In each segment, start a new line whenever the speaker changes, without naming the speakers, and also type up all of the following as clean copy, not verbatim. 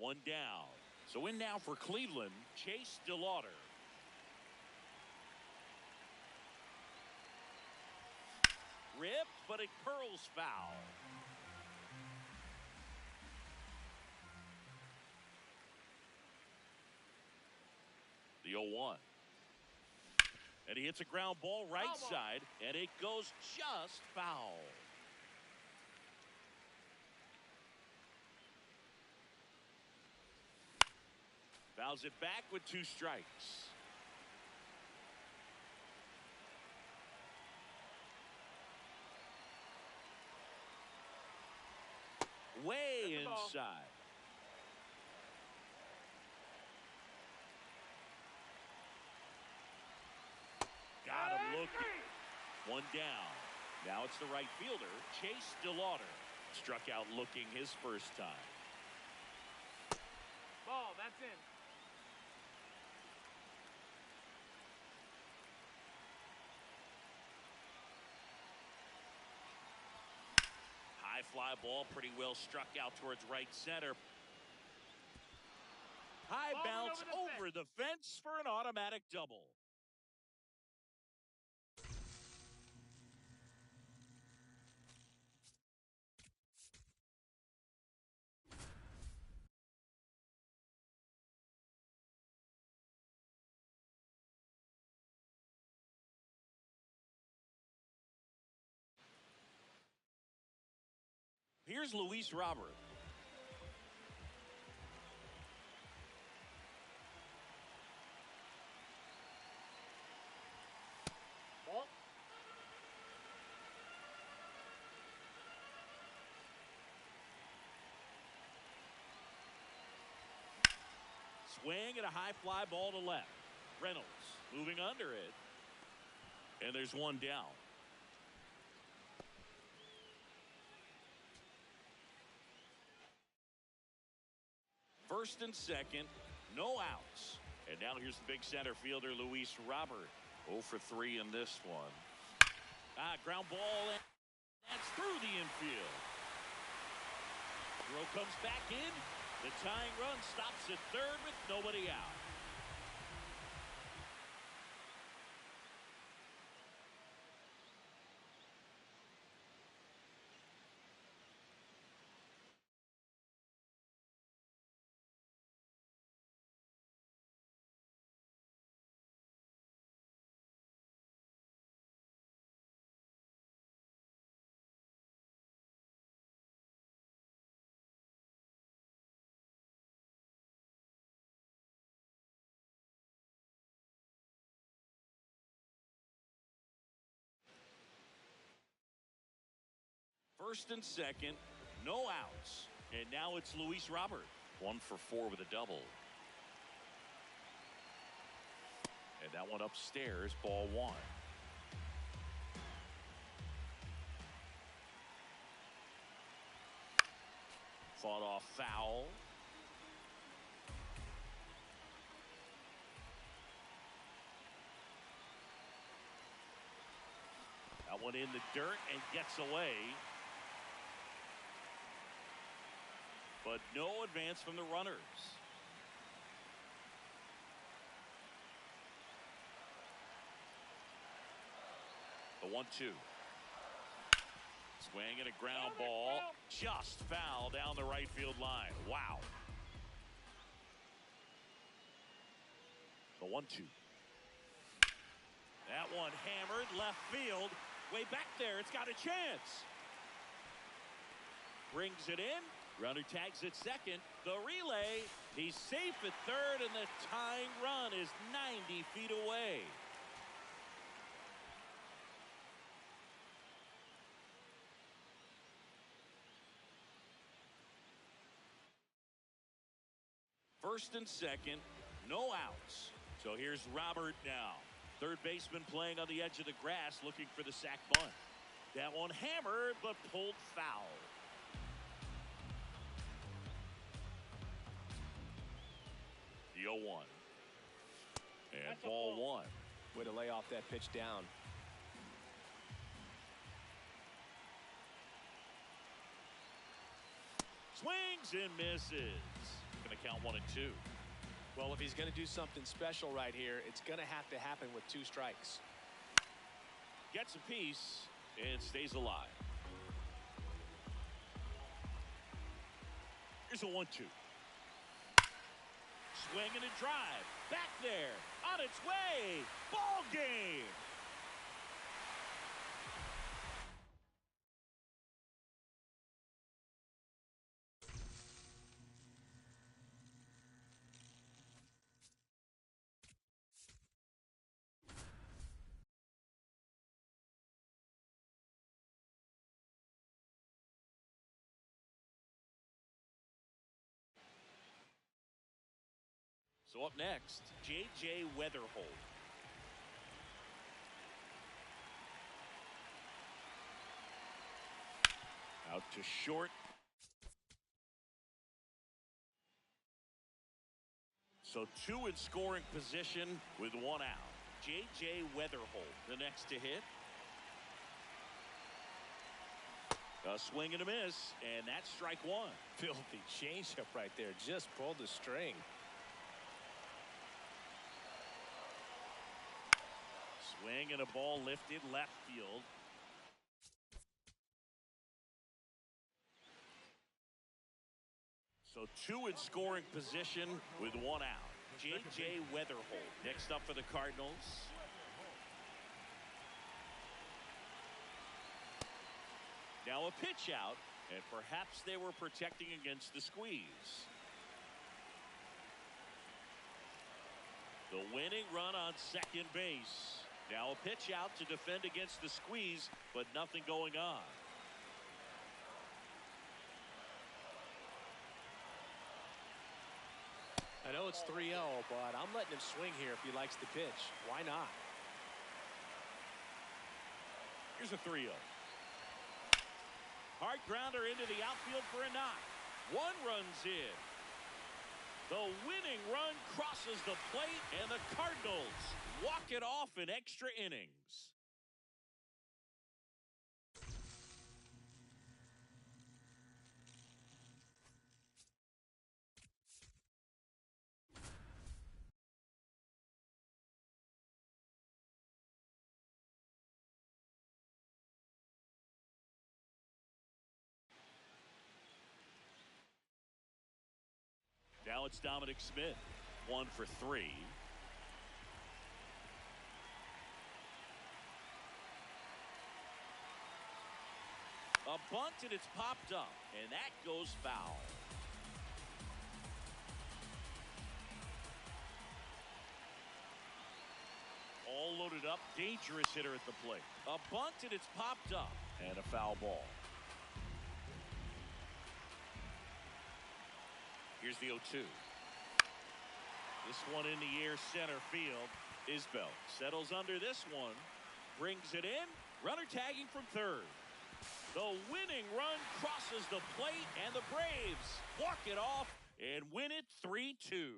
One down. So in now for Cleveland, Chase DeLauder. Ripped, but it curls foul. The 0-1. And he hits a ground ball right side, and it goes just foul. Fouls it back with 2 strikes. Way inside. Got him looking. One down. Now it's the right fielder, Chase DeLauder. Struck out looking his first time.
Ball, that's in.
High fly ball, pretty well struck out towards right center. High bounce over the fence for an automatic double. Here's Luis Robert.
Ball.
Swing and a high fly ball to left. Reynolds moving under it. And there's one down. First and second, no outs. And now here's the big center fielder, Luis Robert. 0 for 3 in this one. Ground ball, and that's through the infield. Throw comes back in. The tying run stops at third with nobody out. First and second, no outs. And now it's Luis Robert. 1 for 4 with a double. And that one upstairs, ball 1. Fought off foul. That one in the dirt and gets away. But no advance from the runners. The 1-2. Swing and a ground ball. Just foul down the right field line. Wow. The 1-2. That one hammered left field. Way back there. It's got a chance. Brings it in. Runner tags at second. The relay. He's safe at third, and the tying run is 90 feet away. First and second, no outs. So here's Robert now. Third baseman playing on the edge of the grass, looking for the sac bunt. That one hammered, but pulled foul. The 0-1. And ball 1.
Way to lay off that pitch down.
Swings and misses. making the count 1-2.
Well, if he's going to do something special right here, it's going to have to happen with 2 strikes.
Gets a piece and stays alive. Here's a 1-2. Swing and a drive. Back there. On its way. Ball game. So up next, J.J. Weatherholt. Out to short. So 2 in scoring position with 1 out. J.J. Weatherholt, the next to hit. A swing and a miss, and that's strike 1.
Filthy changeup right there. Just pulled the string.
Swing and a ball lifted left field. So 2 in scoring position with 1 out. J.J. Weatherholt next up for the Cardinals. Now a pitch out, and perhaps they were protecting against the squeeze. The winning run on second base. Now a pitch out to defend against the squeeze, but nothing going on.
I know it's 3-0, but I'm letting him swing here if he likes the pitch. Why not?
Here's a 3-0. Hard grounder into the outfield for a knock. 1 run's in. The winning run crosses the plate, and the Cardinals walk it off in extra innings. Now it's Dominic Smith, 1 for 3. A bunt, and it's popped up, and that goes foul. All loaded up, dangerous hitter at the plate. A bunt, and it's popped up, and a foul ball. Here's the 0-2. This one in the air, center field. Isbell settles under this one, brings it in. Runner tagging from third. The winning run crosses the plate, and the Braves walk it off and win it 3-2.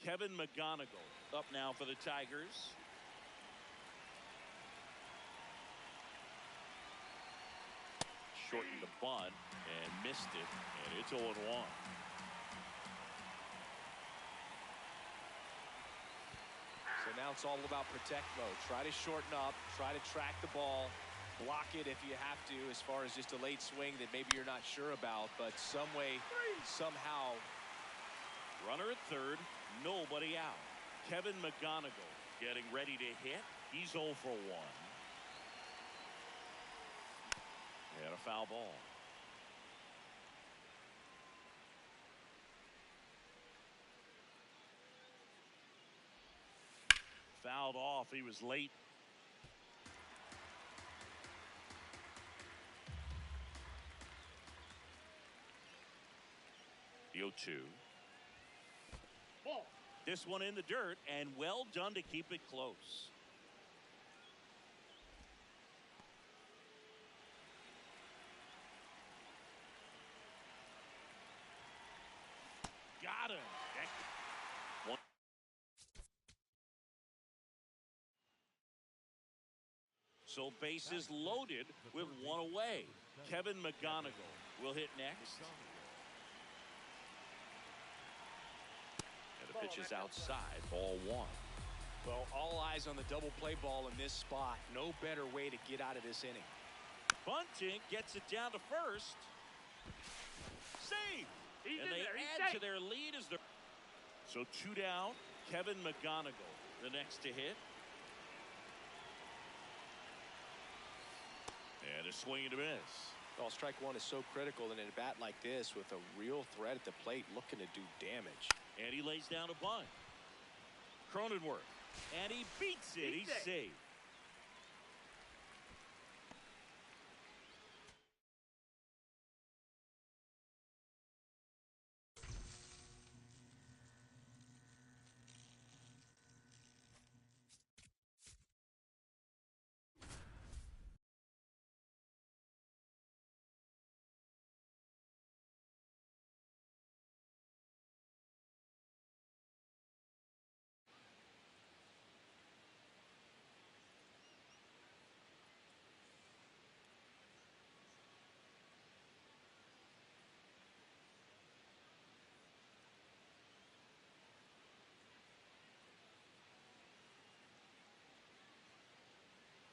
Kevin McGonigal up now for the Tigers. Shortened the bunt and missed it, and it's 0-1.
So now it's all about protect mode. Try to shorten up, try to track the ball, block it if you have to, as far as just a late swing that maybe you're not sure about, but some way, somehow.
Runner at third, nobody out. Kevin McGonigal getting ready to hit. He's 0 for 1. And a foul ball. Fouled off. He was late. The 0-2.
Ball.
This one in the dirt, and well done to keep it close. Got him. One. So bases loaded with one away. Kevin McGonigal will hit next. And the pitch is outside, ball 1.
Well, all eyes on the double play ball in this spot. No better way to get out of this inning.
Bunting gets it down to first. Save. And they add to their lead as they're. So 2 down. Kevin McGonigal, the next to hit. And a swing and a miss.
Well, strike one is so critical in a bat like this with a real threat at the plate looking to do damage.
And he lays down a bunt. Cronenworth. And he beats it. He's safe.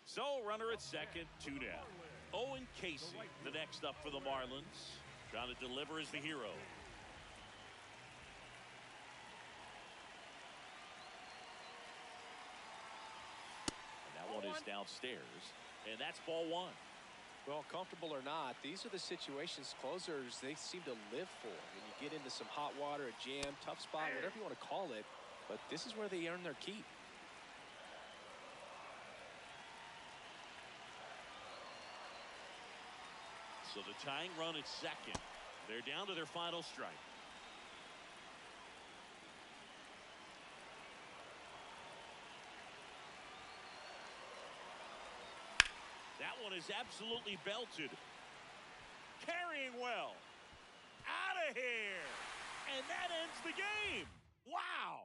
So runner at second, 2 down. Owen Casey, the next up for the Marlins. Trying to deliver as the hero. And that one is downstairs. And that's ball 1.
Well, comfortable or not, these are the situations closers they seem to live for. When you get into some hot water, a jam, tough spot, whatever you want to call it. But this is where they earn their keep.
So the tying run at second. They're down to their final strike. That one is absolutely belted. Carrying well. Out of here. And that ends the game. Wow.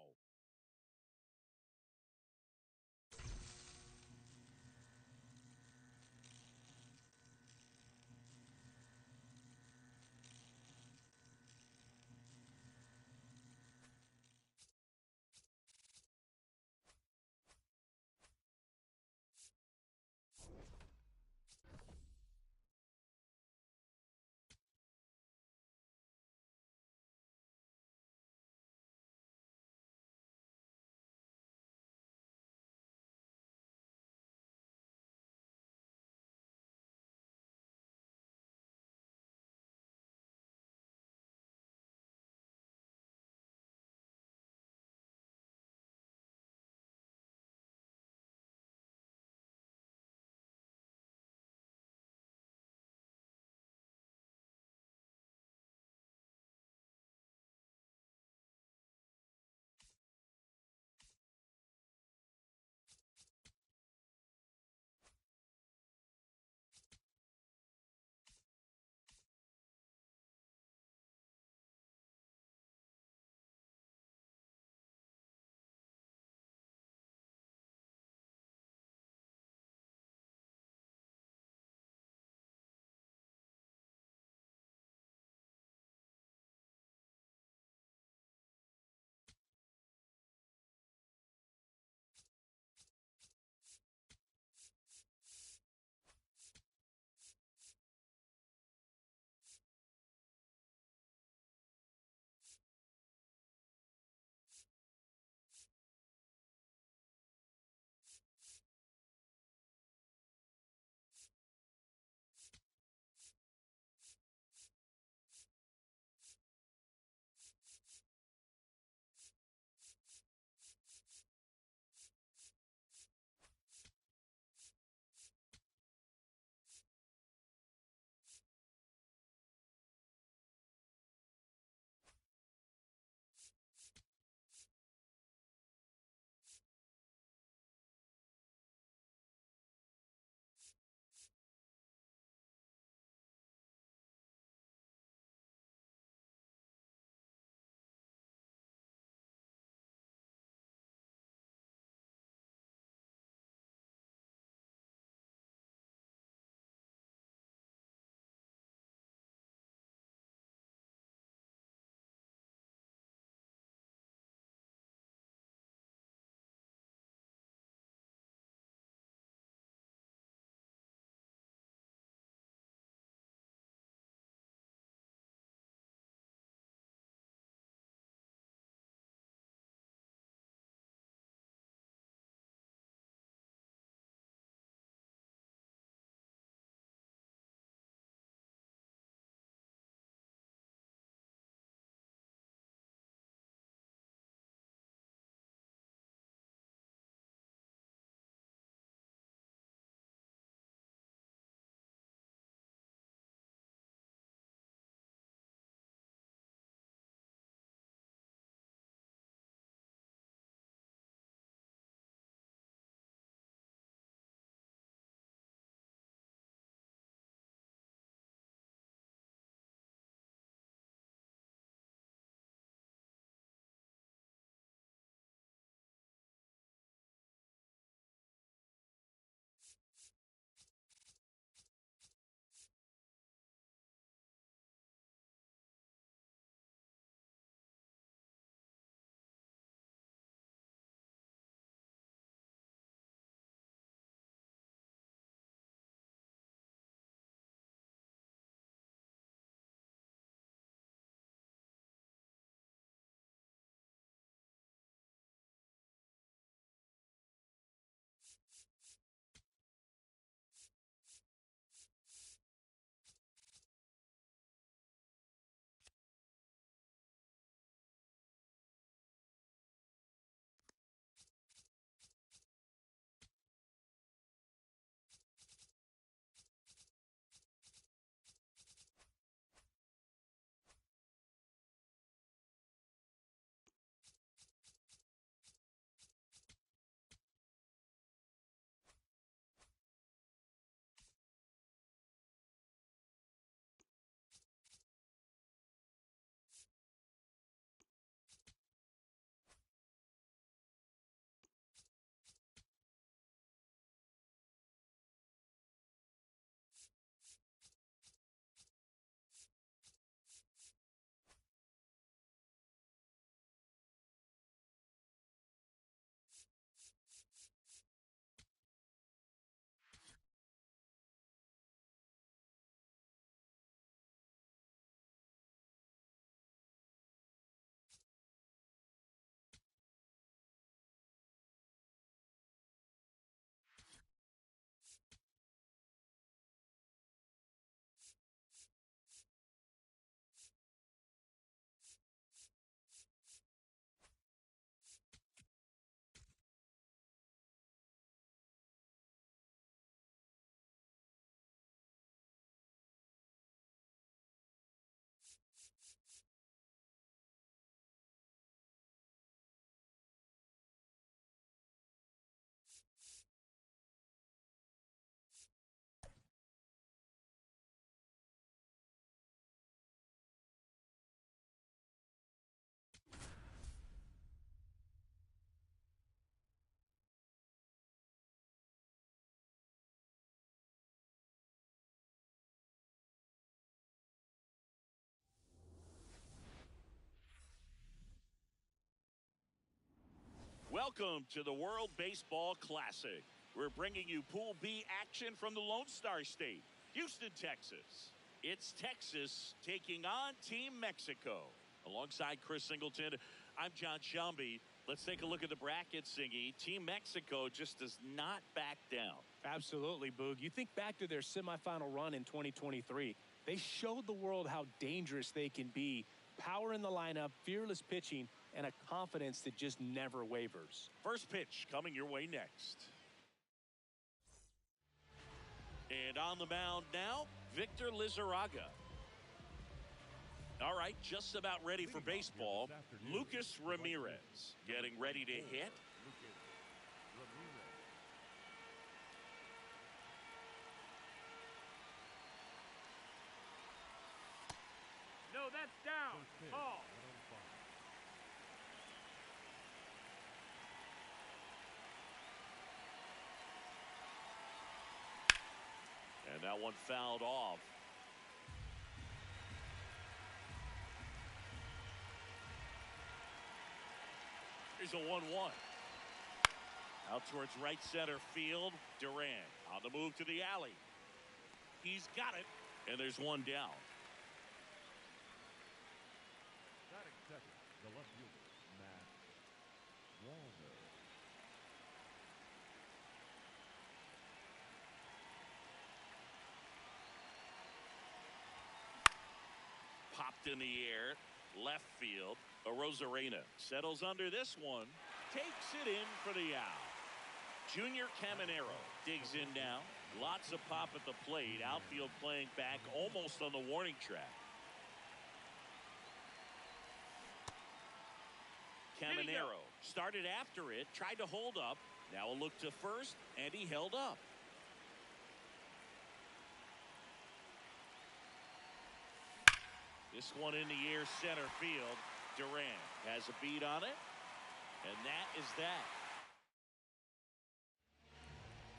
Welcome to the World Baseball Classic. We're bringing you Pool B action from the Lone Star State, Houston, Texas. It's Texas taking on Team Mexico. Alongside Chris Singleton, I'm John Shelby. Let's take a look at the bracket, Singy. Team Mexico just does not back down.
Absolutely, Boog. You think back to their semifinal run in 2023. They showed the world how dangerous they can be. Power in the lineup, fearless pitching, and a confidence that just never wavers.
First pitch coming your way next. And on the mound now, Victor Lizarraga. All right, just about ready for baseball. Lucas Ramirez getting ready to hit.
No, that's down. Ball.
And that one fouled off. Here's a 1-1. Out towards right center field. Duran on the move to the alley. He's got it. And there's one down.
Batting second, the left fielder, Matt Walner.
Popped in the air, left field. Arozarena settles under this one, takes it in for the out. Junior Caminero digs in now. Lots of pop at the plate. Outfield playing back almost on the warning track. Caminero started after it, tried to hold up. Now a look to first, and he held up. This one in the air center field. Duran has a beat on it, and that is that.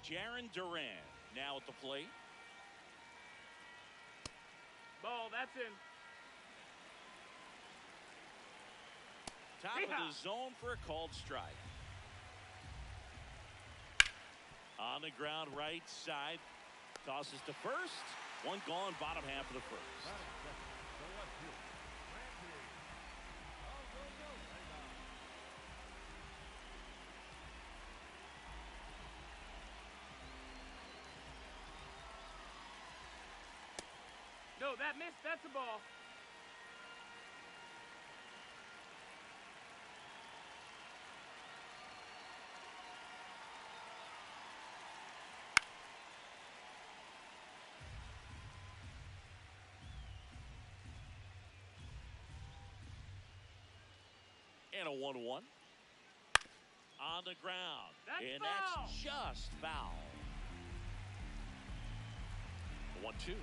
Jarren Duran now at the plate.
Ball, that's in.
Top of the zone for a called strike. On the ground right side. Tosses to first. One gone, bottom half of the first.
Batting second, the left fielder, Randy Arozarena.
No, that missed. That's a ball.
And a 1-1. On the ground.
That's
foul.
That's
just foul. 1-2.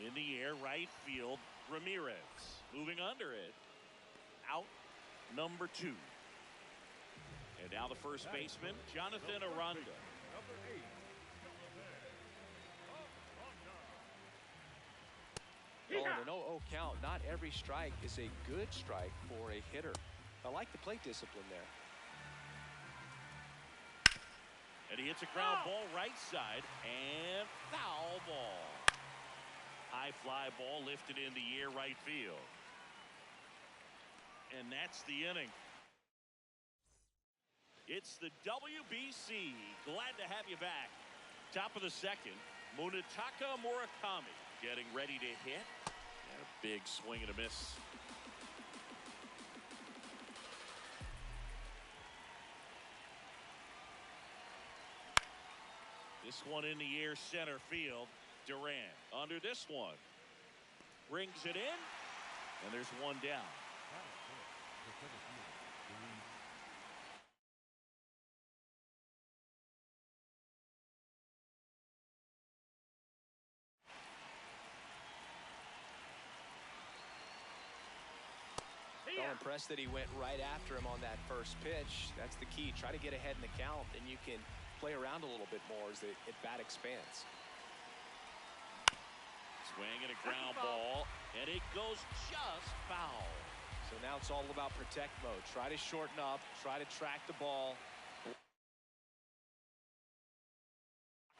In the air, right field. Ramirez moving under it. Out number 2. And now the first baseman, Jonathan Aranda.
Number 8,
Oh, an 0-0 count. Not every strike is a good strike for a hitter. I like the plate discipline there.
And he hits a ground ball right side and foul ball. High fly ball lifted in the air right field. And that's the inning. It's the WBC. Glad to have you back. Top of the second, Munetaka Murakami getting ready to hit. And a big swing and a miss. This one in the air center field. Duran under this one. Brings it in. And there's one down.
batting fourth, the center fielder, Luis.
So impressed that he went right after him on that first pitch. That's the key. Try to get ahead in the count, and you can play around a little bit more as the at-bat expands.
Swing and a ground ball, and it goes just foul.
So now now it's all about protect mode. Try to shorten up, try to track the ball.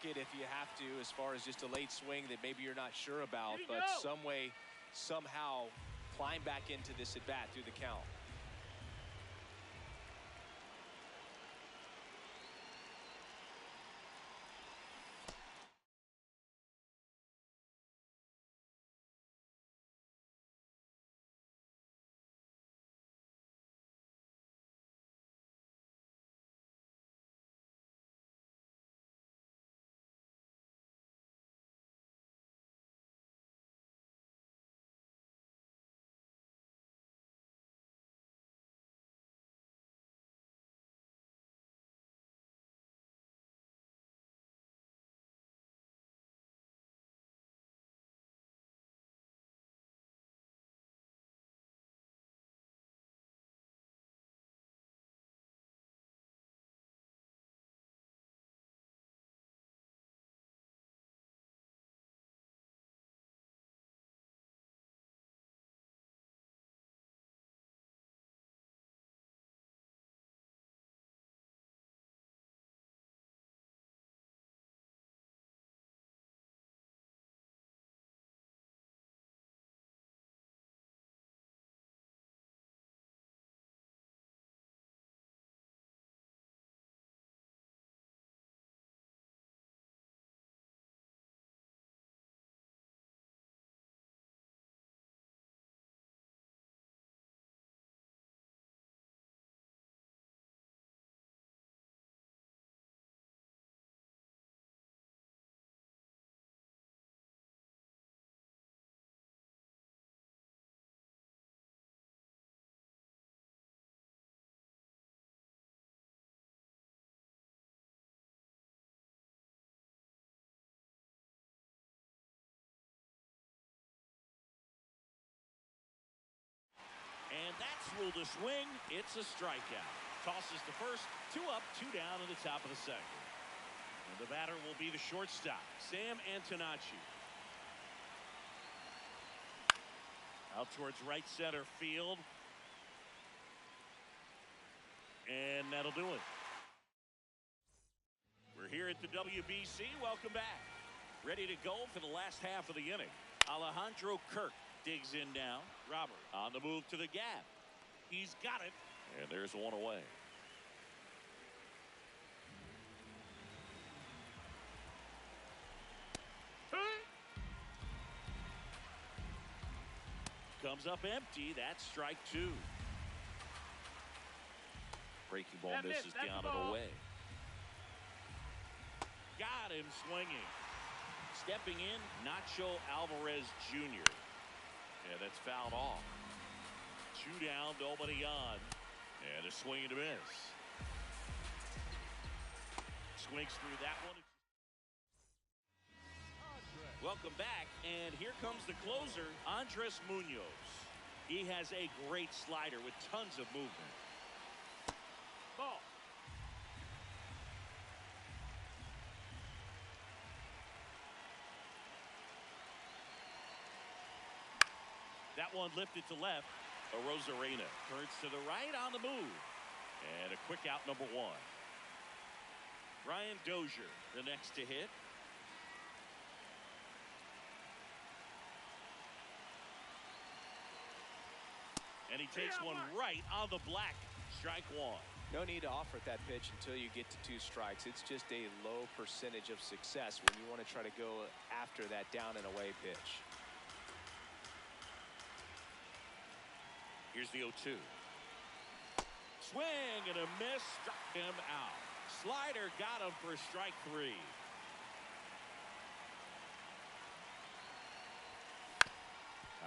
If you have to, as far as just a late swing that maybe you're not sure about, but some way, somehow climb back into this at bat through the count.
And that's ruled a swing. It's a strikeout. Tosses to first. 2 up, 2 down in the top of the second. And the batter will be the shortstop, Sam Antonacci. Out towards right center field. And that'll do it. We're here at the WBC. Welcome back. Ready to go for the last half of the inning. Alejandro Kirk digs in now. Robert on the move to the gap. He's got it. And there's one away. Comes up empty. That's strike 2. Breaking ball misses down and away. Got him swinging. Stepping in, Nacho Alvarez Jr. Yeah, that's fouled off. 2 down, nobody on. And a swing and a miss. Swings through that one. Welcome back, and here comes the closer, Andres Munoz. He has a great slider with tons of movement. Ball. That one lifted to left. Arozarena turns to the right on the move. And a quick out, number 1. Ryan Dozier, the next to hit. And he takes one right on the black. Strike 1.
No need to offer that pitch until you get to 2 strikes. It's just a low percentage of success when you want to try to go after that down and away pitch.
Here's the 0-2. Swing and a miss. Struck him out. Slider got him for strike 3.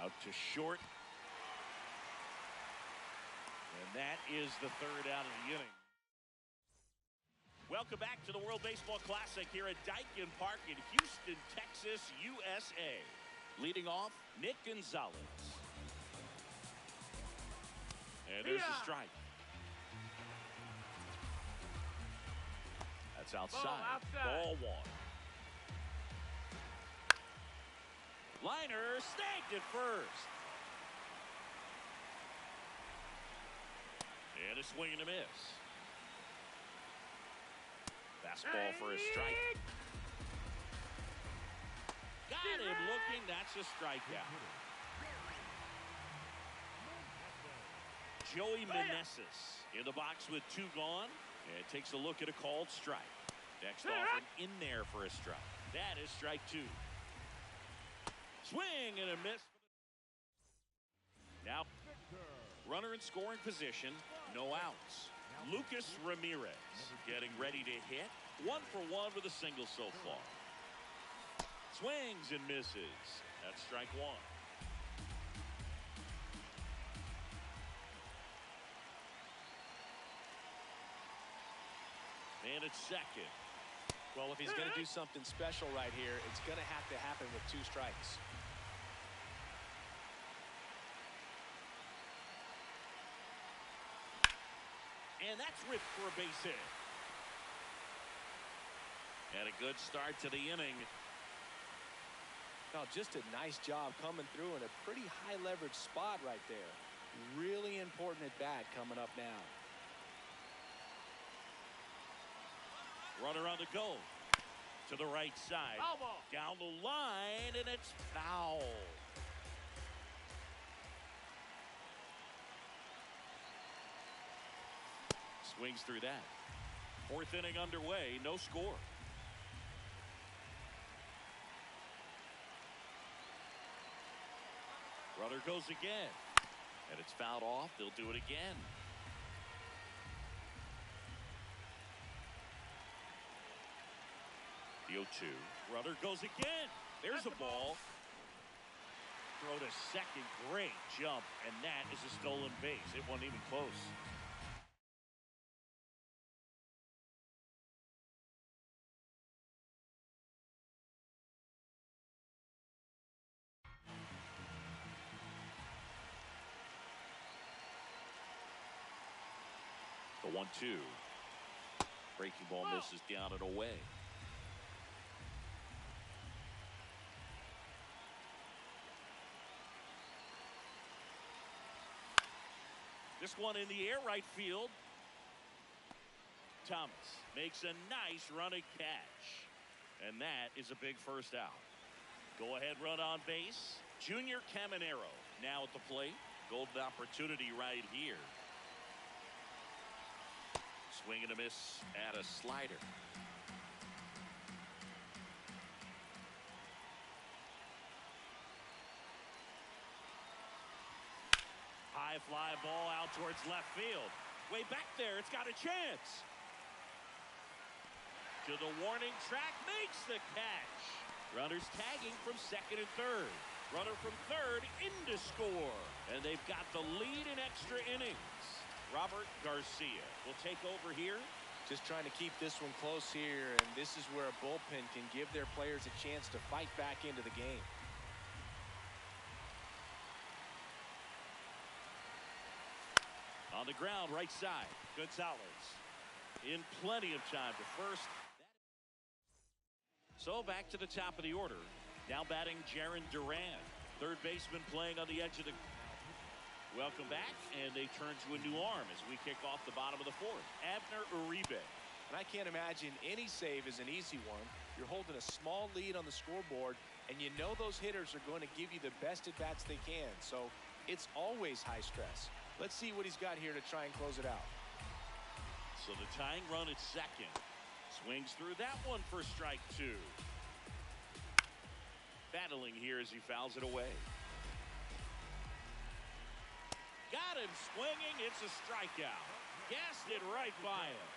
Out to short. And that is the 3rd out of the inning. Welcome back to the World Baseball Classic here at Daikin Park in Houston, Texas, USA. Leading off, Nick Gonzalez. And there's the strike. That's outside. Ball 1. Liner snagged at first. And a swing and a miss. Fastball for a strike. Got him looking. That's a strikeout. Joey Meneses in the box with 2 gone. And takes a look at a called strike. Next offering in there for a strike. That is strike 2. Swing and a miss. Now, runner in scoring position, no outs. Lucas Ramirez getting ready to hit. 1 for 1 with a single so far. Swings and misses. That's strike 1. And it's second.
Well, if he's going to do something special right here, it's going to have to happen with 2 strikes.
And that's ripped for a base hit. And a good start to the inning.
Now, just a nice job coming through in a pretty high leverage spot right there. Really important at bat coming up now.
Runner on the go. To the right side. Down the line, and it's foul. Swings through that. 4th inning underway, no score. Runner goes again. And it's fouled off. They'll do it again. The 0-2. Runner goes again. There's a ball. Throw to second. Great jump. And that is a stolen base. It wasn't even close. The 1-2. Breaking ball misses down and away. This one in the air, right field. Thomas makes a nice running catch. And that is a big first out. Go ahead run on base. Junior Caminero now at the plate. Golden opportunity right here. Swing and a miss at a slider. High fly ball out towards left field. Way back there, it's got a chance. To the warning track, makes the catch. Runners tagging from second and third. Runner from third in to score. And they've got the lead in extra innings. Robert Garcia will take over here.
Just trying to keep this one close here, and this is where a bullpen can give their players a chance to fight back into the game.
On the ground, right side. Gonzalez in plenty of time to first. So back to the top of the order. Now batting Jarren Duran. Third baseman playing on the edge of the. Welcome back, and they turn to a new arm as we kick off the bottom of the 4th. Abner Uribe.
And I can't imagine any save is an easy one. You're holding a small lead on the scoreboard, and you know those hitters are going to give you the best at-bats they can. So it's always high stress. Let's see what he's got here to try and close it out.
So the tying run at second. Swings through that one for strike 2. Battling here as he fouls it away. Got him swinging. It's a strikeout. Gassed it right by him.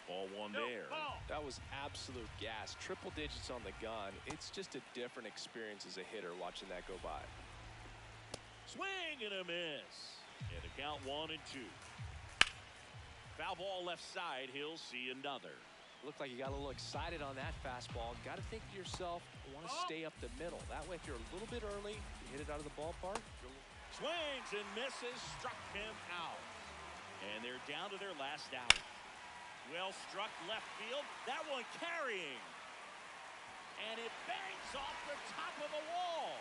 Ball 1 there.
That was absolute gas. Triple digits on the gun. It's just a different experience as a hitter watching that go by.
Swing and a miss. And the count 1-2. Foul ball left side. He'll see another.
Looked like you got a little excited on that fastball. Got to think to yourself, I want to stay up the middle. That way, if you're a little bit early, you hit it out of the ballpark.
Swings and misses. Struck him out. And they're down to their last out. Well struck left field. That one carrying. And it bangs off the top of the wall.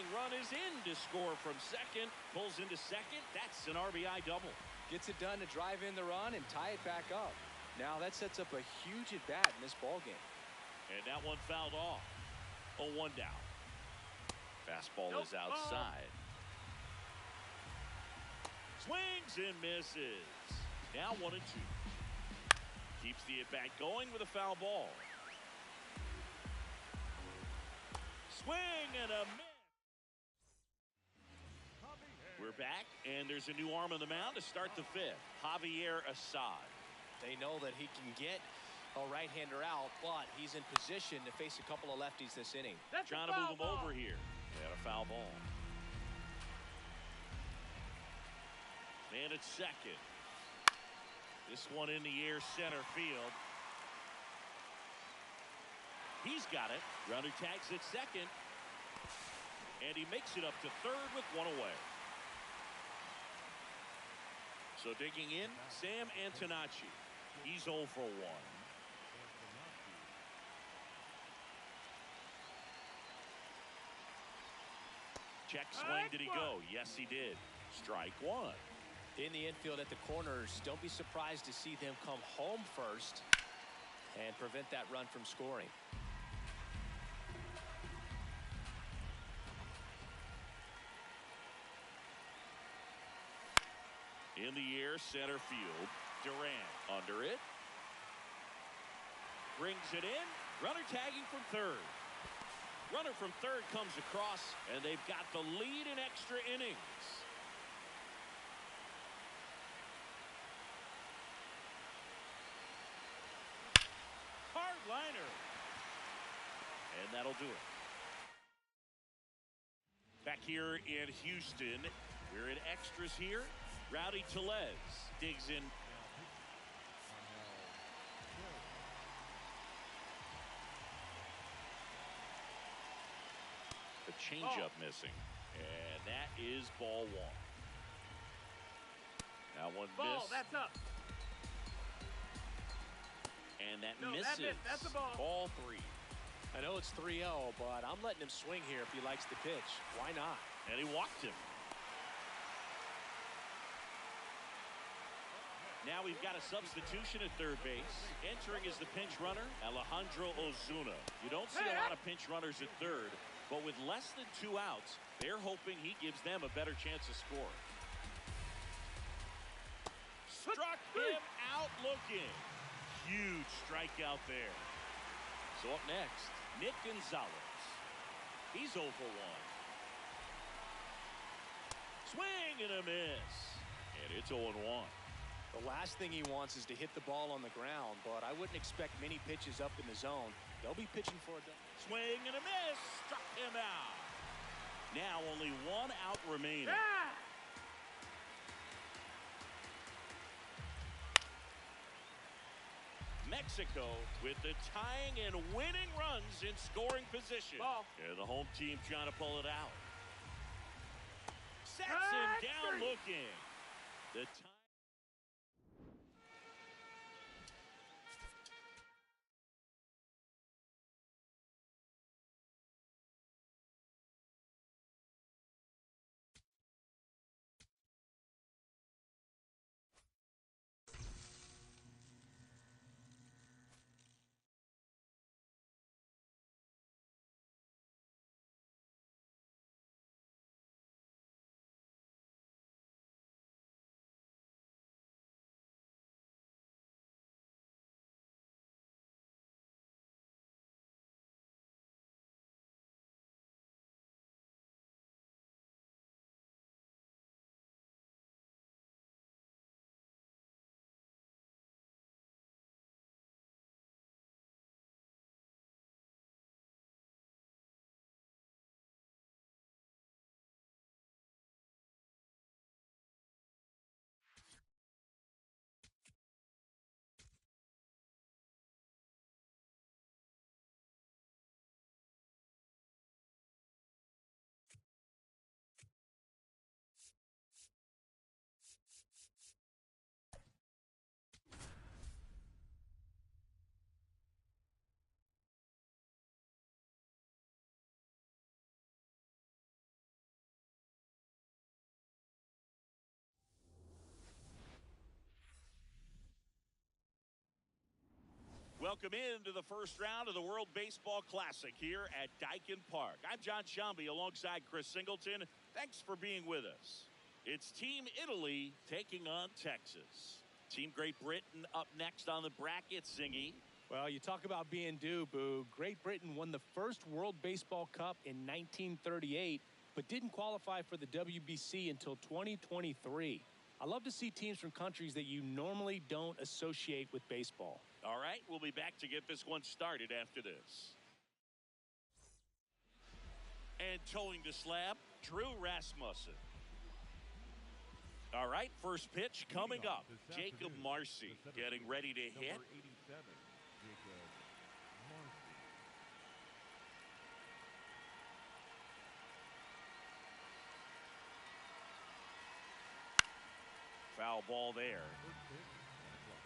Tying run is in to score from second. Pulls into second. That's an RBI double.
Gets it done to drive in the run and tie it back up. Now that sets up a huge at-bat in this ball game.
And that one fouled off. 0-1 down. Fastball is outside. Swings and misses. Now 1-2. Keeps the at-bat going with a foul ball. Swing and a miss. We're back, and there's a new arm on the mound to start the fifth. Javier Assad.
They know that he can get a right-hander out, but he's in position to face a couple of lefties this inning.
That's
Trying to move him over here. And a foul ball. Man at second. This one in the air, center field. He's got it. Runner tags at second. And he makes it up to third with one away. So digging in, Sam Antonacci. He's 0 for 1. Check swing. Did he go? Yes, he did. Strike one.
In the infield at the corners, don't be surprised to see them come home first and prevent that run from scoring.
In the air, center field. Durant under it. Brings it in. Runner tagging from third. Runner from third comes across, and they've got the lead in extra innings. Hard liner. And that'll do it. Back here in Houston, we're in extras here. Rowdy Tellez digs in. The changeup missing. And that is ball one. Now one
Ball,
miss.
that's up.
And that
No,
misses.
that missed. That's a ball.
Ball three.
I know it's 3-0, but I'm letting him swing here if he likes the pitch. Why not?
And he walked him. Now we've got a substitution at third base. Entering is the pinch runner, Alejandro Ozuna. You don't see a lot of pinch runners at third, but with less than 2 outs, they're hoping he gives them a better chance of scoring. Struck him out looking. Huge strikeout there. So up next, Nick Gonzalez. He's 0 for 1. Swing and a miss. And it's 0-1.
The last thing he wants is to hit the ball on the ground, but I wouldn't expect many pitches up in the zone. They'll be pitching for a double.
Swing and a miss. Struck him out. Now only 1 out remaining.
Ah!
Mexico with the tying and winning runs in scoring position.
Ball.
And the home team trying to pull it out. Sets him down looking. The Welcome into the first round of the World Baseball Classic here at Daikin Park. I'm John Shambi alongside Chris Singleton. Thanks for being with us. It's Team Italy taking on Texas. Team Great Britain up next on the bracket, Singy.
Well, you talk about being due, Boo. Great Britain won the first World Baseball Cup in 1938, but didn't qualify for the WBC until 2023. I love to see teams from countries that you normally don't associate with baseball.
All right, we'll be back to get this one started after this. And towing the slab, Drew Rasmussen. All right, first pitch coming up. Jacob Marcy getting ready to hit.
Number 87, Jacob Marcy.
Foul ball there.
First pitch, 1 o'clock.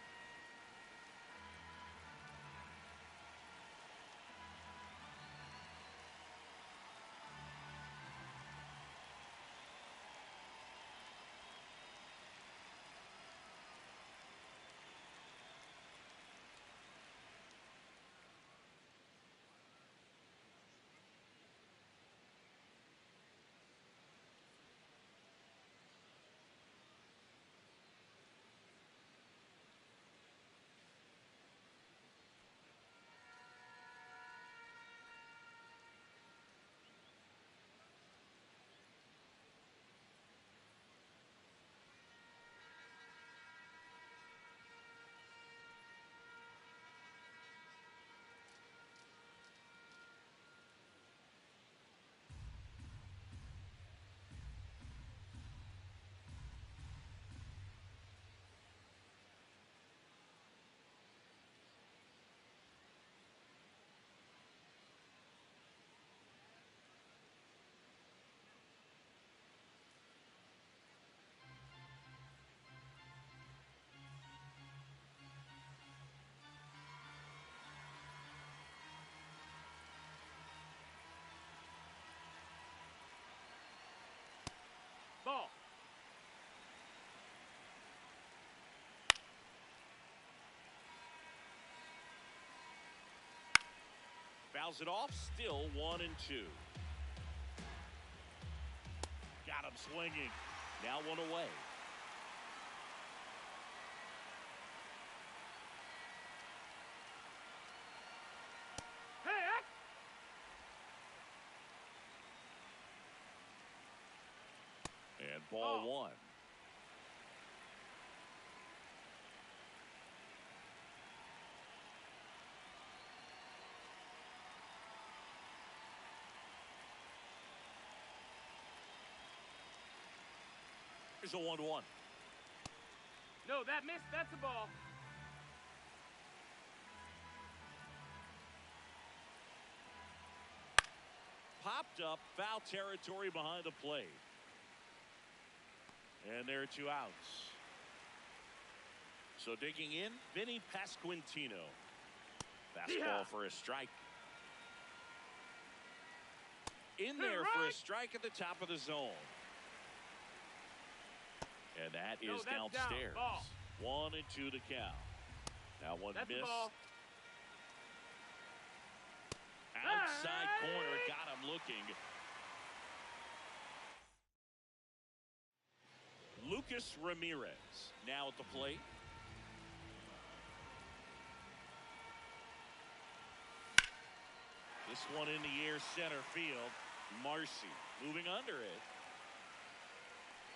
Ball.
Fouls it off, still 1-2. Got him swinging. Now one away.
Hey,
And ball
Oh.
1. Here's a 1-1.
no, that missed. That's a ball.
Popped up, foul territory behind the plate. And there are 2 outs. So digging in, Vinny Pasquantino. Fastball for a strike. In there for a strike at the top of the zone. And that
No,
is
that's
downstairs.
down. Ball.
1-2 to count. Now one
That's a
missed.
ball.
Outside corner, got him looking. Lucas Ramirez now at the plate. This one in the air, center field. Marcy moving under it.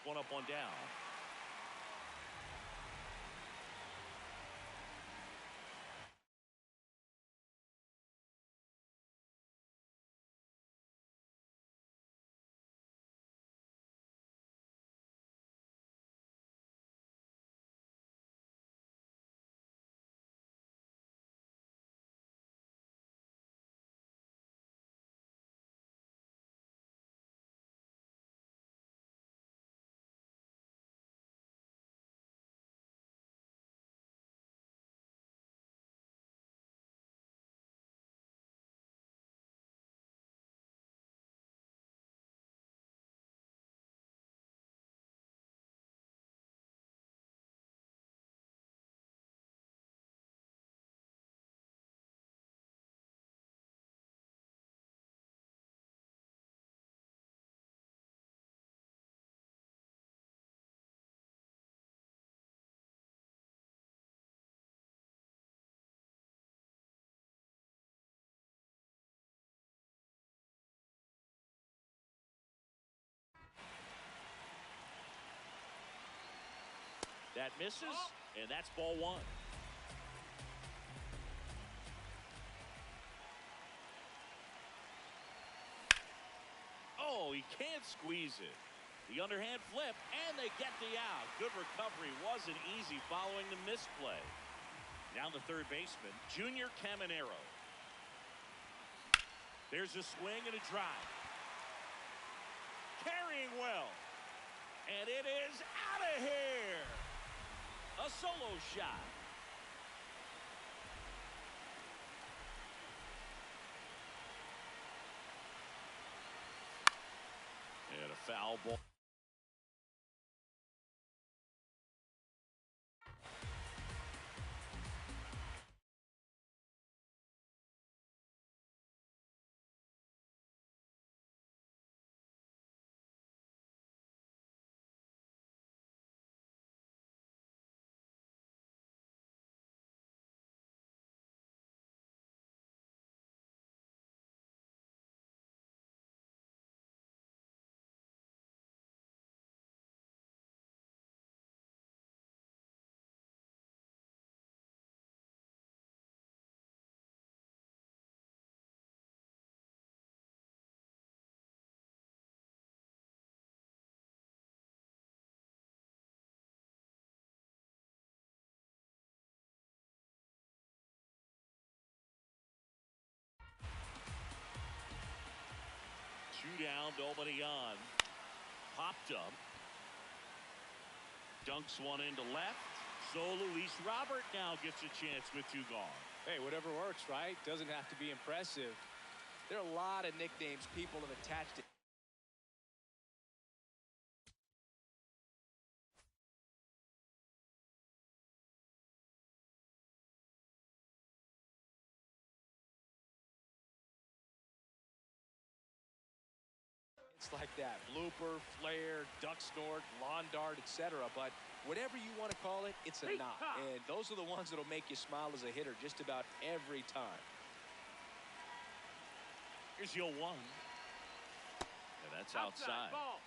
One up, one down. That misses, and that's ball one. Oh, he can't squeeze it. The underhand flip, and they get the out. Good recovery. Wasn't easy following the misplay. Now the third baseman, Junior Caminero. There's a swing and a drive. Carrying well. And it is out of here. A solo shot. And a foul ball. Two down, nobody on. Popped up. Dunks one into left. So Luis Robert now gets a chance with two gone.
Hey, whatever works, right? Doesn't have to be impressive. There are a lot of nicknames people have attached to. It's like that. Blooper, flare, duck snort, lawn dart, etc. But whatever you want to call it, it's a knot. And those are the ones that'll make you smile as a hitter just about every time.
Here's your one. And that's outside.
Ball.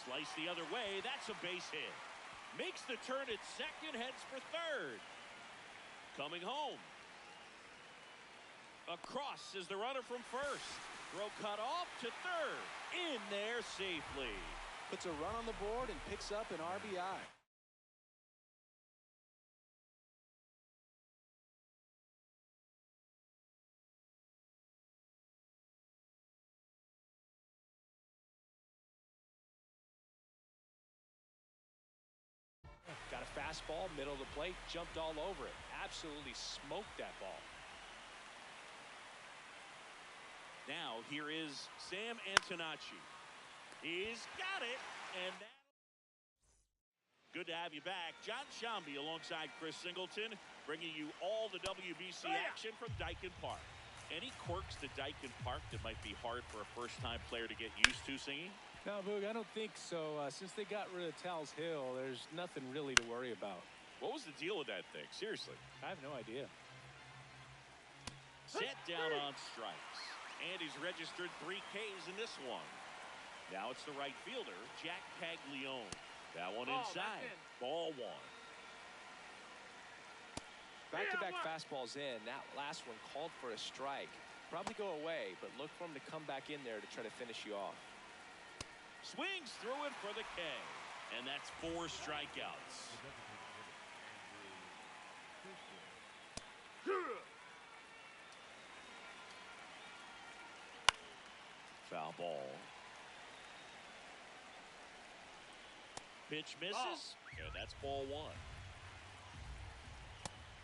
Slice the other way. That's a base hit. Makes the turn at second, heads for third. Coming home. Across is the runner from first. Throw cut off to third. In there safely.
Puts a run on the board and picks up an RBI. Got a fastball, middle of the plate, jumped all over it. Absolutely smoked that ball.
Now here is Sam Antonacci. He's got it, and good to have you back. John Shambi alongside Chris Singleton, bringing you all the WBC action from Dyken Park. Any quirks to Dyken Park that might be hard for a first-time player to get used to singing?
No, Boog, I don't think so. Since they got rid of Tal's Hill, there's nothing really to worry about.
What was the deal with that thing? Seriously.
I have no idea.
Set down on strikes. And he's registered 3 Ks in this one. Now it's the right fielder, Jack Paglione. That one inside. Ball one.
Back-to-back fastballs in. That last one called for a strike. Probably go away, but look for him to come back in there to try to finish you off.
Swings through it for the K. And that's 4 strikeouts. Foul ball. Pitch misses. And that's ball one.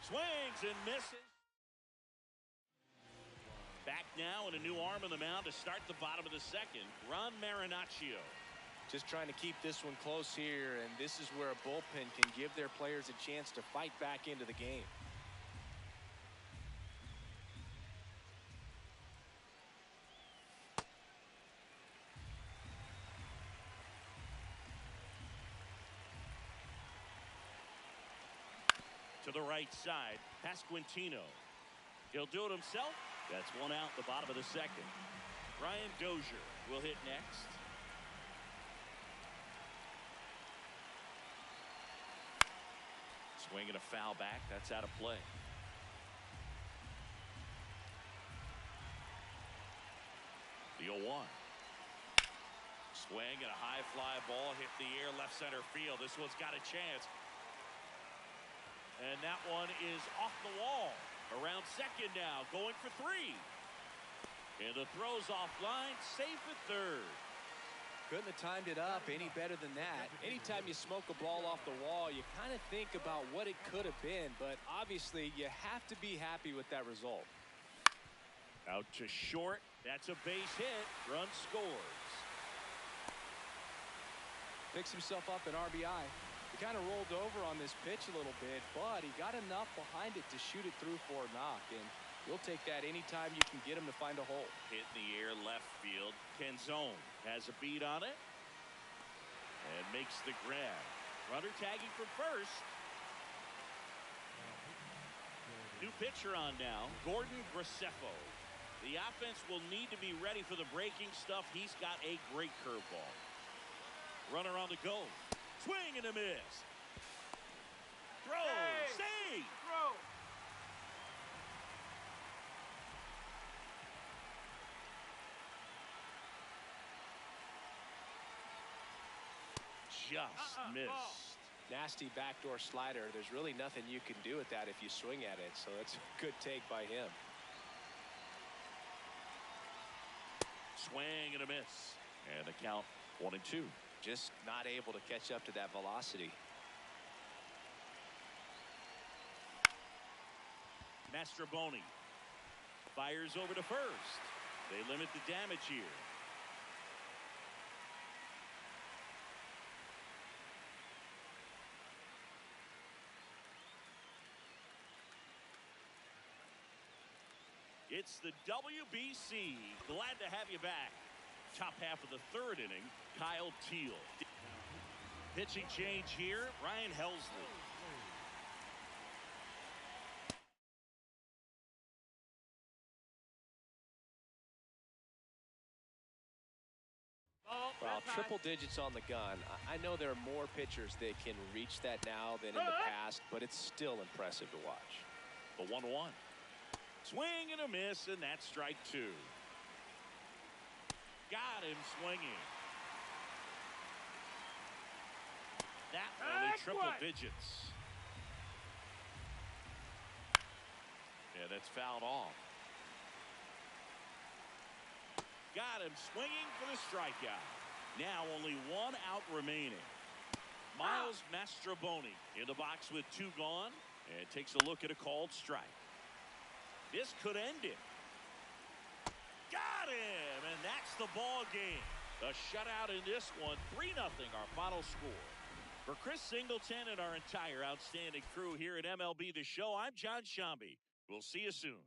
Swings and misses. Back now and a new arm on the mound to start the bottom of the second. Ron Marinaccio.
Just trying to keep this one close here, and this is where a bullpen can give their players a chance to fight back into the game.
To the right side, Pasquantino. He'll do it himself, That's one out in the bottom of the second. Brian Dozier will hit next. Swing and a foul back. That's out of play. The 0-1. Swing and a high fly ball hit the air left center field. This one's got a chance. And that one is off the wall. Around second now, going for 3. And the throw's offline, safe at third.
Couldn't have timed it up any better than that. Anytime you smoke a ball off the wall, you kind of think about what it could have been, but obviously you have to be happy with that result.
Out to short. That's a base hit. Run scores.
Picks himself up an RBI. He kind of rolled over on this pitch a little bit, but he got enough behind it to shoot it through for a knock, and you'll take that anytime you can get him to find a hole.
Hit in the air left field. Canzone has a beat on it and makes the grab. Runner tagging for first. New pitcher on now, Gordon Graceffo. The offense will need to be ready for the breaking stuff. He's got a great curveball. Runner on the go. Swing and a miss. Throw. Save.
Throw.
Just missed.
Ball.
Nasty backdoor slider. There's really nothing you can do with that if you swing at it, so that's a good take by him.
Swing and a miss. And the count 1-2.
Just not able to catch up to that velocity.
Mastroboni fires over to first. They limit the damage here. It's the WBC. Glad to have you back. Top half of the third inning, Kyle Teal. Pitching change here, Ryan Helsley.
Ball.
Well,
That's high.
triple digits on the gun. I know there are more pitchers that can reach that now than in the past, but it's still impressive to watch.
The 1-1. Swing and a miss, and that's strike 2. Got him swinging. That only triple digits. Yeah, that's fouled off. Got him swinging for the strikeout. Now only 1 out remaining. Miles Mastroboni in the box with 2 gone, and takes a look at a called strike. This could end it. Got him, and that's the ball game. A shutout in this one, 3-0 our final score. For Chris Singleton and our entire outstanding crew here at MLB The Show, I'm John Shambi. We'll see you soon.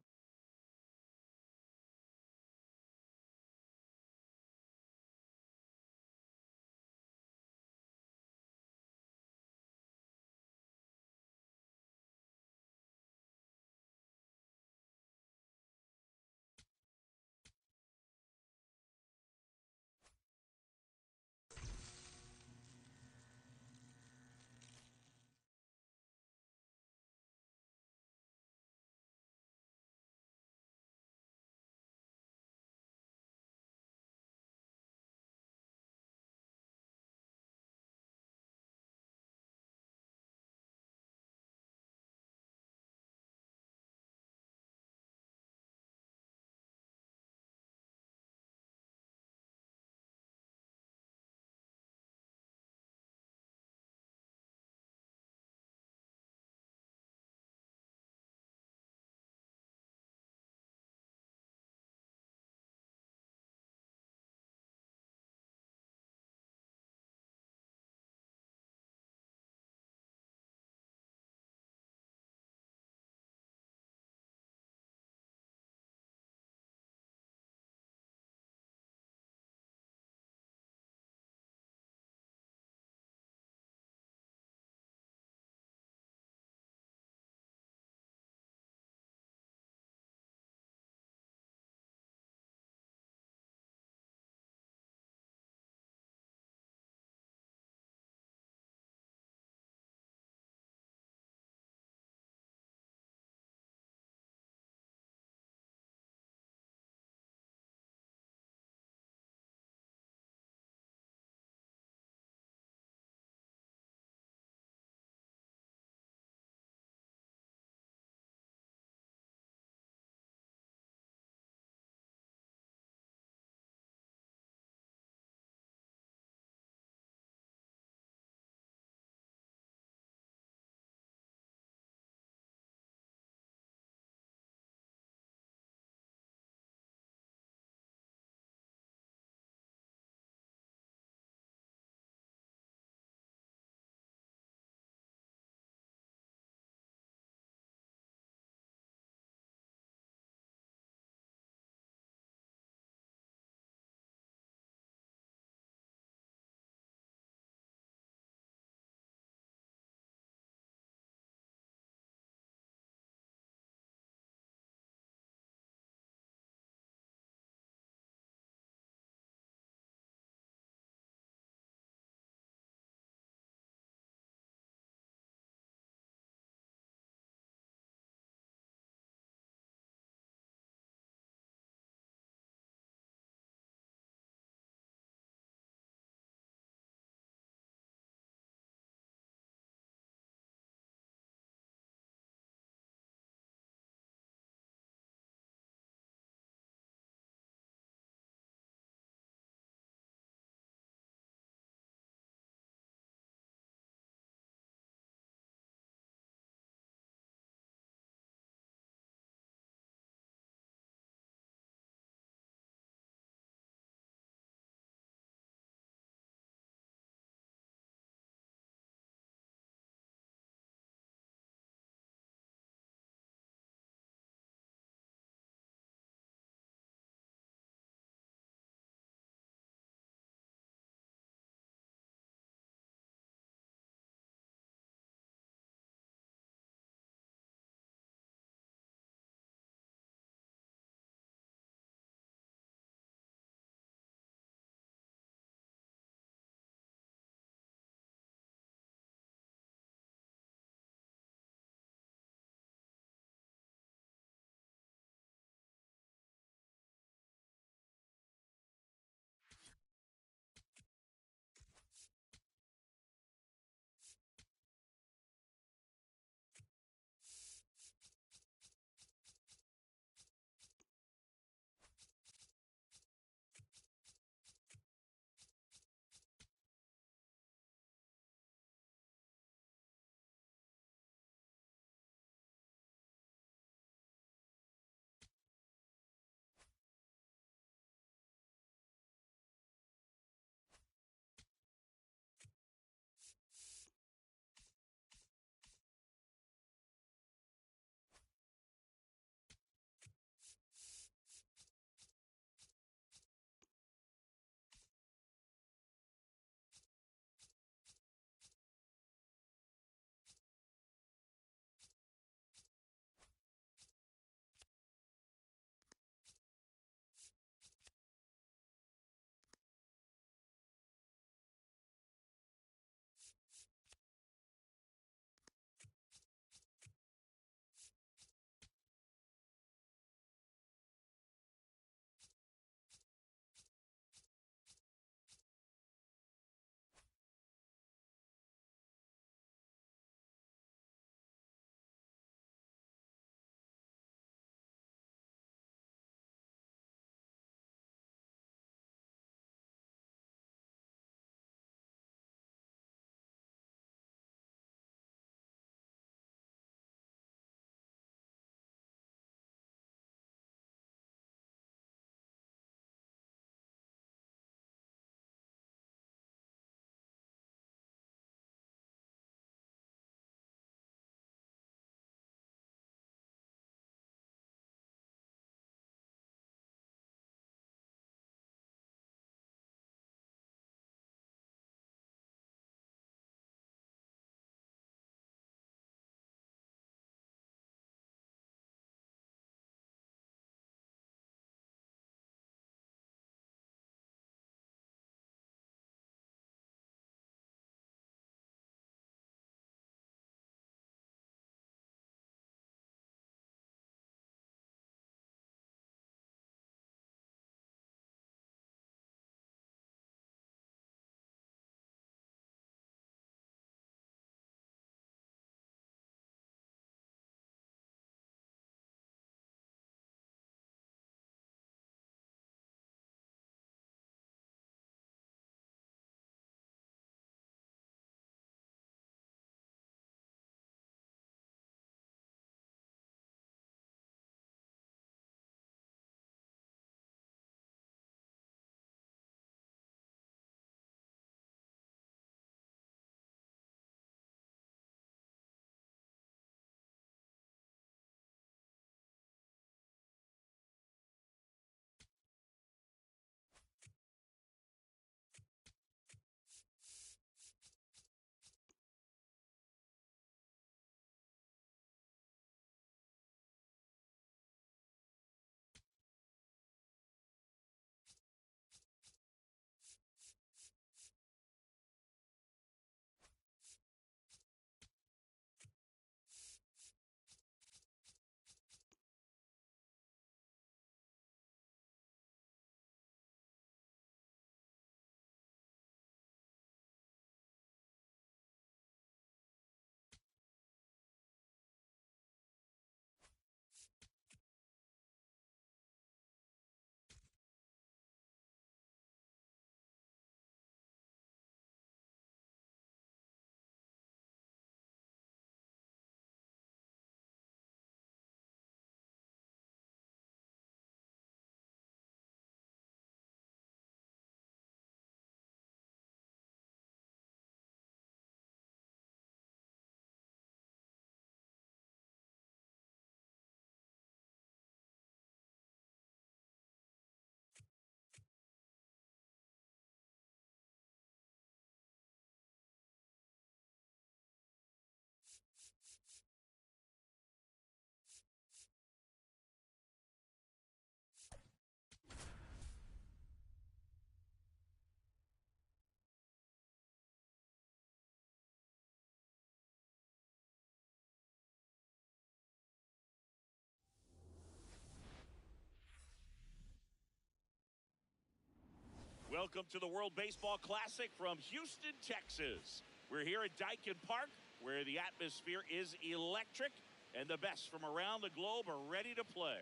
Welcome to the World Baseball Classic from Houston, Texas. We're here at Daikin Park, where the atmosphere is electric, and the best from around the globe are ready to play.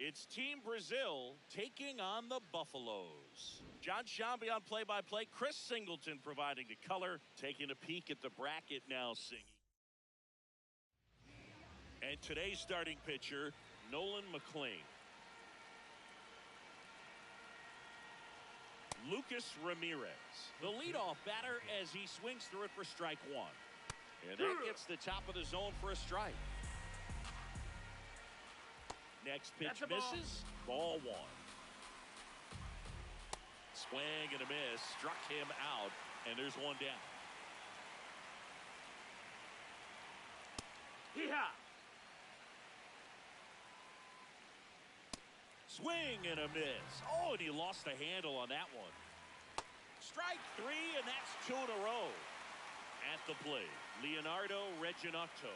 It's Team Brazil taking on the Buffaloes. John Shambi on play-by-play. Chris Singleton providing the color. Taking a peek at the bracket now, Singy. And today's starting pitcher, Nolan McLean. Lucas Ramirez, the leadoff batter as he swings through it for strike one. And that gets the top of the zone for a strike. Next pitch misses. Ball one. Swing and a miss. Struck him out. And there's one down.
Hee-haw!
Swing and a miss. Oh, and he lost the handle on that one. Strike three, and that's two in a row. At the plate, Leonardo Reginotto.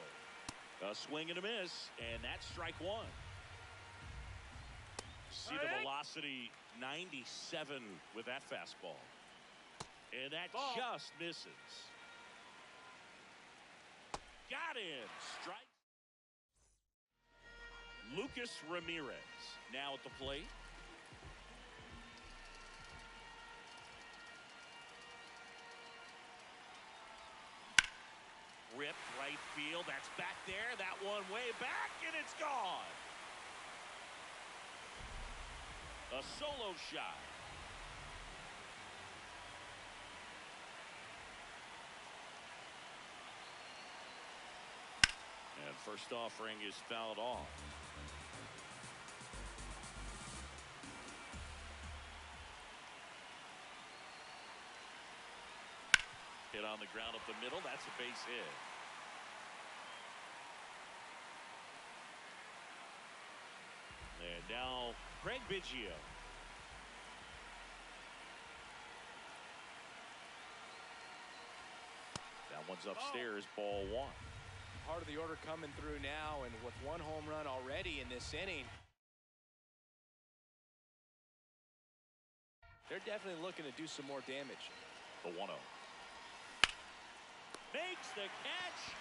A swing and a miss, and that's strike one. See the velocity, 97 with that fastball. And that just misses. Got him. Strike. Lucas Ramirez now at the plate. Rip right field. That's back there. That one way back, and it's gone. A solo shot. And first offering is fouled off. Hit on the ground up the middle. That's a base hit. And now Craig Biggio. That one's upstairs. Ball one.
Part of the order coming through now, and with one home run already in this inning, they're definitely looking to do some more damage.
The 1-0. Makes the catch.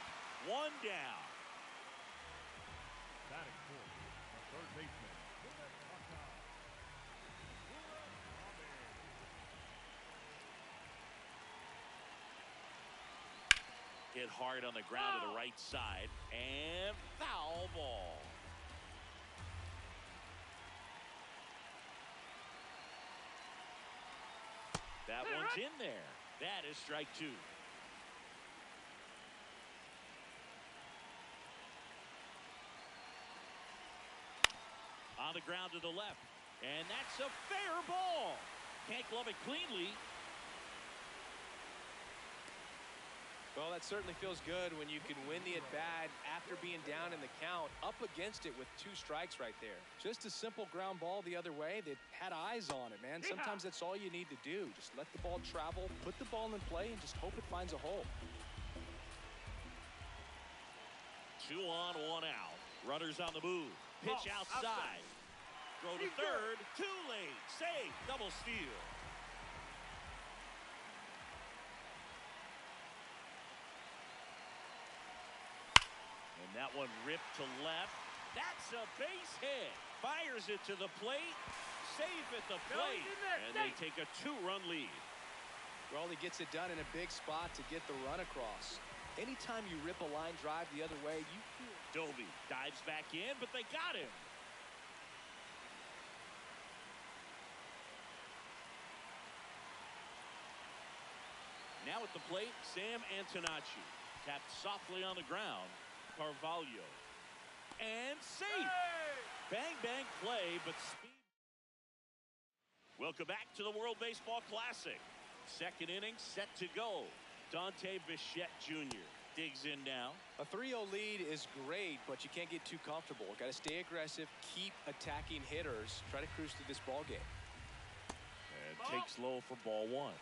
One down.
Batting fourth, the third baseman.
Hit hard on the ground to the right side. And foul ball. That one's in there. That is strike two. On the ground to the left. And that's a fair ball. Can't glove it cleanly.
Well, that certainly feels good when you can win the at-bat after being down in the count, up against it with two strikes right there. Just a simple ground ball the other way that had eyes on it, man. Sometimes that's all you need to do. Just let the ball travel, put the ball in play, and just hope it finds a hole.
2 on, 1 out. Runners on the move. Pitch outside. Throw to third. Too late. Safe. Double steal. And that one ripped to left. That's a base hit. Fires it to the plate. Safe at the plate. And they take a 2-run lead.
Well, he gets it done in a big spot to get the run across. Anytime you rip a line drive the other way, you feel...
Doby dives back in, but they got him. Now at the plate, Sam Antonacci. Tapped softly on the ground. Carvalho. And safe. Hey! Bang, bang play, but speed. Welcome back to the World Baseball Classic. Second inning set to go. Dante Bichette Jr. digs in now.
A 3-0 lead is great, but you can't get too comfortable. Got to stay aggressive, keep attacking hitters, try to cruise through this ball game.
And takes low for ball one.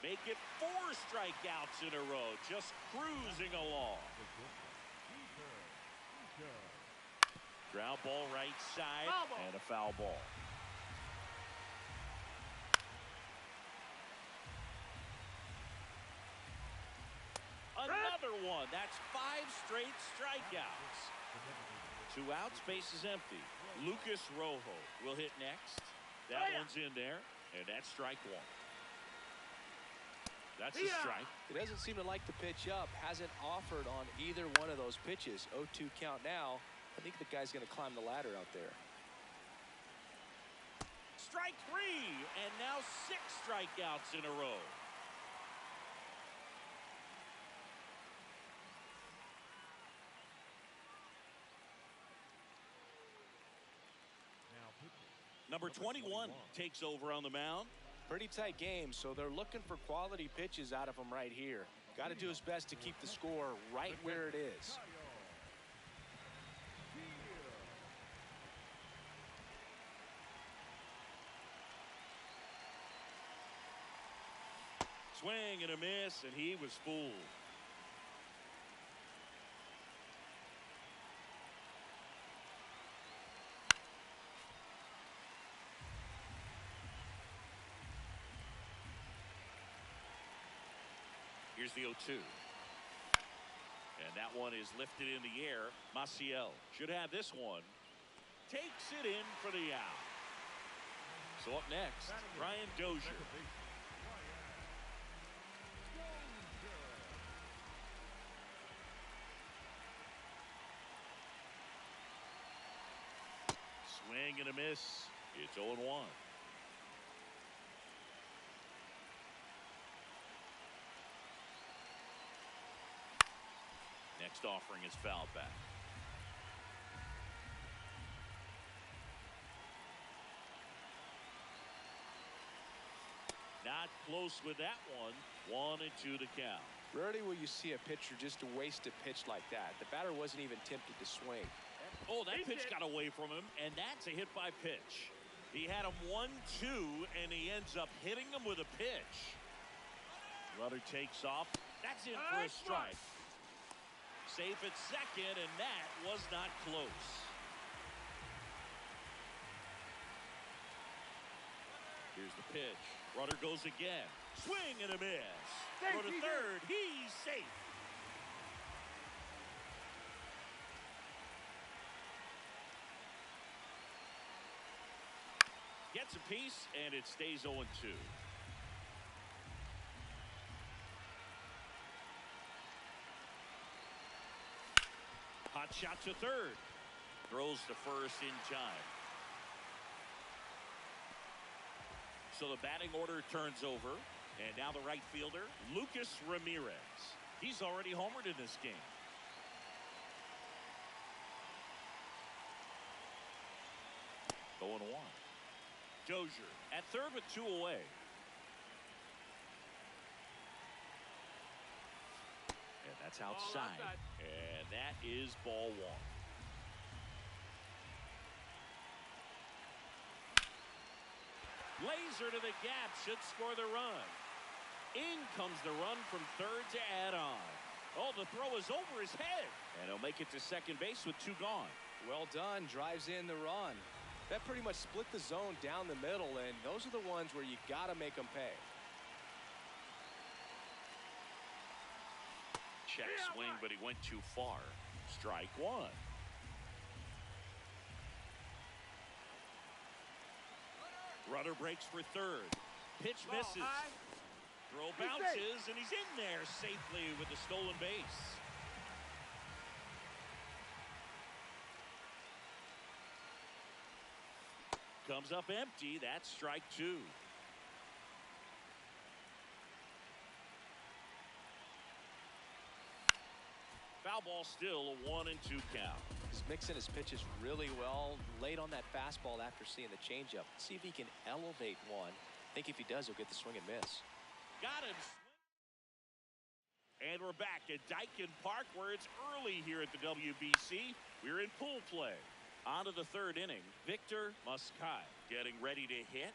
Make it 4 strikeouts in a row, just cruising along. Ground ball right side and a foul ball. one. That's 5 straight strikeouts. 2 outs, base is empty. Lucas Rojo will hit next. That one's in there, and that's strike 1. That's a strike.
He doesn't seem to like the pitch up. Hasn't offered on either one of those pitches. 0-2 count now. I think the guy's going to climb the ladder out there.
Strike 3, and now 6 strikeouts in a row. Number 21 takes over on the mound.
Pretty tight game, so they're looking for quality pitches out of him right here. Got to do his best to keep the score right where it is.
Swing and a miss, and he was fooled. Here's the 0-2. And that one is lifted in the air. Maciel should have this one. Takes it in for the out. So up next, Brian Dozier. Swing and a miss. It's 0-1. Next offering is fouled back. Not close with that one. 1-2 to count.
Rarely will you see a pitcher just to waste a pitch like that. The batter wasn't even tempted to swing.
Oh, that pitch got away from him, and that's a hit by pitch. He had him 1-2, and he ends up hitting him with a pitch. Runner takes off. That's in for a strike. Safe at second, and that was not close. Here's the pitch. Runner goes again. Swing and a miss. Go to third. He's safe. Gets a piece, and it stays 0-2. Hot shot to third. Throws to first in time. So the batting order turns over. And now the right fielder, Lucas Ramirez. He's already homered in this game. Going 1. Dozier at third with 2 away. And that's outside. And that is ball 1. Laser to the gap should score the run. In comes the run from third to add on. Oh, the throw is over his head. And he'll make it to second base with 2 gone.
Well done. Drives in the run. That pretty much split the zone down the middle, and those are the ones where you got to make them pay.
Check swing, but he went too far. Strike 1. Runner breaks for third. Pitch misses. Throw bounces, and he's in there safely with the stolen base. Comes up empty. That's strike 2. Foul ball, still a 1-2 count.
He's mixing his pitches really well. Late on that fastball after seeing the changeup. See if he can elevate one. I think if he does, he'll get the swing and miss.
Got him. And we're back at Daikin Park, where it's early here at the WBC. We're in pool play. On to the third inning. Victor Muskai getting ready to hit.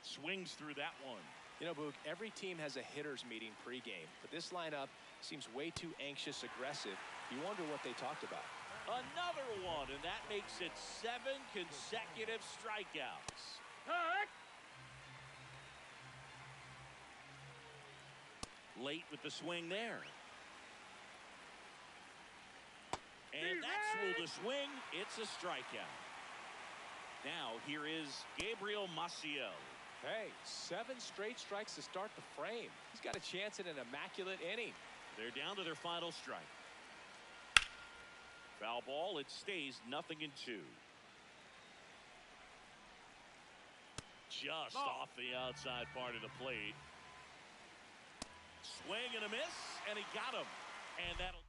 Swings through that one.
You know, Boog, every team has a hitters meeting pregame, but this lineup seems way too anxious, aggressive. You wonder what they talked about.
Another one, and that makes it 7 consecutive strikeouts. Late with the swing there. the swing. It's a strikeout. Now here is Gabriel Maciel.
Hey, 7 straight strikes to start the frame. He's got a chance at an immaculate inning.
They're down to their final strike. Foul ball. It stays 0-2. Just off the outside part of the plate. Swing and a miss, and he got him. And that'll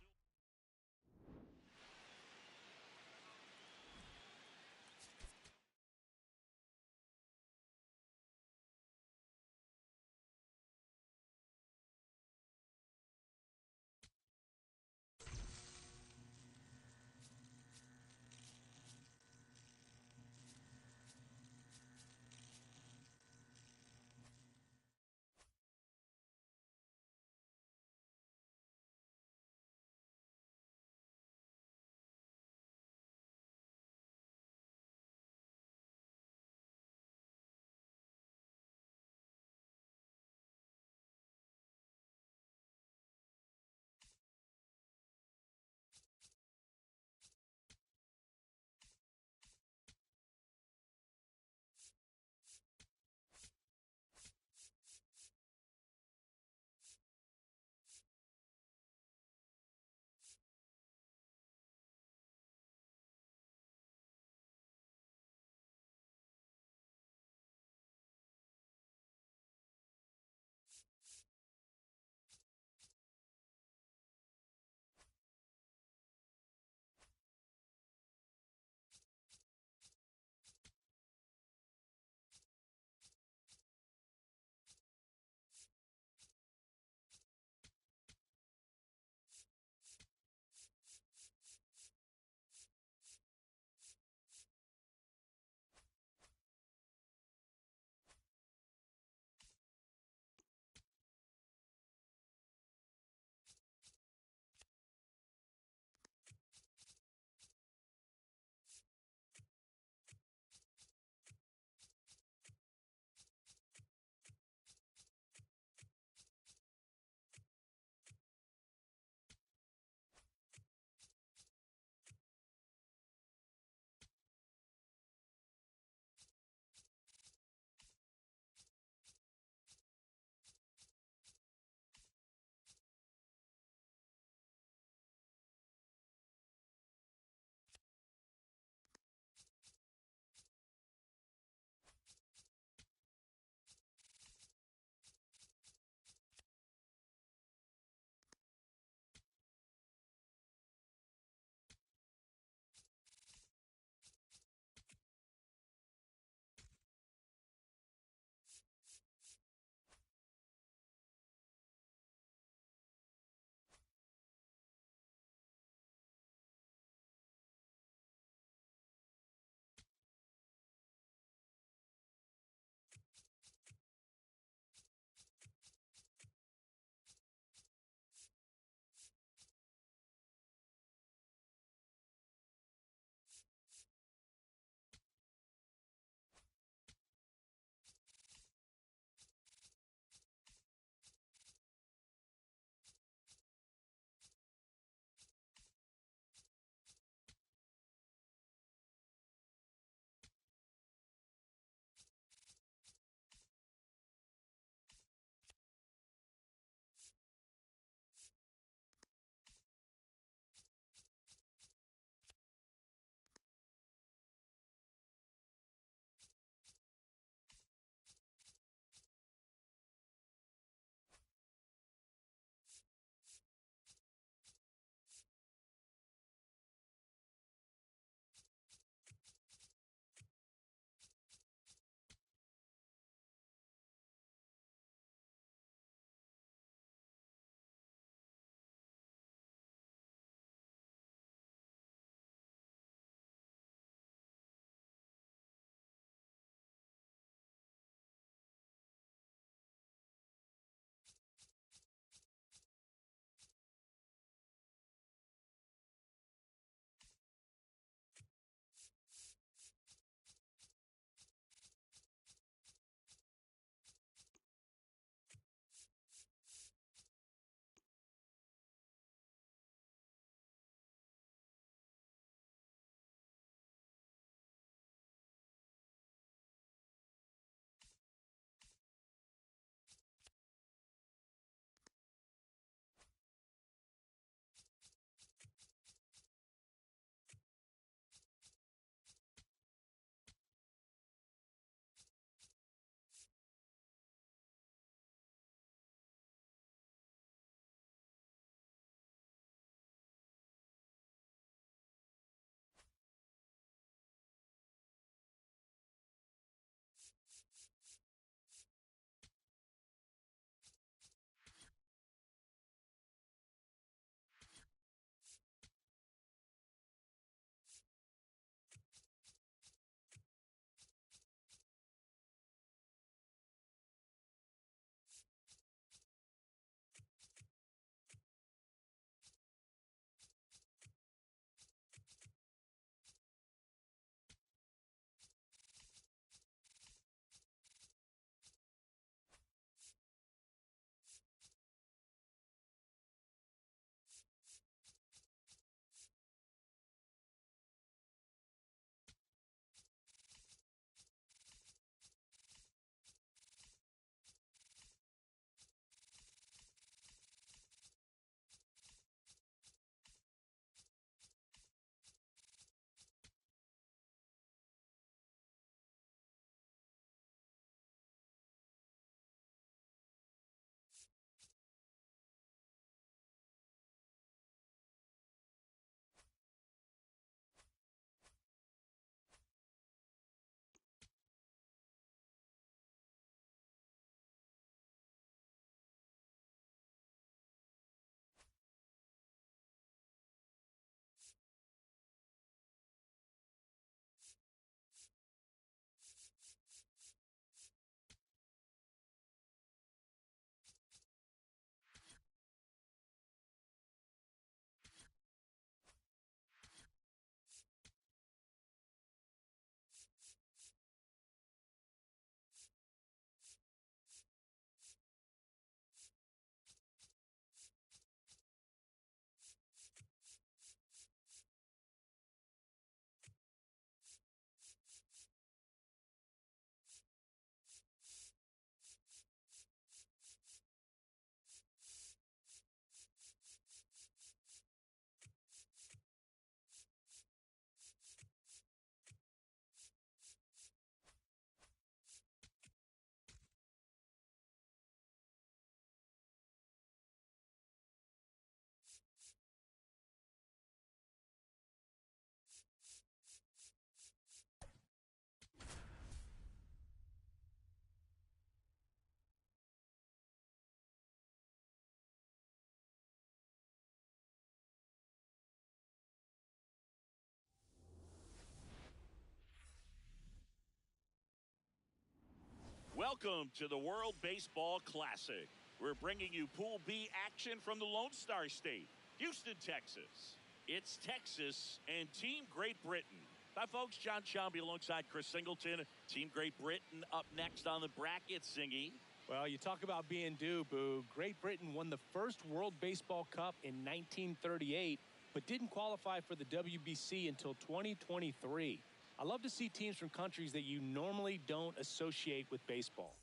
Welcome to the World Baseball Classic. We're bringing you Pool B action from the Lone Star State, Houston, Texas. It's Texas and Team Great Britain. Hi, folks. John Shelby alongside Chris Singleton. Team Great Britain up next on the bracket, Singy.
Well, you talk about being due, Boo. Great Britain won the first World Baseball Cup in 1938, but didn't qualify for the WBC until 2023. I love to see teams from countries that you normally don't associate with baseball.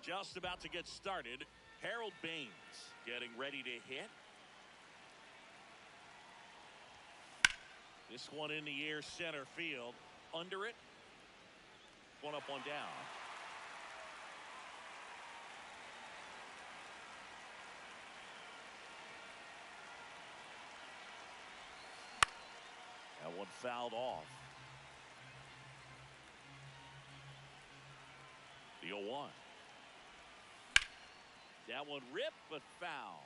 Just about to get started. Harold Baines getting ready to hit. This one in the air, center field. Under it. One up, one down. That one fouled off. The 0-1. That one ripped, but foul.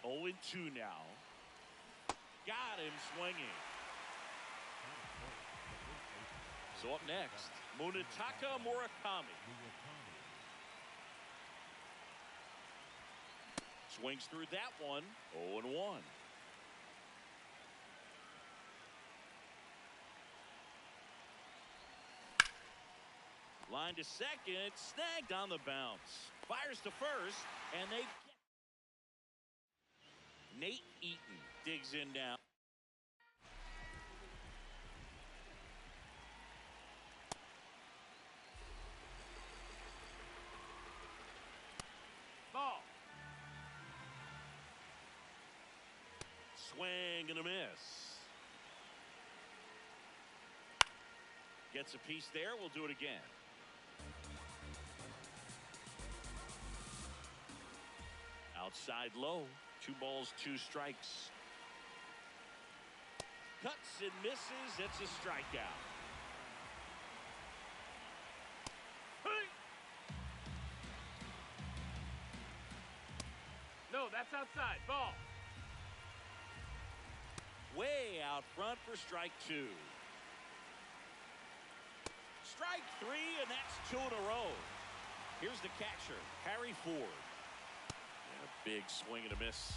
Oh, 0-2 now. Got him swinging. So up next, Munetaka Murakami. Swings through that one. 0-1. Line to second, snagged on the bounce. Fires to first, and they get. Nate Eaton digs in now.
Ball.
Swing and a miss. Gets a piece there. We'll do it again. Outside low. 2 balls, 2 strikes. Cuts and misses. It's a strikeout.
No, that's outside. Ball.
Way out front for strike 2. Strike 3, and that's 2 in a row. Here's the catcher, Harry Ford. A big swing and a miss.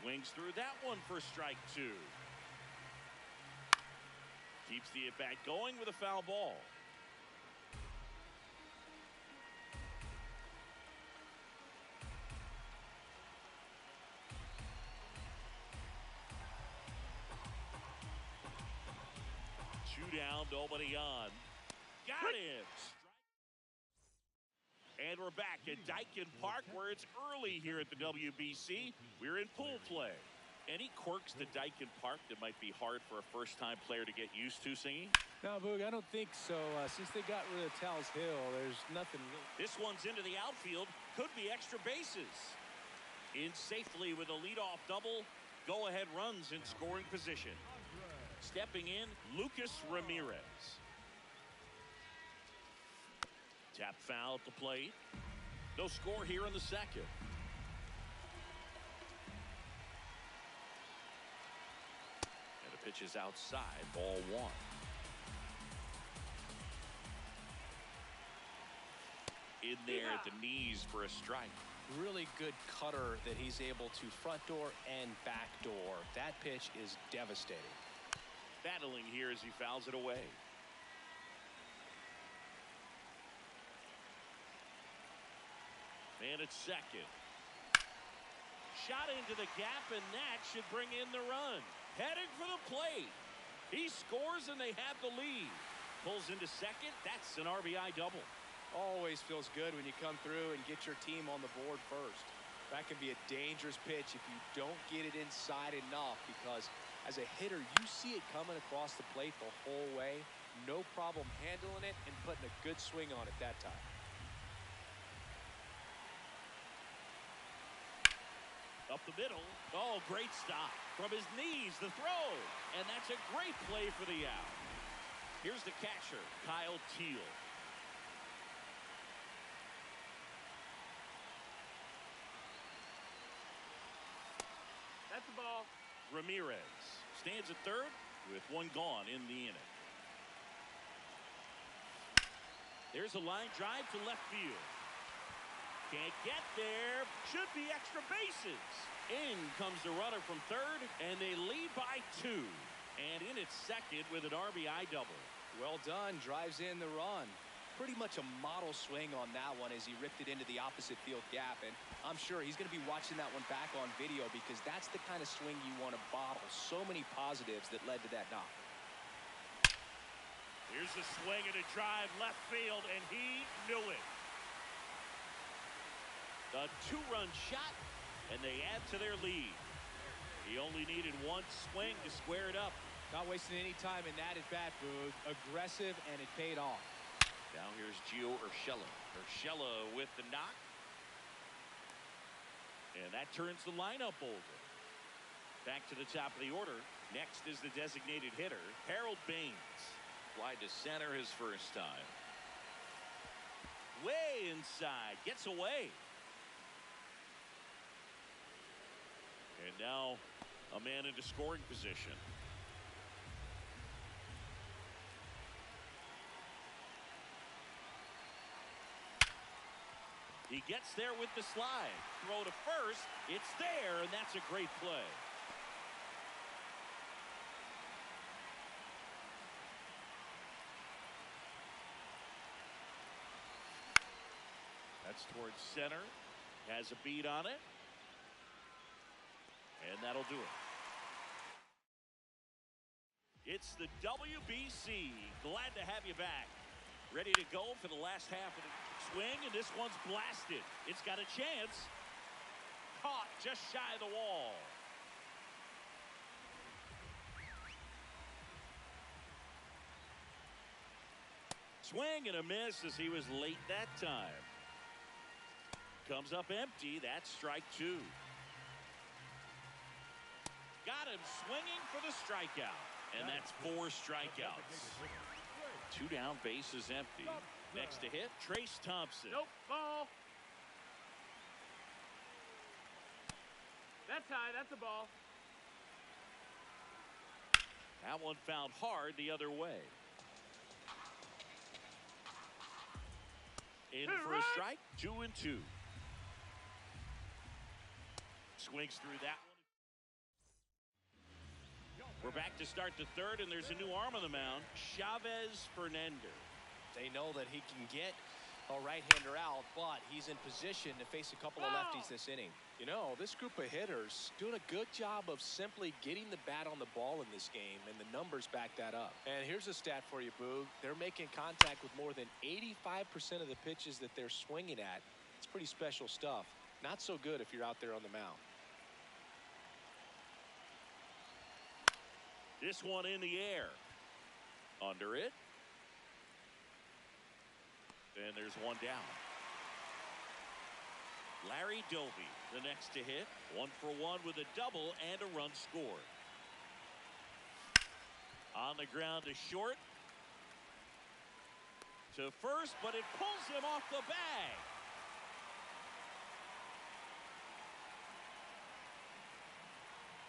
Swings through that one for strike 2. Keeps the at-bat going with a foul ball. Two down, nobody on. Got him. And we're back at Daikin Park, where it's early here at the WBC. We're in pool play. Any quirks to Daikin Park that might be hard for a first-time player to get used to, Singy?
No, Boog, I don't think so. Since they got rid of Tal's Hill, there's nothing really.
This one's into the outfield. Could be extra bases. In safely with a leadoff double. Go-ahead runs in scoring position. Stepping in, Lucas Ramirez. Tap foul at the plate. No score here in the second. And the pitch is outside. Ball 1. In there at the knees for a strike.
Really good cutter that he's able to front door and back door. That pitch is devastating.
Battling here as he fouls it away. And it's second. Shot into the gap, and that should bring in the run. Heading for the plate. He scores, and they have the lead. Pulls into second. That's an RBI double.
Always feels good when you come through and get your team on the board first. That can be a dangerous pitch if you don't get it inside enough, because as a hitter, you see it coming across the plate the whole way. No problem handling it and putting a good swing on it that time.
Up the middle. Oh, great stop. From his knees, the throw. And that's a great play for the out. Here's the catcher, Kyle Teal. Ramirez stands at third with one gone in the inning. There's a line drive to left field. Can't get there. Should be extra bases. In comes the runner from third, and they lead by 2. And in at second with an RBI double.
Well done. Drives in the run. Pretty much a model swing on that one as he ripped it into the opposite field gap. And I'm sure he's going to be watching that one back on video because that's the kind of swing you want to bottle. So many positives that led to that knock.
Here's a swing and a drive left field, and he knew it. A 2-run shot, and they add to their lead. He only needed one swing to square it up.
Not wasting any time in that at bat, Boog. Aggressive, and it paid off.
Now here's Gio Urshela. Urshela with the knock. And that turns the lineup over. Back to the top of the order. Next is the designated hitter, Harold Baines. Fly to center his first time. Way inside. Gets away. And now a man into scoring position. He gets there with the slide. Throw to first. It's there, and that's a great play. That's towards center. Has a beat on it. And that'll do it. It's the WBC. Glad to have you back. Ready to go for the last half of the swing, and this one's blasted. It's got a chance. Caught just shy of the wall. Swing and a miss as he was late that time. Comes up empty. That's strike 2. Got him swinging for the strikeout. And that's 4 strikeouts. 2 down, bases empty. Next to hit, Trace Thompson.
Nope, ball. That's high, that's a ball.
That one fouled hard the other way. In for a strike, 2-2. Swings through that one. We're back to start the third, and there's a new arm on the mound, Chavez Fernandez.
They know that he can get a right-hander out, but he's in position to face a couple of lefties this inning. You know, this group of hitters doing a good job of simply getting the bat on the ball in this game, and the numbers back that up. And here's a stat for you, Boog. They're making contact with more than 85% of the pitches that they're swinging at. It's pretty special stuff. Not so good if you're out there on the mound.
This one in the air. Under it. And there's one down. Larry Doby, the next to hit. 1 for 1 with a double and a run scored. On the ground to short. To first, but it pulls him off the bag.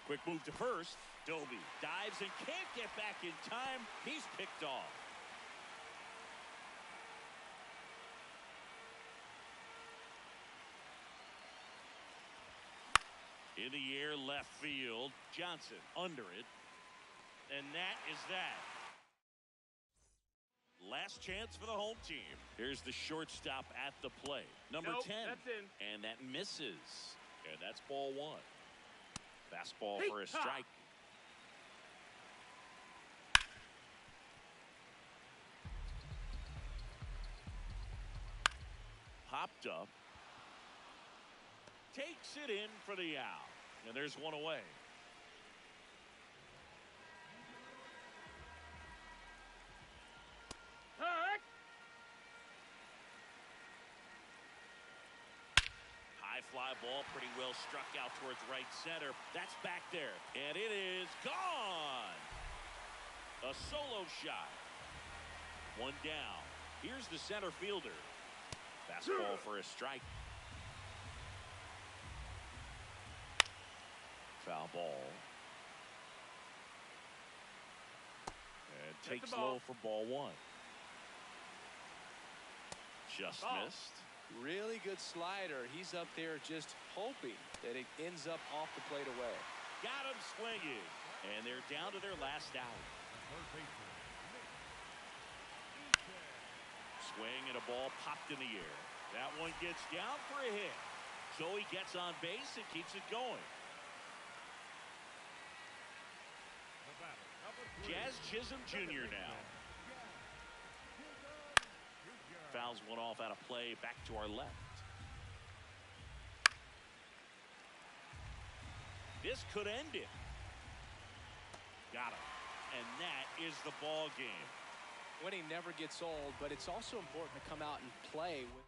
Quick move to first. Doby dives and can't get back in time. He's picked off. In the air, left field. Johnson under it. And that is that. Last chance for the home team. Here's the shortstop at the plate. Number 10.
That's in.
And that misses. And that's ball 1. Fastball for a strike. Popped up. Takes it in for the out. And there's one away. High fly ball, pretty well struck out towards right center. That's back there. And it is gone. A solo shot. One down. Here's the center fielder. Fastball for a strike. Foul ball. Takes
the ball.
low for ball one. Just
Ball.
missed.
Really good slider. He's up there just hoping that it ends up off the plate away.
Got him swinging. And they're down to their last out.
Third baseman.
Swing and a ball popped in the air. That one gets down for a hit. So he gets on base and keeps it going.
The batter, number 3.
Jazz Chisholm Jr. now. Fouls one off out of play, back to our left. This could end it. Got him. And that is the ball game.
Winning never gets old, but it's also important to come out and play with.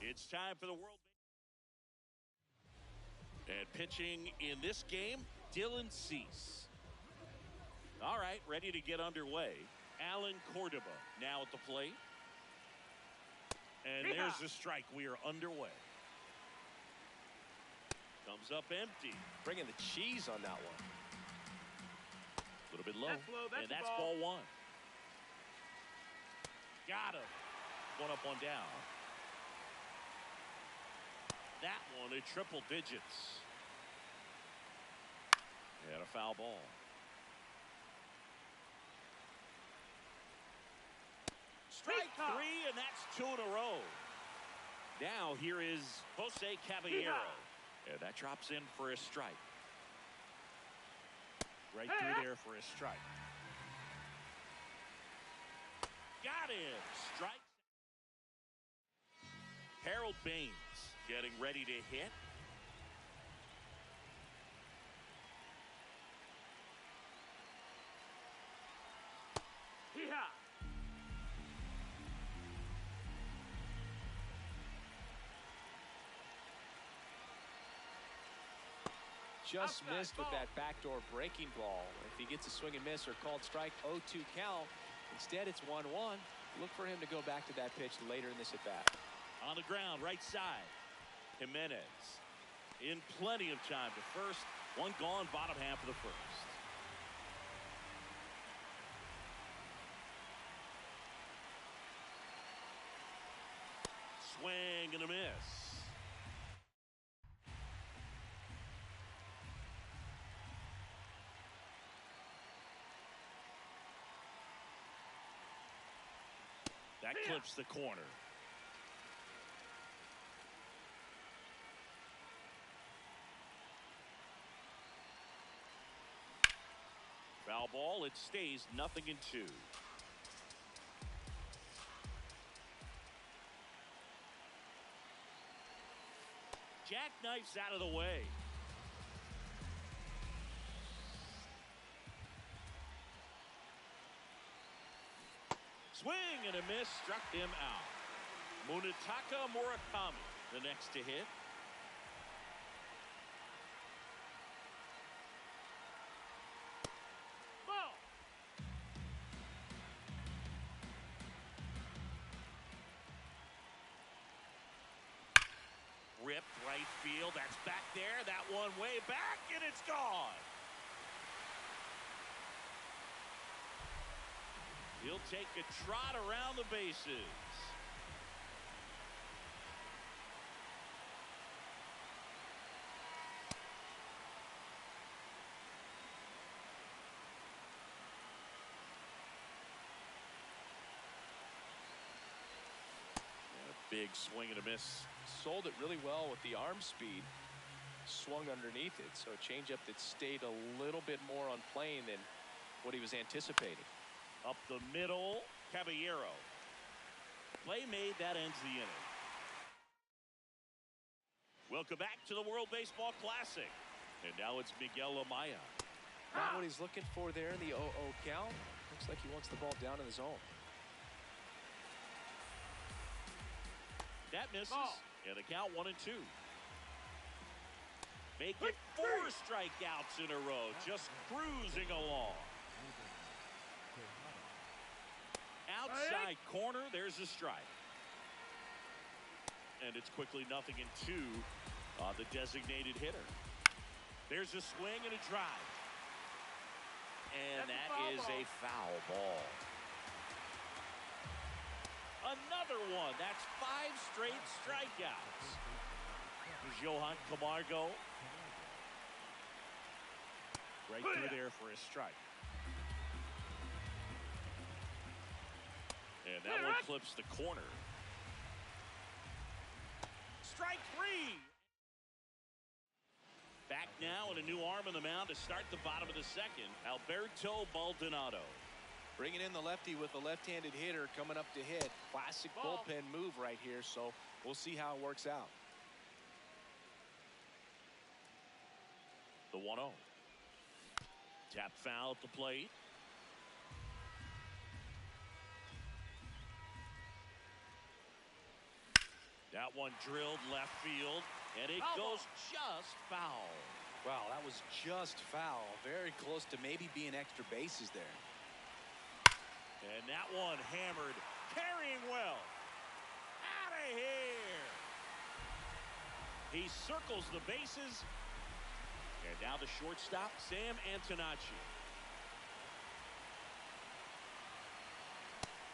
It's time for the World. And pitching in this game, Dylan Cease. All right, ready to get underway. Alan Cordoba now at the plate. And there's the strike. We are underway. Comes up empty.
Bringing the cheese on that one.
A little bit low.
That's low. That's
and that's
ball.
ball one. Got him. One up, one down. That one at triple digits. And a foul ball. Strike three, and that's 2 in a row. Now here is Jose Caballero. And that drops in for a strike. Right through there for a strike. Got him. Strike. Harold Baines getting ready to hit.
Yeah.
Just
Outside
missed with
ball.
that backdoor breaking ball. If he gets a swing and miss or called strike, 0-2 count. Instead, it's 1-1. Look for him to go back to that pitch later in this at bat.
On the ground, right side. Jimenez in plenty of time to first. One gone, bottom half of the first. Swing and a miss. That clips the corner. Foul ball. It stays 0-2. Jackknifes out of the way. Swing and a miss, struck him out. Munetaka Murakami, the next to hit.
Ball.
Ripped right field. That's back there. That one way back, and it's gone. He'll take a trot around the bases. big swing and a miss.
Sold it really well with the arm speed. Swung underneath it, so a changeup that stayed a little bit more on plane than what he was anticipating.
Up the middle, Caballero. Play made, that ends the inning. Welcome back to the World Baseball Classic. And now it's Miguel Amaya.
Not what he's looking for there in the 0-0 count. Looks like he wants the ball down in the zone.
That misses.
Ball.
And the count 1-2. Make it 4 strikeouts in a row. Just cruising along. Outside corner, there's a strike. And it's quickly 0-2 on the designated hitter. There's a swing and a drive. And that is a foul ball. Another one. That's 5 straight strikeouts. There's Johan Camargo. Right through there for a strike. And that one clips the corner. Strike 3. Back now and a new arm on the mound to start the bottom of the second. Alberto Baldonado.
Bringing in the lefty with a left-handed hitter coming up to hit. Classic bullpen move right here, so we'll see how it works out.
The 1-0. Tap foul at the plate. That one drilled left field, and it goes just foul.
Wow, that was just foul. Very close to maybe being extra bases there.
And that one hammered, carrying well. Out of here. He circles the bases. And now the shortstop, Sam Antonacci.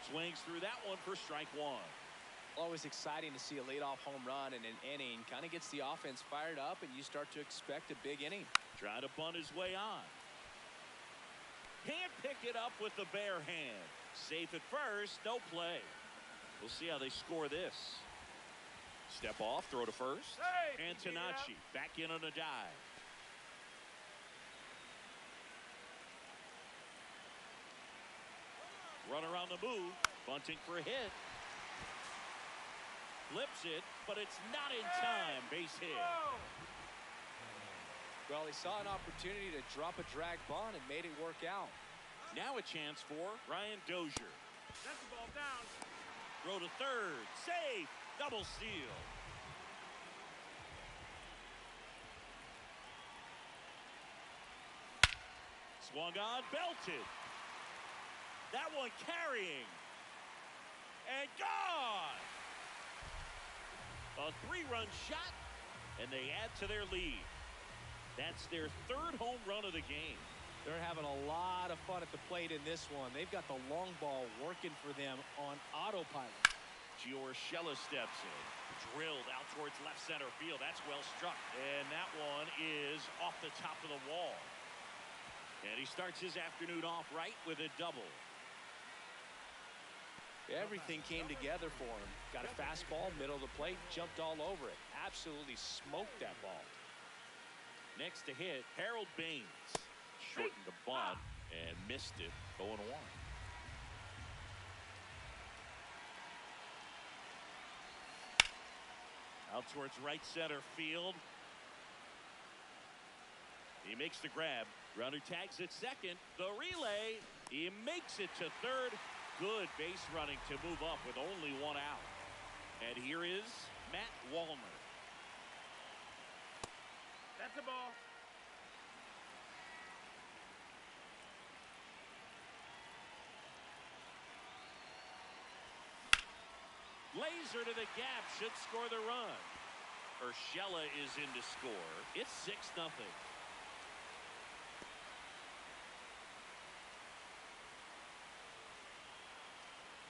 Swings through that one for strike 1.
Always exciting to see a leadoff home run in an inning. Kind of gets the offense fired up, and you start to expect a big inning.
Trying to bunt his way on. Can't pick it up with the bare hand. Safe at first, no play. We'll see how they score this. Step off, throw to first. Antonacci back in on a dive. Runner on the move, bunting for a hit. Flips it, but it's not in time. Base hit.
Well, he saw an opportunity to drop a drag bunt and made it work out.
Now a chance for Ryan Dozier.
That's the ball down.
Throw to third. Safe. Double steal. Swung on, belted. That one carrying. And gone. A 3-run shot, and they add to their lead. That's their 3rd home run of the game.
They're having a lot of fun at the plate in this one. They've got the long ball working for them on autopilot.
Gio Urshela steps in. Drilled out towards left center field. That's well struck. And that one is off the top of the wall. And he starts his afternoon off right with a double.
Everything came together for him. Got a fastball, middle of the plate, jumped all over it. Absolutely smoked that ball.
Next to hit, Harold Baines. Shortened the bunt and missed it, 0-1. Out towards right center field. He makes the grab. Runner tags at second. The relay. He makes it to third. Good base running to move up with only 1 out. And here is Matt Wallner.
That's a ball.
Laser to the gap should score the run. Urshela is in to score. It's 6-0.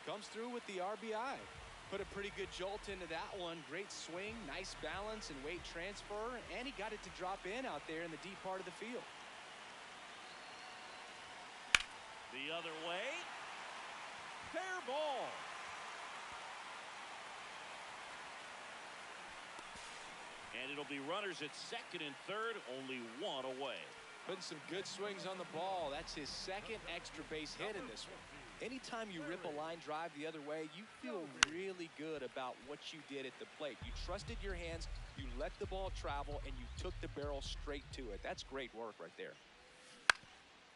Comes through with the RBI. Put a pretty good jolt into that one. Great swing, nice balance and weight transfer, and he got it to drop in out there in the deep part of the field.
The other way. Fair ball. it'll be runners at second and third, only one away.
Putting some good swings on the ball. That's his second extra base hit in this one.
Anytime you rip a line drive the other way, you feel really good about what you did at the plate. You trusted your hands, you let the ball travel, and you took the barrel straight to it. That's great work right there.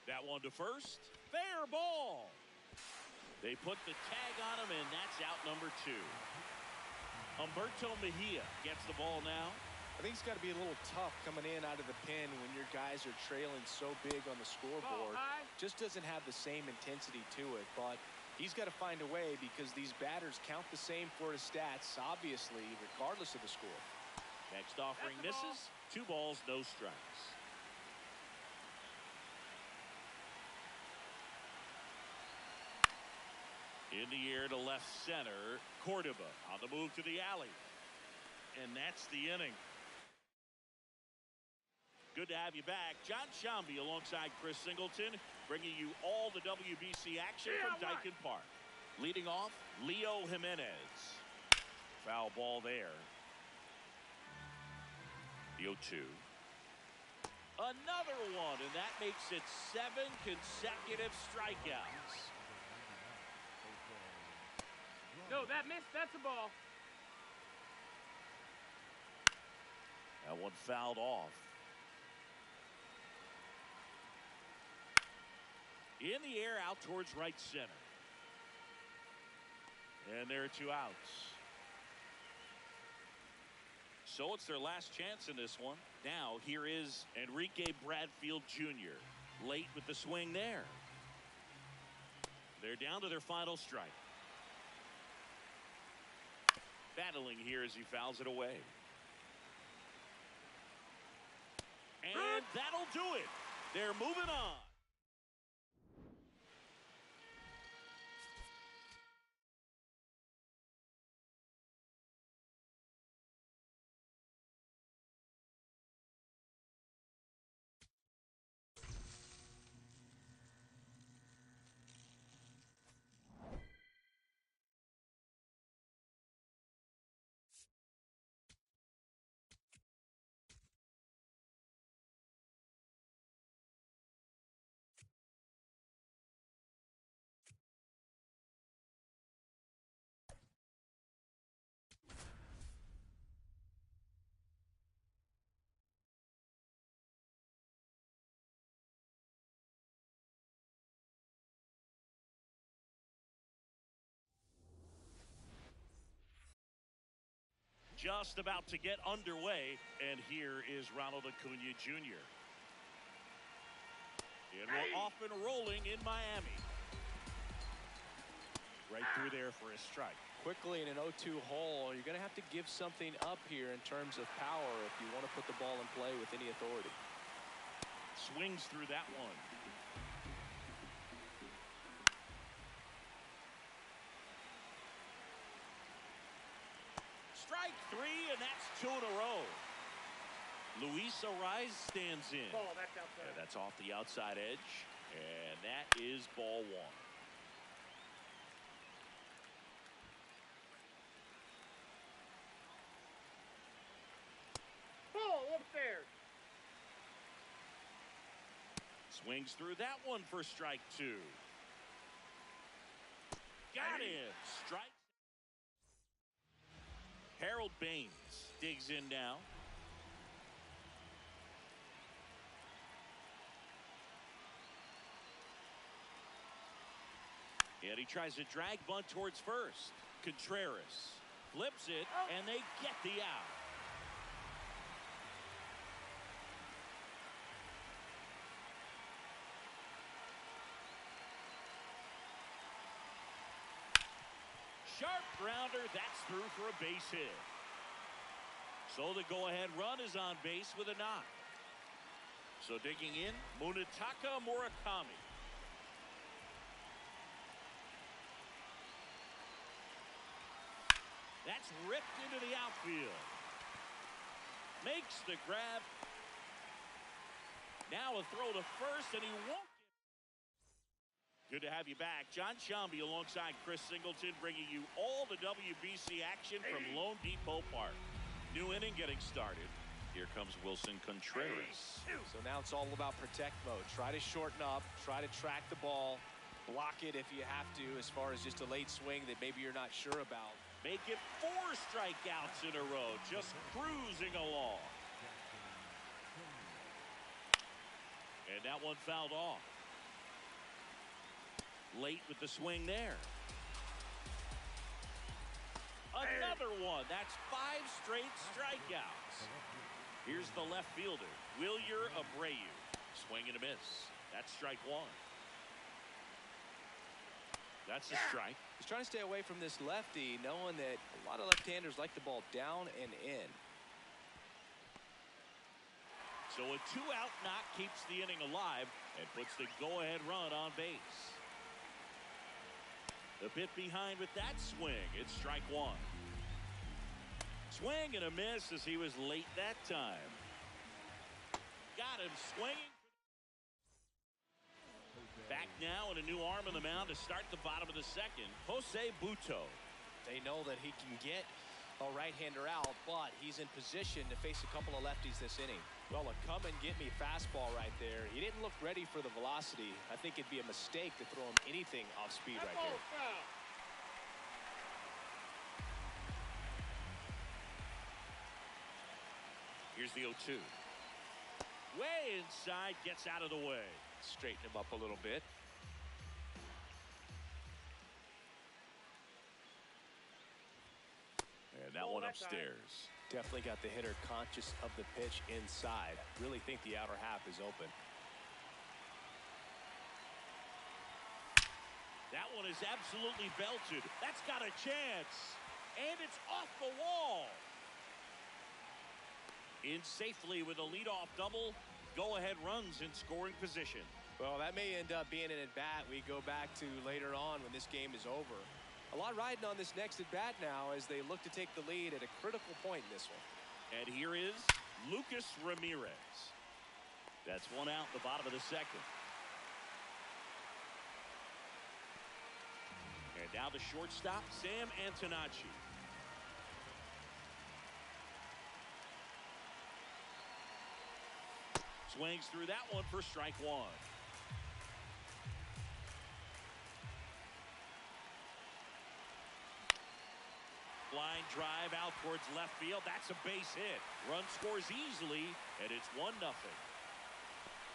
That one to first. Fair ball. They put the tag on him, and that's out number 2. Humberto Mejia gets the ball now.
I think it's got to be a little tough coming in out of the pen when your guys are trailing so big on the scoreboard. Just doesn't have the same intensity to it, but he's got to find a way because these batters count the same for his stats, obviously, regardless of the score.
Next offering misses. 2 balls, no strikes. In the air to left center. Cordoba on the move to the alley. And that's the inning. Good to have you back. John Shambi alongside Chris Singleton, bringing you all the WBC action from Dyken Park. Leading off, Leo Jimenez. Foul ball there. The 0-2. Another one, and that makes it 7 consecutive strikeouts.
No, that missed. That's a ball.
That one fouled off. In the air out towards right center. And there are 2 outs. So it's their last chance in this one. Now here is Enrique Bradfield Jr. Late with the swing there. They're down to their final strike. Battling here as he fouls it away. And that'll do it. They're moving on. Just about to get underway, and here is Ronald Acuna Jr. And we're off and rolling in Miami. Right through there for a strike.
Quickly in an 0-2 hole, you're going to have to give something up here in terms of power if you want to put the ball in play with any authority.
Swings through that one. Strike 3, and that's 2 in a row. Luis Ariz stands in.
Ball, that's outside.
And that's off the outside edge, and that is ball 1.
Ball upstairs.
Swings through that one for strike 2. Got him. Strike. Harold Baines digs in now. And he tries to drag bunt towards first. Contreras flips it, and they get the out. Sharp grounder, that's through for a base hit. So the go-ahead run is on base with a knock. So digging in, Munetaka Murakami. That's ripped into the outfield. Makes the grab. Now a throw to first, and he won't. Good to have you back. John Shambi alongside Chris Singleton, bringing you all the WBC action from Lone Depot Park. New inning getting started. Here comes Wilson Contreras.
So now it's all about protect mode. Try to shorten up, try to track the ball, block it if you have to, as far as just a late swing that maybe you're not sure about.
Make it 4 strikeouts in a row, just cruising along. And that one fouled off. Late with the swing there. Another one. That's 5 straight strikeouts. Here's the left fielder, Wilyer Abreu. Swing and a miss. That's strike 1. That's a strike.
He's trying to stay away from this lefty, knowing that a lot of left-handers like the ball down and in.
So a 2-out knock keeps the inning alive and puts the go-ahead run on base. The bit behind with that swing. It's strike 1. Swing and a miss as he was late that time. Got him swinging. Back now and a new arm on the mound to start the bottom of the second. Jose Butto.
They know that he can get a right-hander out, but he's in position to face a couple of lefties this inning. Well, a come-and-get-me fastball right there. He didn't look ready for the velocity. I think it'd be a mistake to throw him anything off speed right there.
Here's the 0-2. Way inside, gets out of the way.
Straighten him up a little bit.
And that one upstairs.
Definitely got the hitter conscious of the pitch inside. Really think the outer half is open.
That one is absolutely belted. That's got a chance. And it's off the wall. In safely with a leadoff double. Go-ahead runs in scoring position.
Well, that may end up being an at-bat we go back to later on when this game is over. A lot riding on this next at-bat now as they look to take the lead at a critical point in this one.
And here is Lucas Ramirez. That's one out in the bottom of the second. And now the shortstop, Sam Antonacci. Swings through that one for strike 1. Line drive out towards left field. That's a base hit. Run scores easily, and it's 1-0.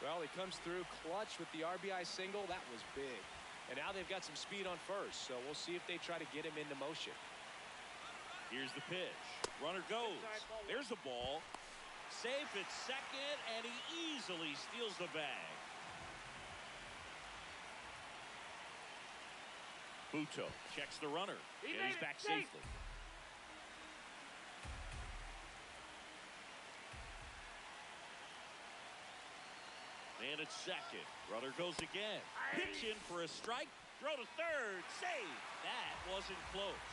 Well, he comes through clutch with the RBI single. That was big. And now they've got some speed on first, so we'll see if they try to get him into motion.
Here's the pitch. Runner goes. There's a ball. Safe at second, and he easily steals the bag. Butto checks the runner, and he's back safely. And it's second. Runner goes again. Pitch in for a strike. Throw to third. Save. That wasn't close.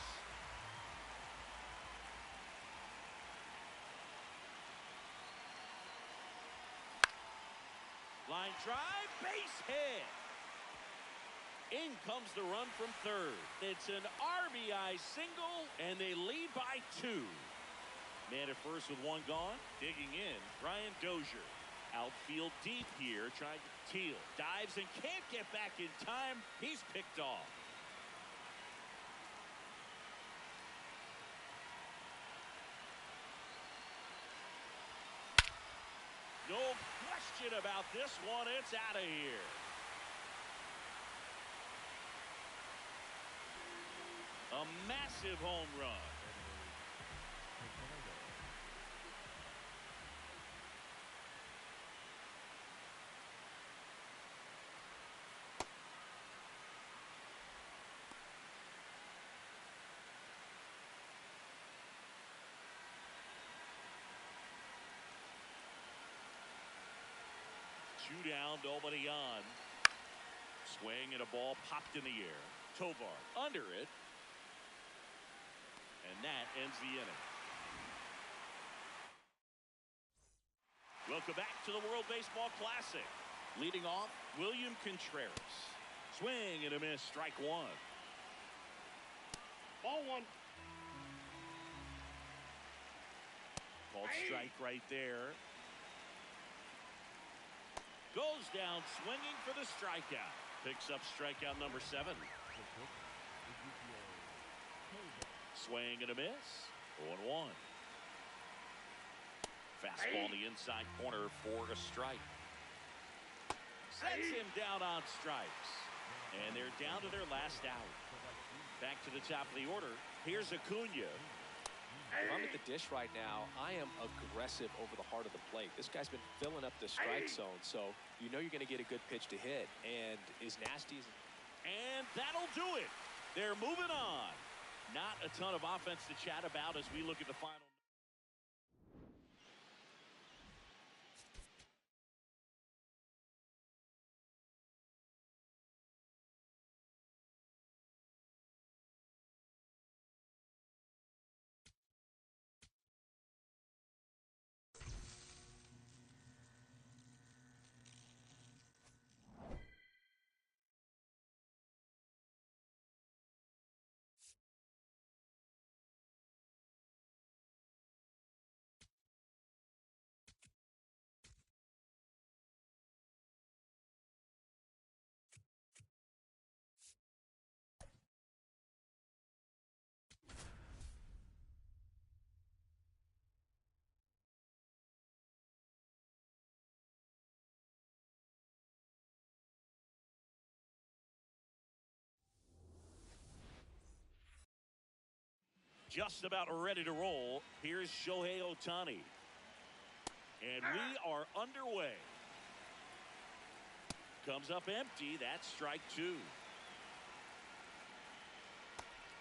Line drive, base hit. In comes the run from third. It's an RBI single, and they lead by 2. Man at first with 1 gone. Digging in, Brian Dozier. Outfield deep here, trying to Teal. Dives and can't get back in time. He's picked off. No question about this one. It's out of here. A massive home run. Two down, nobody on. Swing and a ball popped in the air. Tovar under it. And that ends the inning. Welcome back to the World Baseball Classic. Leading off, William Contreras. Swing and a miss, strike 1.
Ball 1.
Called strike right there. Goes down swinging for the strikeout. Picks up strikeout number 7. Swing and a miss. 0-1. Fastball in the inside corner for a strike. Sets him down on strikes. And they're down to their last out. Back to the top of the order. Here's Acuna.
If I'm at the dish right now, I am aggressive over the heart of the plate. This guy's been filling up the strike zone, so you know you're going to get a good pitch to hit. And as nasty as...
And that'll do it. They're moving on. Not a ton of offense to chat about as we look at the final. Just about ready to roll. Here's Shohei Ohtani. And we are underway. Comes up empty. That's strike 2.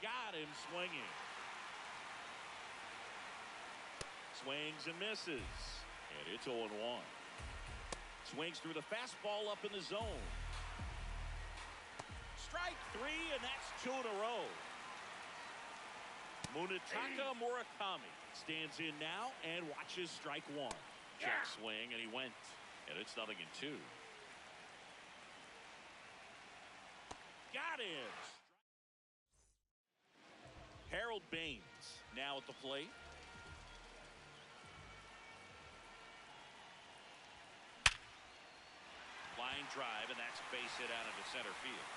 Got him swinging. Swings and misses. And it's 0-1. Swings through the fastball up in the zone. Strike 3, and that's 2 in a row. Munetaka Murakami stands in now and watches strike 1. Check swing, and he went. And it's 0-2. Got it. Harold Baines now at the plate. Line drive, and that's a base hit out into center field.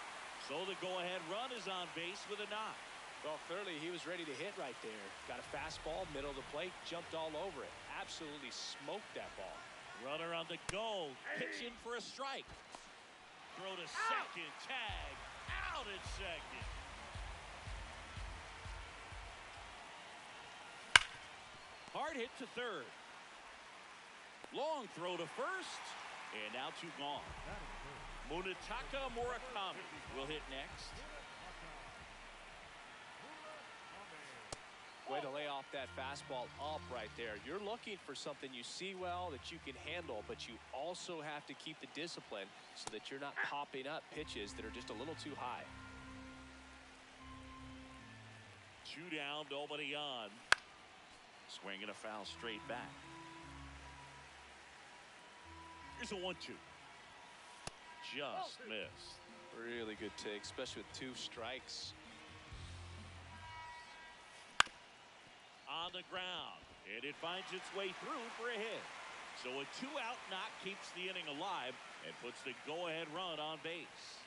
So the go-ahead run is on base with a knock.
Well, clearly he was ready to hit right there. Got a fastball, middle of the plate, jumped all over it. Absolutely smoked that ball.
Runner on the go, pitching for a strike. Throw to second, tag, out at second. Hard hit to third. Long throw to first, and now 2 gone. Munetaka Murakami will hit next.
Way to lay off that fastball up right there. You're looking for something you see well that you can handle, but you also have to keep the discipline so that you're not popping up pitches that are just a little too high.
2 down, nobody on. Swinging a foul straight back. Here's a 1-2. Just missed.
Really good take, especially with 2 strikes.
On the ground, and it finds its way through for a hit. So a 2-out knock keeps the inning alive and puts the go-ahead run on base.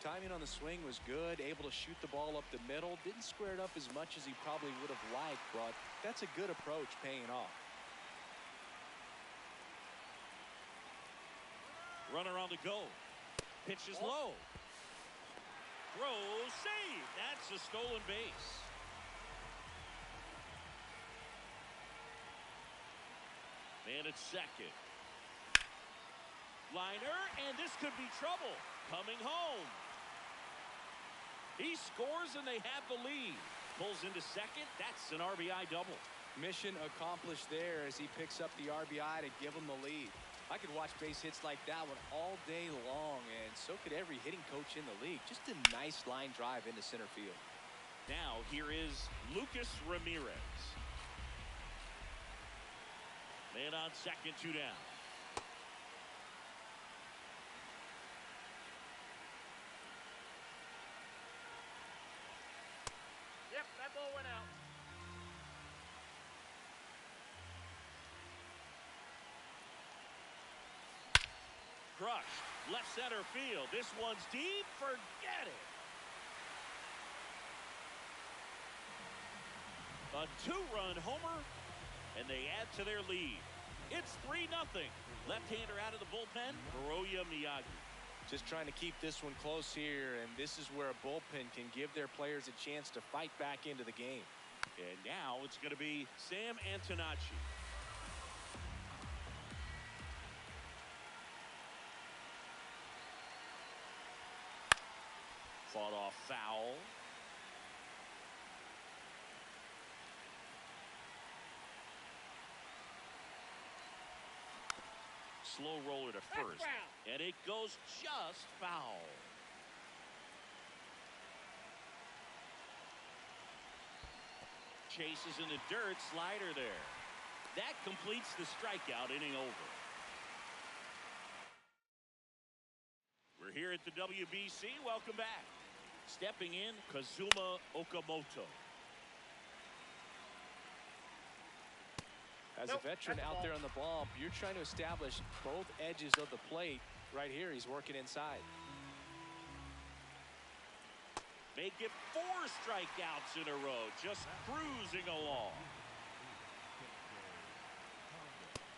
Timing on the swing was good, able to shoot the ball up the middle. Didn't square it up as much as he probably would have liked, but that's a good approach paying off.
Runner on the go. Pitch is low. Throw, save. That's a stolen base. Man at second. Liner, and this could be trouble. Coming home. He scores, and they have the lead. Pulls into second. That's an RBI double.
Mission accomplished there as he picks up the RBI to give him the lead. I could watch base hits like that one all day long, and so could every hitting coach in the league. Just a nice line drive into center field.
Now, here is Lucas Ramirez. Man on second, 2 down.
Yep, that ball went out.
crushed. Left center field. This one's deep. Forget it. A two-run homer, and they add to their lead. It's 3-0. Left-hander out of the bullpen, Hiroya Miyagi.
Just trying to keep this one close here, and this is where a bullpen can give their players a chance to fight back into the game.
And now it's going to be Sam Antonacci. Fought off foul. Slow roller to first, and it goes just foul. Chases in the dirt, slider there. That completes the strikeout, inning over. We're here at the WBC. Welcome back. Stepping in, Kazuma Okamoto.
As a veteran out there on the bump, you're trying to establish both edges of the plate. Right here, he's working inside.
Make it 4 strikeouts in a row, just cruising along.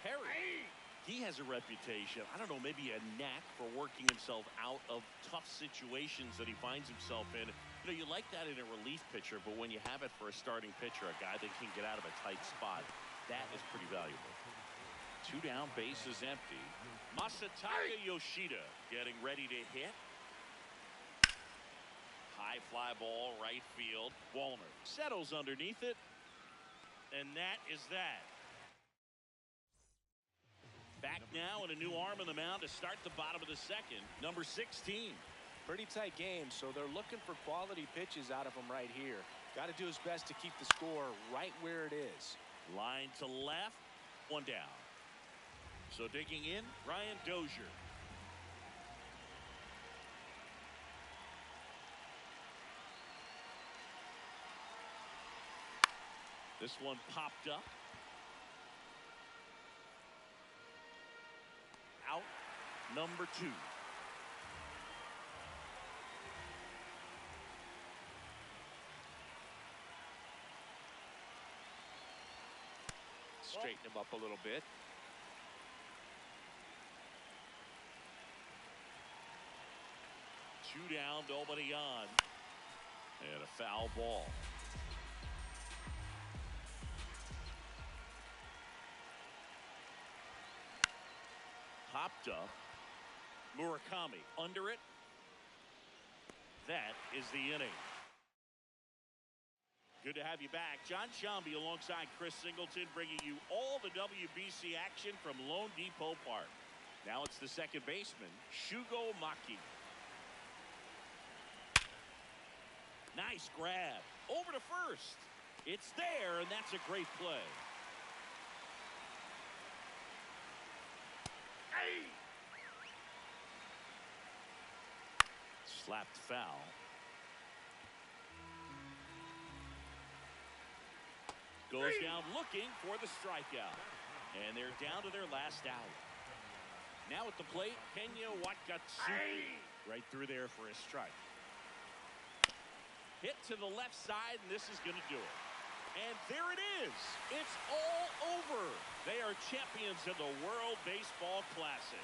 Harry, he has a reputation, I don't know, maybe a knack for working himself out of tough situations that he finds himself in. You know, you like that in a relief pitcher, but when you have it for a starting pitcher, a guy that can get out of a tight spot, that is pretty valuable. 2 down, base is empty. Masataka Yoshida getting ready to hit. High fly ball, right field. Wallner settles underneath it. And that is that. Back now and a new arm in the mound to start the bottom of the second. Number 16.
Pretty tight game, so they're looking for quality pitches out of him right here. Got to do his best to keep the score right where it is.
Line to left. 1 down. So digging in, Ryan Dozier. This one popped up. Out. Number 2.
Straighten him up a little bit.
Two down, nobody on. And a foul ball. Popped up. Murakami under it. That is the inning. Good to have you back. John Shambi alongside Chris Singleton, bringing you all the WBC action from Lone Depot Park. Now it's the second baseman, Shugo Maki. Nice grab. Over to first. It's there, and that's a great play. Hey! Slapped foul. Goes down looking for the strikeout. And they're down to their last out. Now at the plate, Kenya Wakatsuki. Right through there for a strike. Hit to the left side, and this is going to do it. And there it is. It's all over. They are champions of the World Baseball Classic.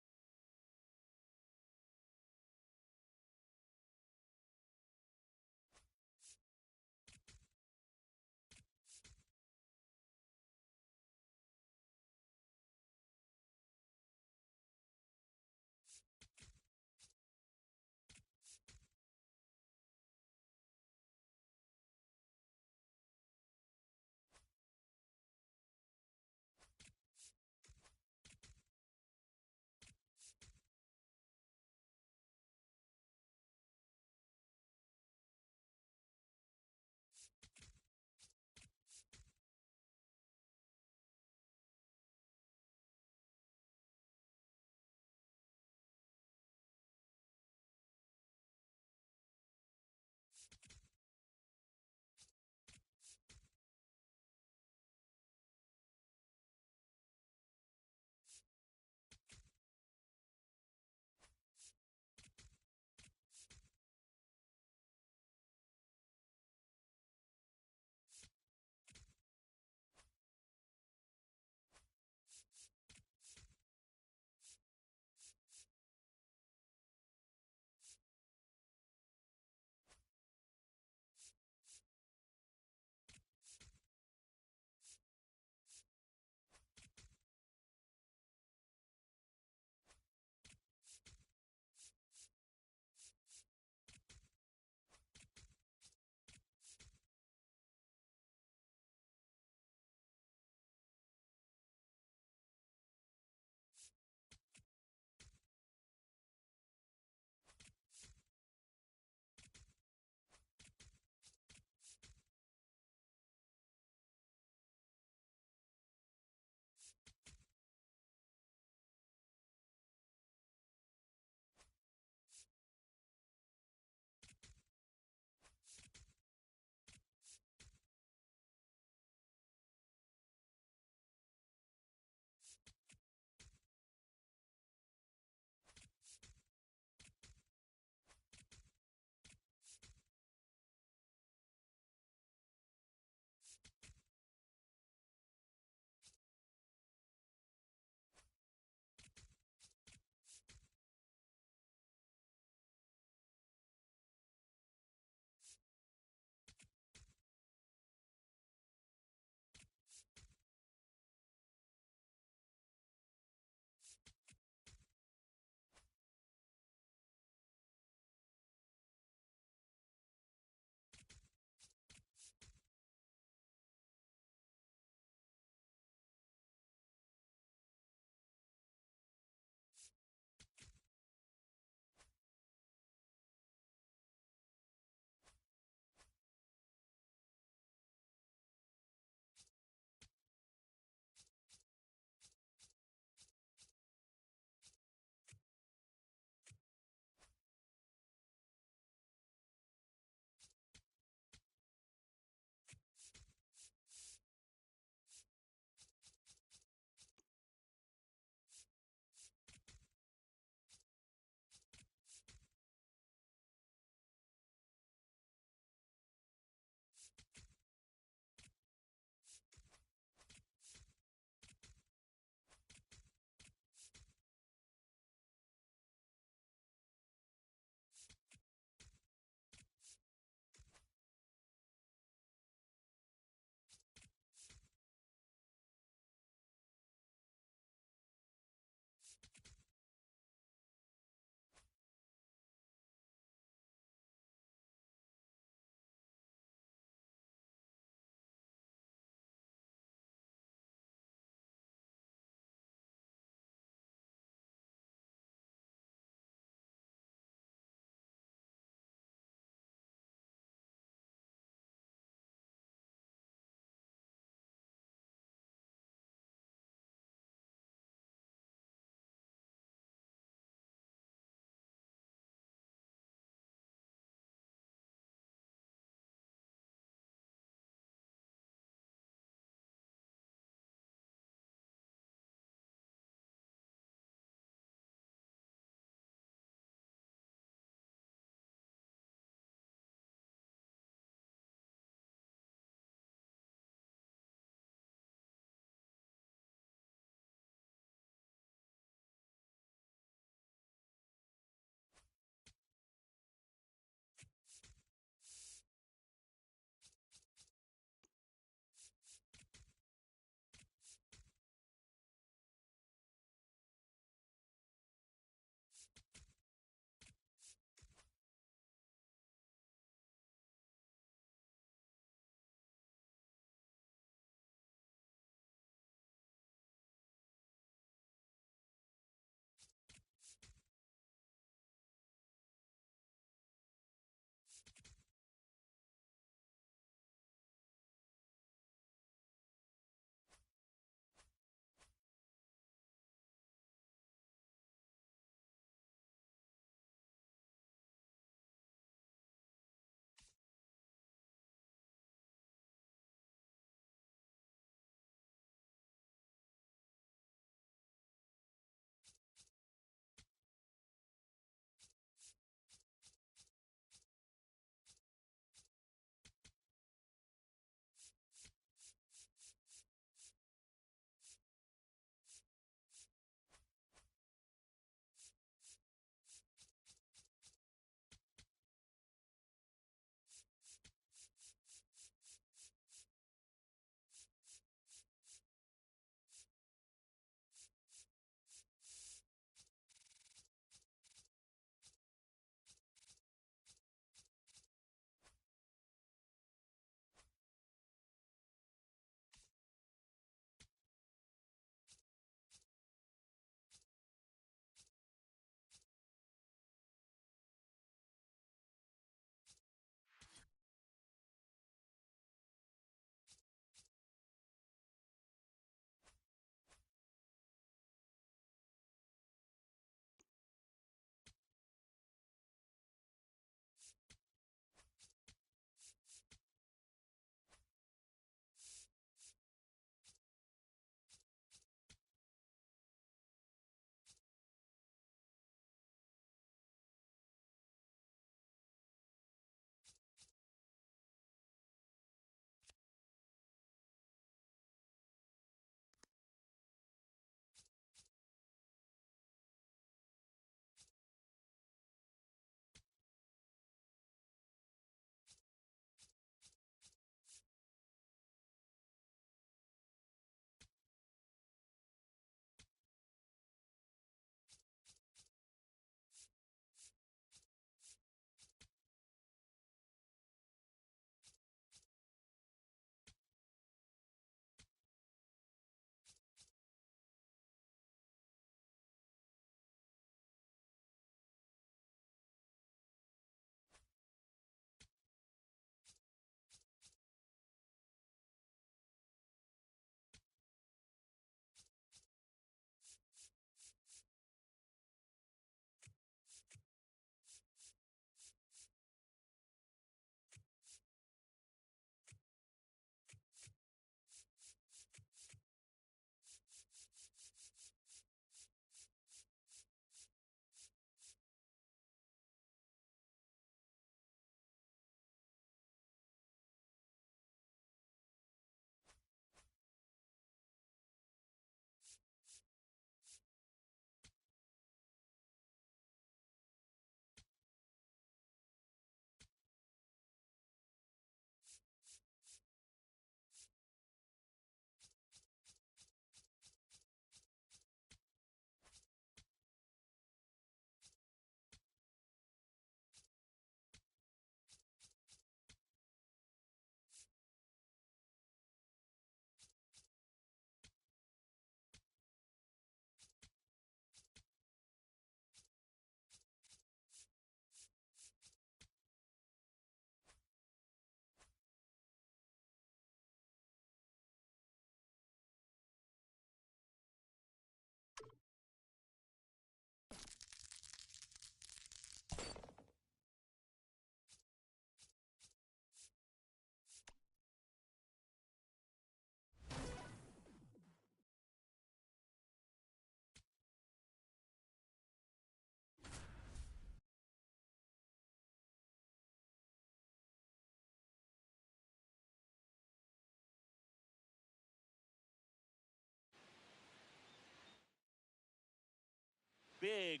Big.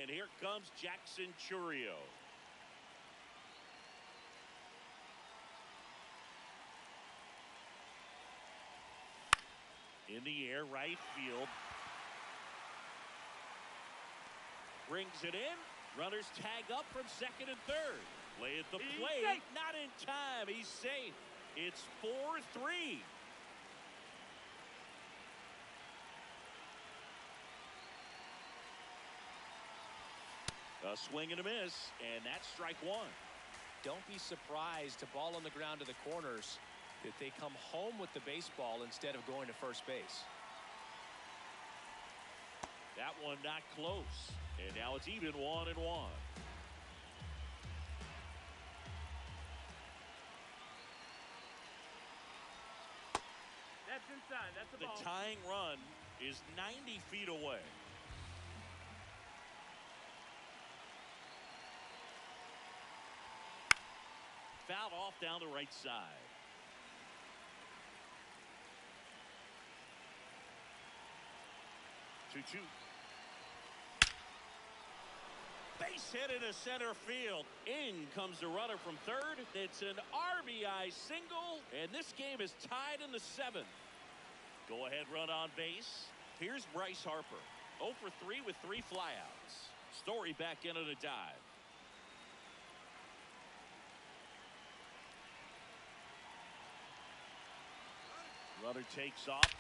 And here comes Jackson Churio. In the air, right field. Brings it in. Runners tag up from second and third. Play at the
He's
plate.
safe.
Not in time. He's safe. It's 4-3. A swing and a miss, and that's strike one.
Don't be surprised to ball on the ground to the corners that they come home with the baseball instead of going to first base.
That one not close. And now it's even 1-1.
That's inside. That's a
The
ball.
tying run is 90 feet away. Fouled off down the right side. Two. Base hit into center field. In comes the runner from third. It's an RBI single, and this game is tied in the seventh. Go ahead run on base. Here's Bryce Harper. 0 for 3 with 3 flyouts. Story back in on a dive. Runner takes off.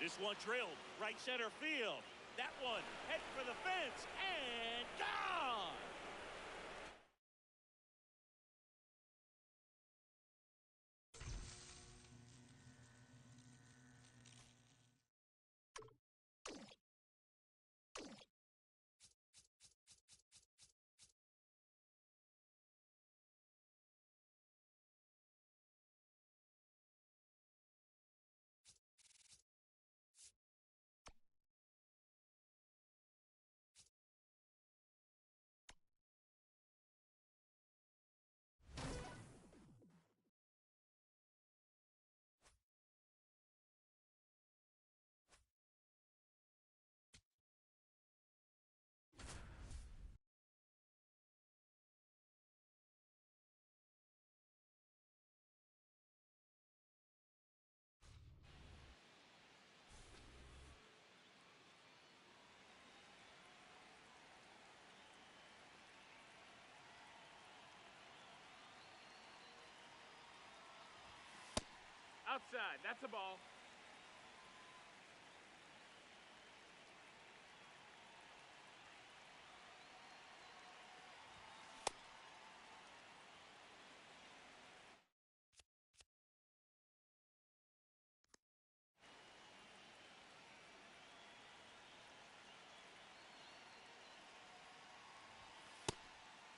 This one drilled right center field. That one head for the fence and gone.
Outside. That's a ball.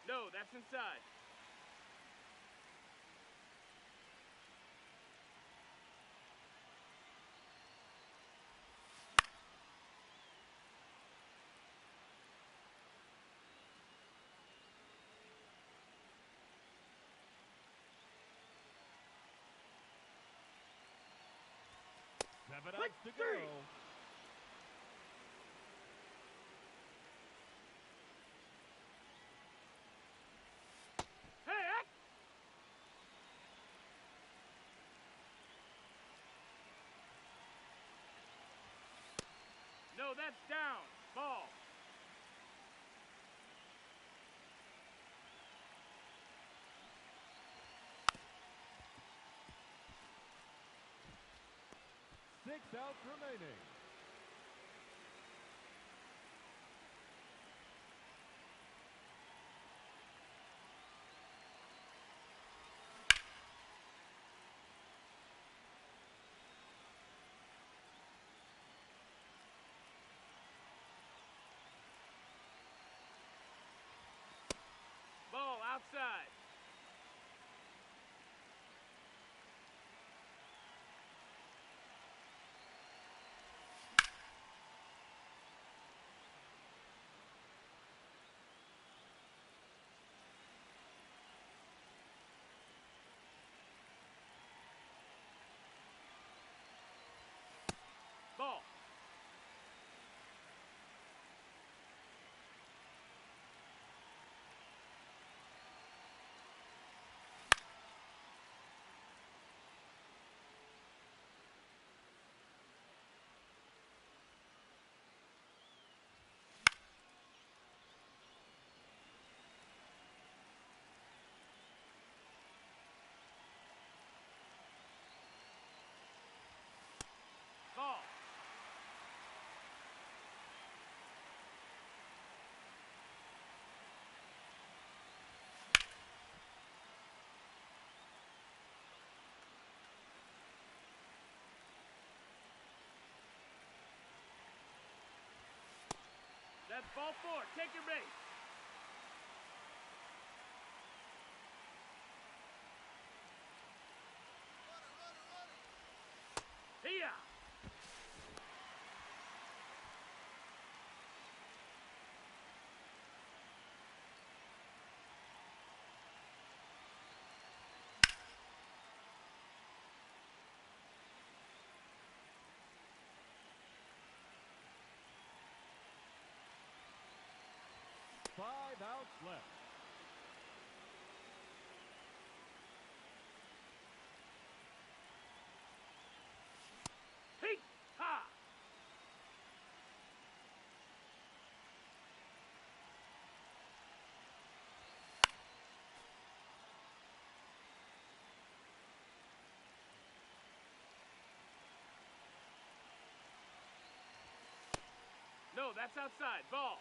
No, that's inside.
Seven
Quick,
outs to
three.
go.
Hey, Act! No, that's down. Ball.
Six outs remaining.
Ball outside. Ball 4. Take your base. Here.
Five outs left.
Hey! Ha! No, that's outside. Ball.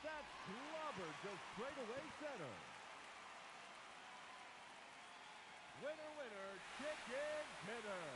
That's clobbered to straightaway center. Winner, winner, chicken dinner.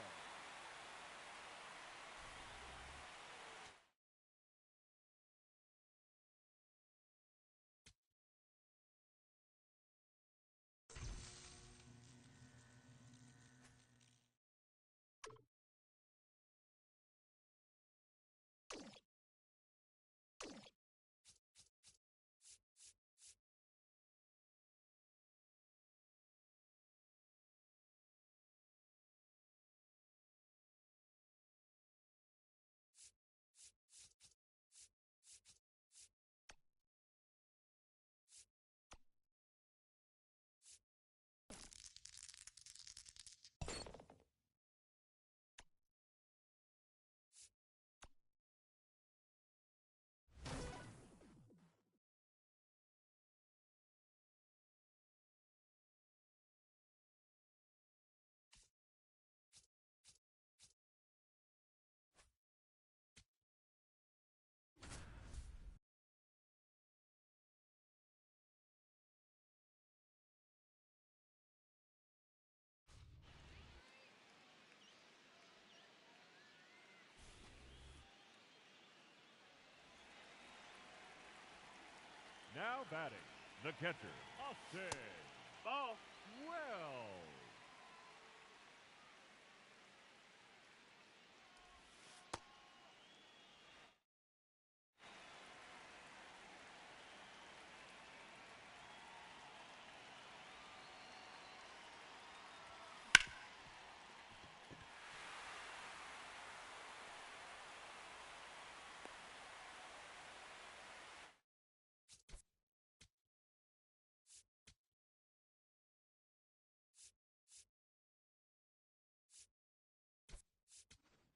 Now batting, the catcher, Austin.
Ball.
Well.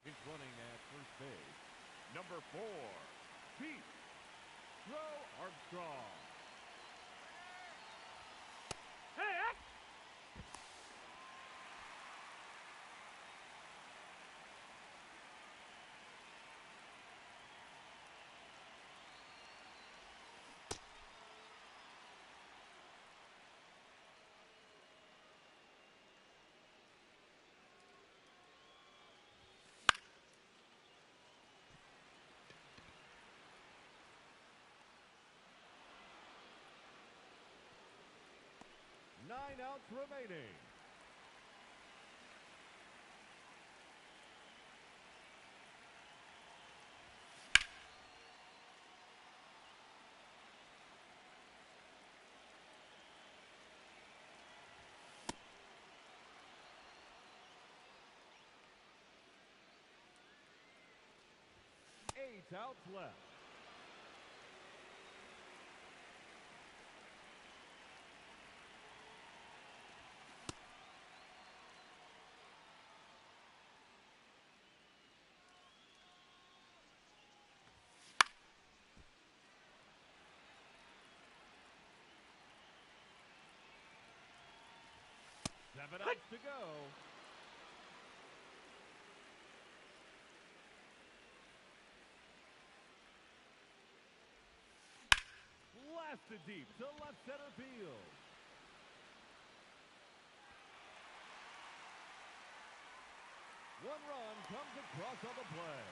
Is running at first base. Number 4, Pete Armstrong.
Hey, X!
Nine outs remaining. Eight outs left. Seven outs to go. blasted deep to left center field. One run comes across on the play.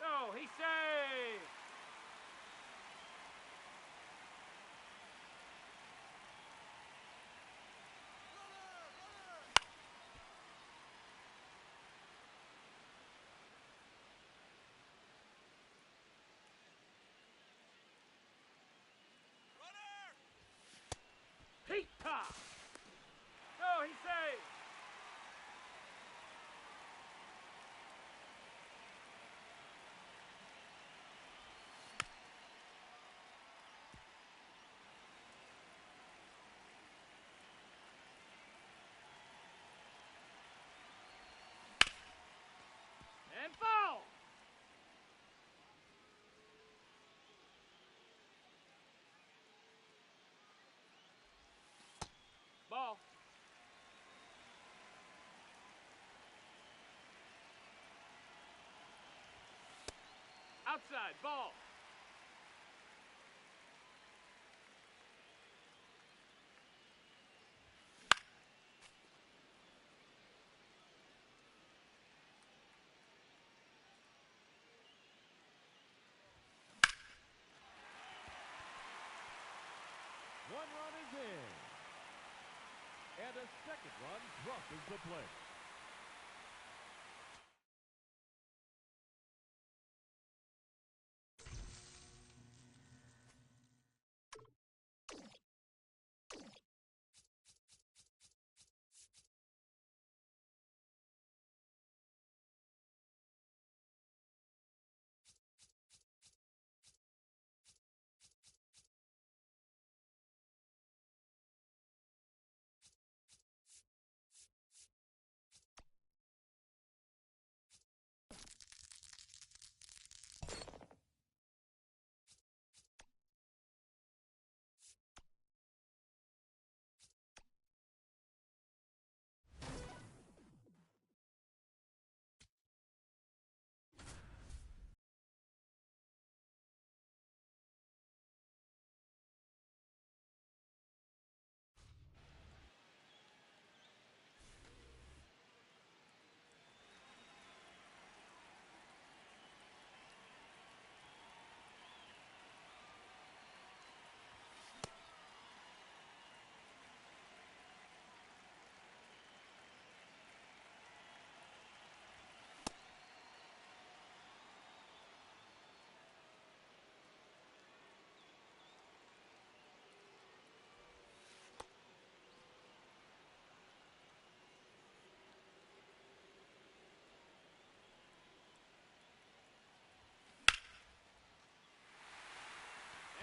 No, he's safe. Heat top. No, he's safe. And foul. Ball. Outside, ball.
One run is in. And a second run crosses the plate.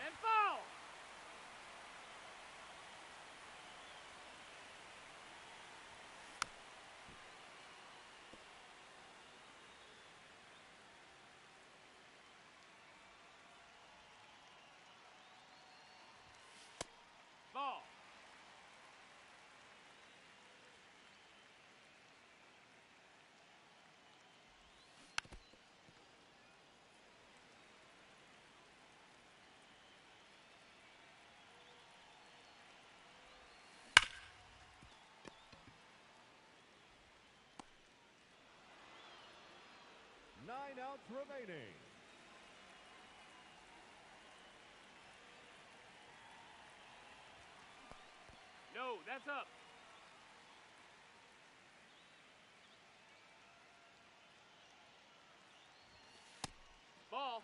And foul. Ball.
Nine outs remaining.
No, that's up. Ball.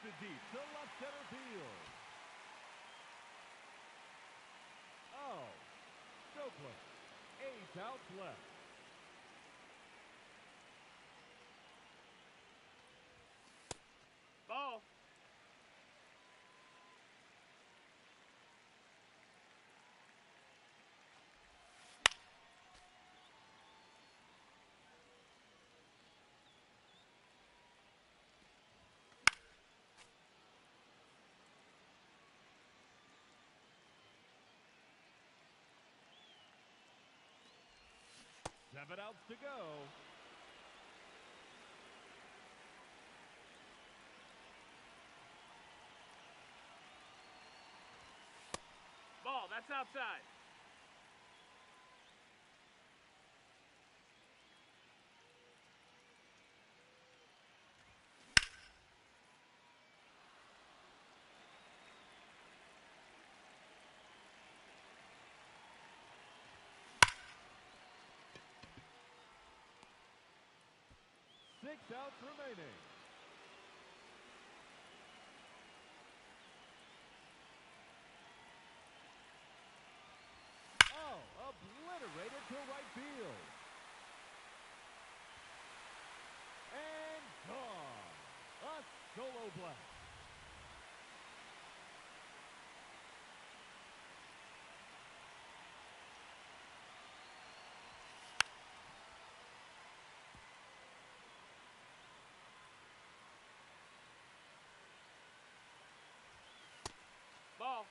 Lifted deep to left center field. Oh, no play. 8 outs left.
Ball.
Seven outs to go.
Ball, that's outside.
Six outs remaining. Oh, obliterated to right field. And gone. A solo blast.
Ball.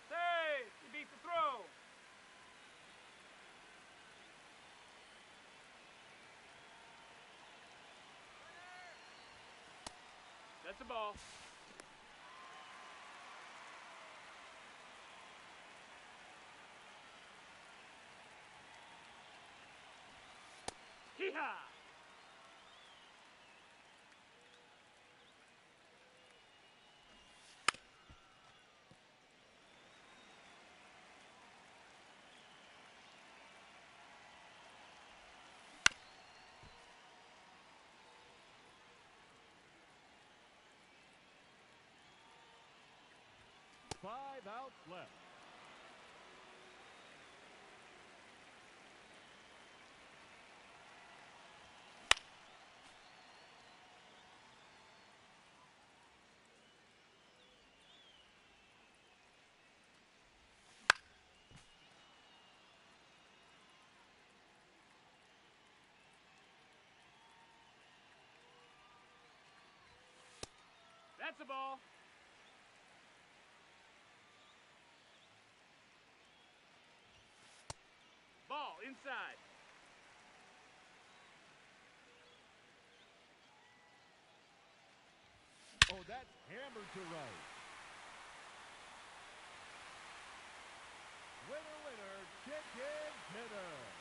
Hey, you beat the throw. That's a ball. Hee-haw!
5 outs left.
That's a ball. Ball inside.
Oh, that's hammered to right. Winner, winner, chicken dinner.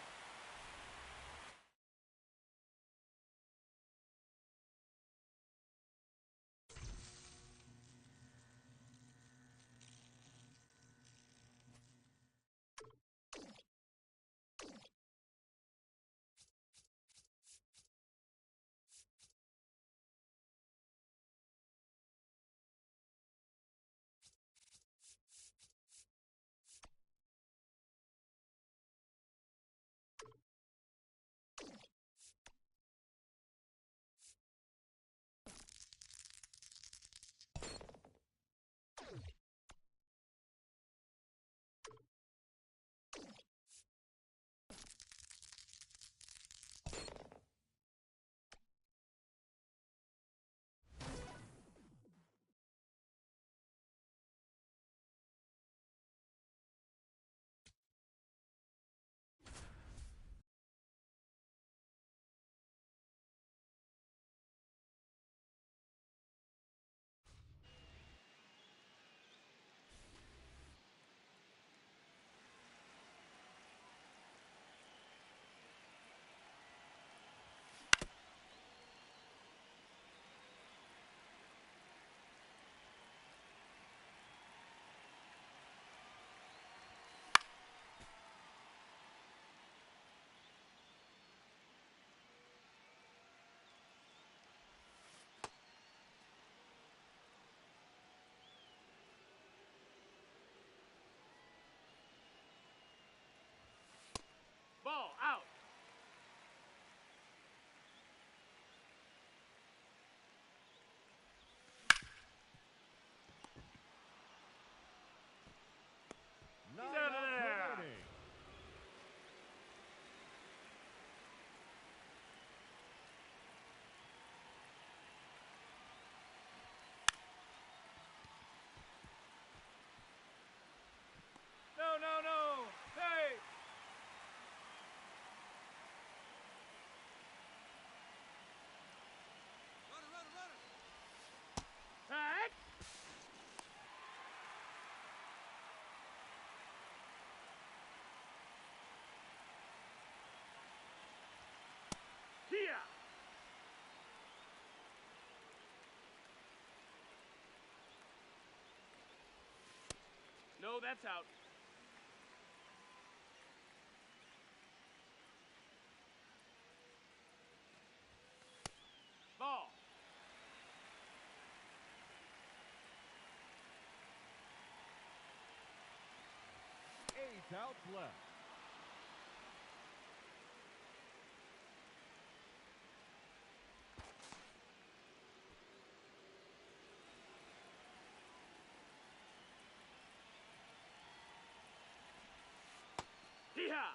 No, that's out. Ball.
Eight outs left.
Hee-haw.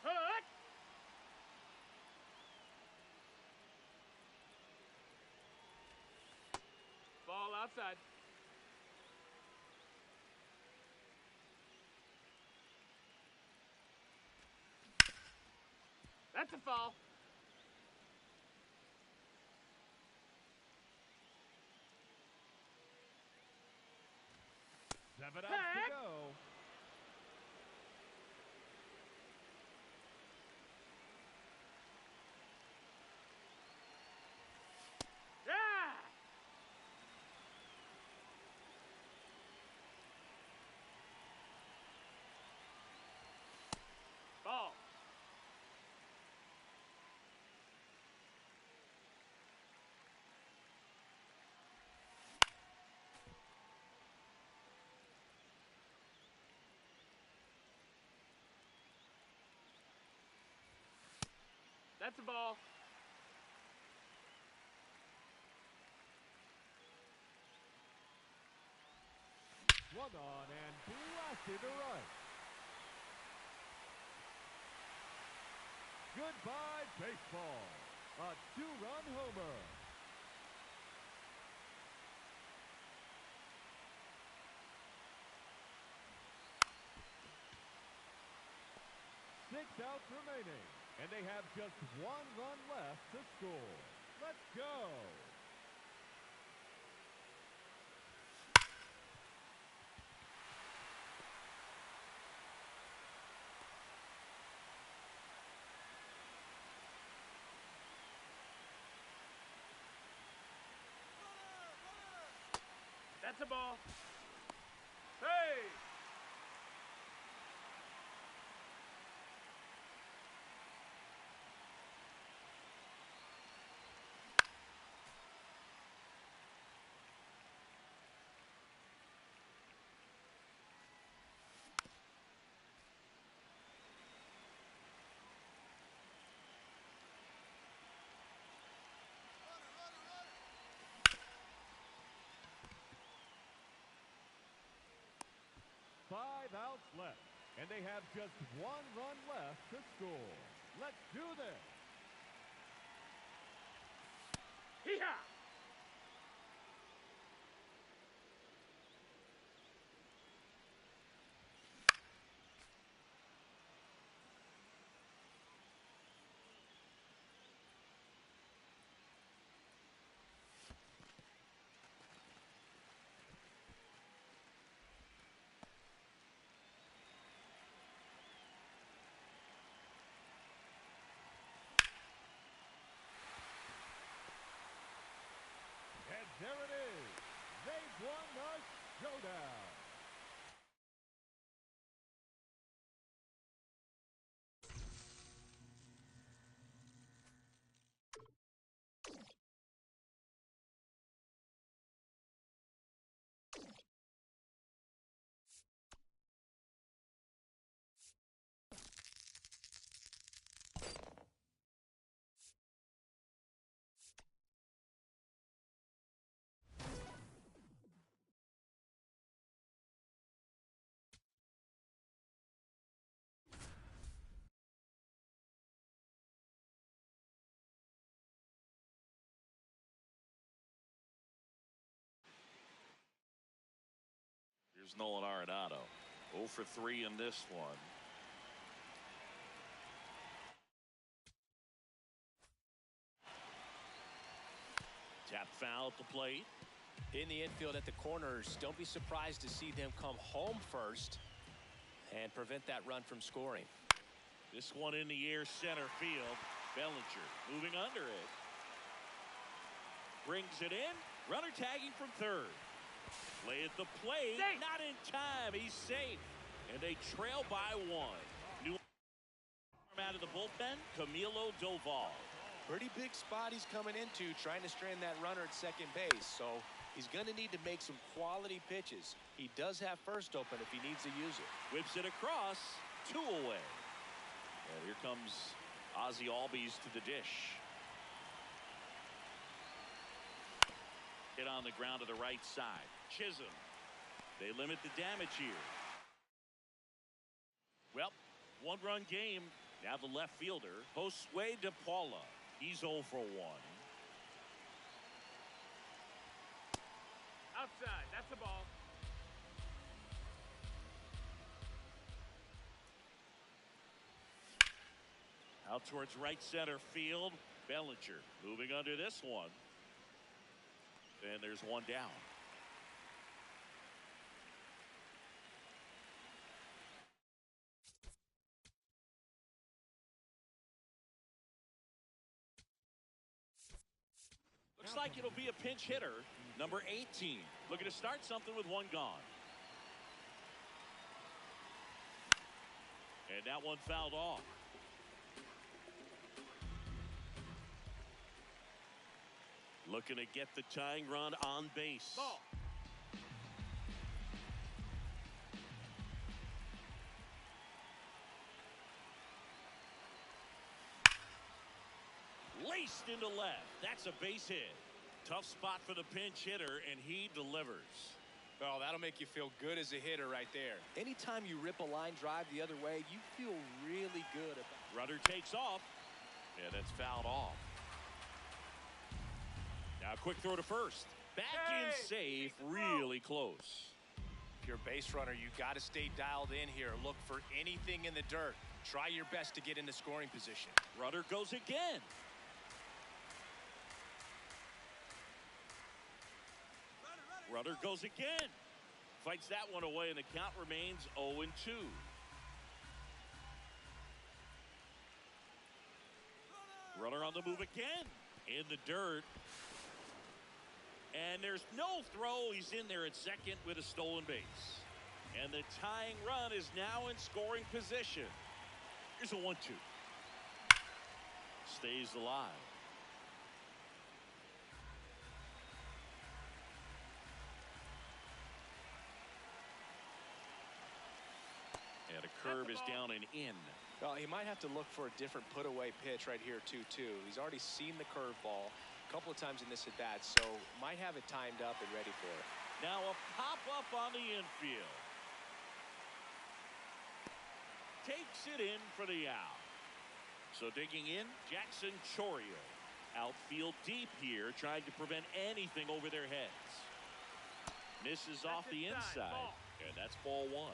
Hut. Ball outside. That's a foul.
Seven outs to go.
Yeah. Ball. That's a ball.
Swung on and blasted to right. Goodbye, baseball. A two-run homer. Six outs remaining, and they have just one run left to score. Let's go.
That's a ball. Hey!
Five outs left, and they have just one run left to score. Let's do this.
Hee-haw!
And there it is. They've won the showdown.
Here's Nolan Arenado. 0 for 3 in this one. Tap foul at the plate.
In the infield at the corners, don't be surprised to see them come home first and prevent that run from scoring.
This one in the air, center field. Bellinger moving under it. Brings it in. Runner tagging from third. Play at the plate.
Safe.
Not in time. He's safe. And they trail by one. New arm out of the bullpen, Camilo Doval.
Pretty big spot he's coming into, trying to strand that runner at second base. So he's going to need to make some quality pitches. He does have first open if he needs to use it.
Whips it across. 2 away. And here comes Ozzie Albies to the dish. Hit on the ground to the right side. Chisholm. They limit the damage here. Well, 1-run game. Now the left fielder, Josue De Paula. He's 0 for 1.
Outside. That's a ball.
Out towards right center field. Bellinger moving under this one. And there's one down. Looks like it'll be a pinch hitter. Number 18. Looking to start something with one gone. And that one fouled off. Looking to get the tying run on base.
Ball.
Laced into left. That's a base hit. Tough spot for the pinch hitter, and he delivers.
Well, that'll make you feel good as a hitter right there. Anytime you rip a line drive the other way, you feel really good about it.
Runner takes off, and it's fouled off. Now quick throw to first. Back in safe, really close.
If you're a base runner, you got to stay dialed in here. Look for anything in the dirt. Try your best to get into scoring position.
Runner goes again. Runner goes again. Fights that one away, and the count remains 0-2. Runner on the move again. In the dirt. And there's no throw. He's in there at second with a stolen base. And the tying run is now in scoring position. Here's a 1-2. Stays alive. And a curve is down and in.
Well, he might have to look for a different put-away pitch right here, 2-2. He's already seen the curveball a couple of times in this at-bat, so might have it timed up and ready for it.
Now a pop-up on the infield. Takes it in for the out. So digging in, Jackson Chourio. Outfield deep here, trying to prevent anything over their heads. Misses off the inside, and that's ball 1.